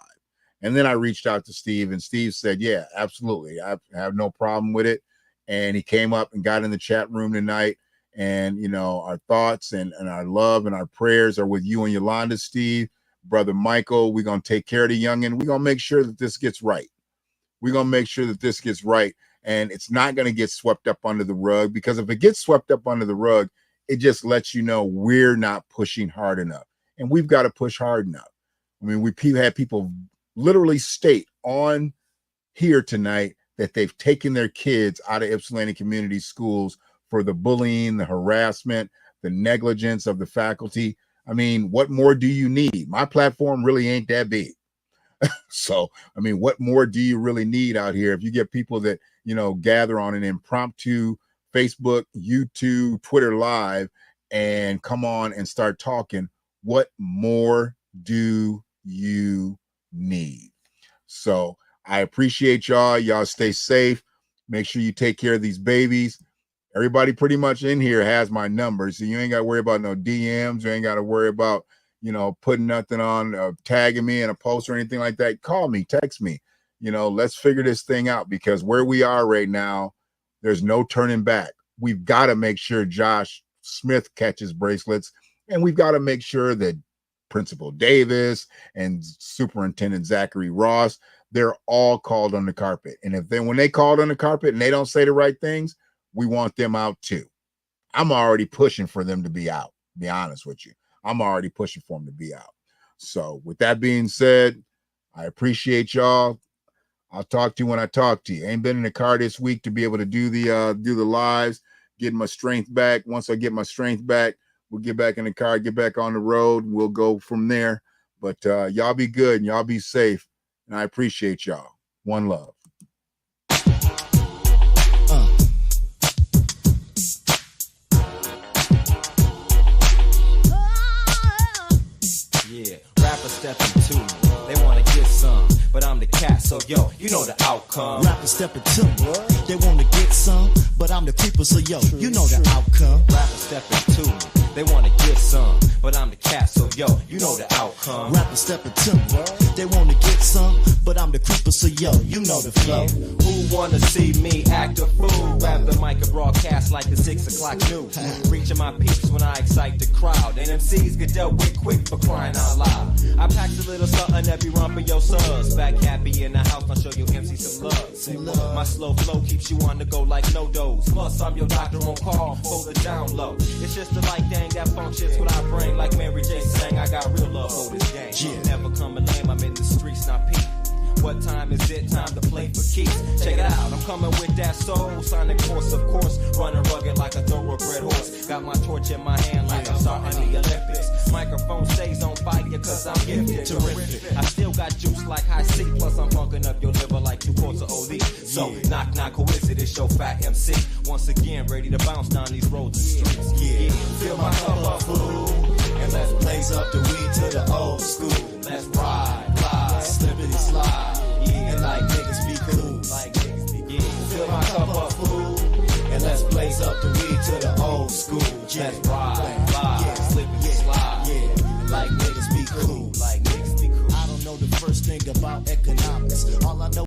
And then I reached out to Steve, and Steve said, yeah, absolutely. I have no problem with it. And he came up and got in the chat room tonight. And, our thoughts and our love and our prayers are with you and Yolanda, Steve. Brother Michael, we're going to take care of the youngin'. We're going to make sure that this gets right. We're going to make sure that this gets right. And it's not going to get swept up under the rug, because if it gets swept up under the rug, it just lets you know we're not pushing hard enough. And we've got to push hard enough. We had people literally state on here tonight that they've taken their kids out of Ypsilanti Community Schools for the bullying, the harassment, the negligence of the faculty. What more do you need? My platform really ain't that big. So, what more do you really need out here? If you get people that, gather on an impromptu Facebook, YouTube, Twitter live and come on and start talking, what more do you need? So I appreciate y'all. Y'all stay safe. Make sure you take care of these babies. Everybody pretty much in here has my number, so you ain't got to worry about no DMs. You ain't got to worry about, putting nothing on, tagging me in a post or anything like that. Call me, text me. Let's figure this thing out, because where we are right now, there's no turning back. We've got to make sure Josh Smith catches bracelets, and we've got to make sure that Principal Davis and Superintendent Zachary Ross, they're all called on the carpet. And when they called on the carpet and they don't say the right things, we want them out too. I'm already pushing for them to be out. Be honest with you. I'm already pushing for him to be out. So with that being said, I appreciate y'all. I'll talk to you when I talk to you. Ain't been in the car this week to be able to do the lives, getting my strength back. Once I get my strength back, we'll get back in the car, get back on the road. We'll go from there. But y'all be good and y'all be safe. And I appreciate y'all. One love. Yeah, rapper stepping to me. They wanna get some, but I'm the cat, so yo, you know the outcome. Rapper stepping to me. They wanna get some, but I'm the creeper, so yo, you know the outcome. Rapper stepping to me. They wanna get some, but I'm the cat, so yo, you know the outcome. Rapper stepping to me. They wanna get some, but I'm the creeper, so yo, you know the flow. Who wanna see me act a fool? Grab the mic and broadcast like the 6 o'clock news. Reaching my peaks when I excite the crowd. And MCs get dealt with quick for crying out loud. I packed a little something every rump of your suds. Back happy in the house, I'll show you MC some love. My slow flow keeps you on the go like no dose. Plus I'm your doctor on call for the down low. It's just the like dang that functions what I bring. Like Mary J sang, I got real love for this game. Never coming lame, I'm in the streets, not peep. What time is it? Time to play for keeps. Check it out, I'm coming with that soul. Sonic force, of course. Running rugged like a thoroughbred horse. Got my torch in my hand like I'm starting the Olympics. Microphone stays on fire cause I'm gifted. Terrific. I still got juice like high C. Plus I'm funking up your liver like 2 quarts of OD. So knock knock, who is it? It's your fat MC. Once again, ready to bounce down these roads and streets. Yeah, fill my cup up, fool. And let's blaze up the weed to the old school. Let's ride, glide, slippity slide. And like niggas be cool. Like niggas be cool. Fill my cup up, fool. And let's blaze up the weed to the old school. Let's ride, glide, slippity slide. And like niggas be cool. Like niggas be cool. I don't know the first thing about economics. All I know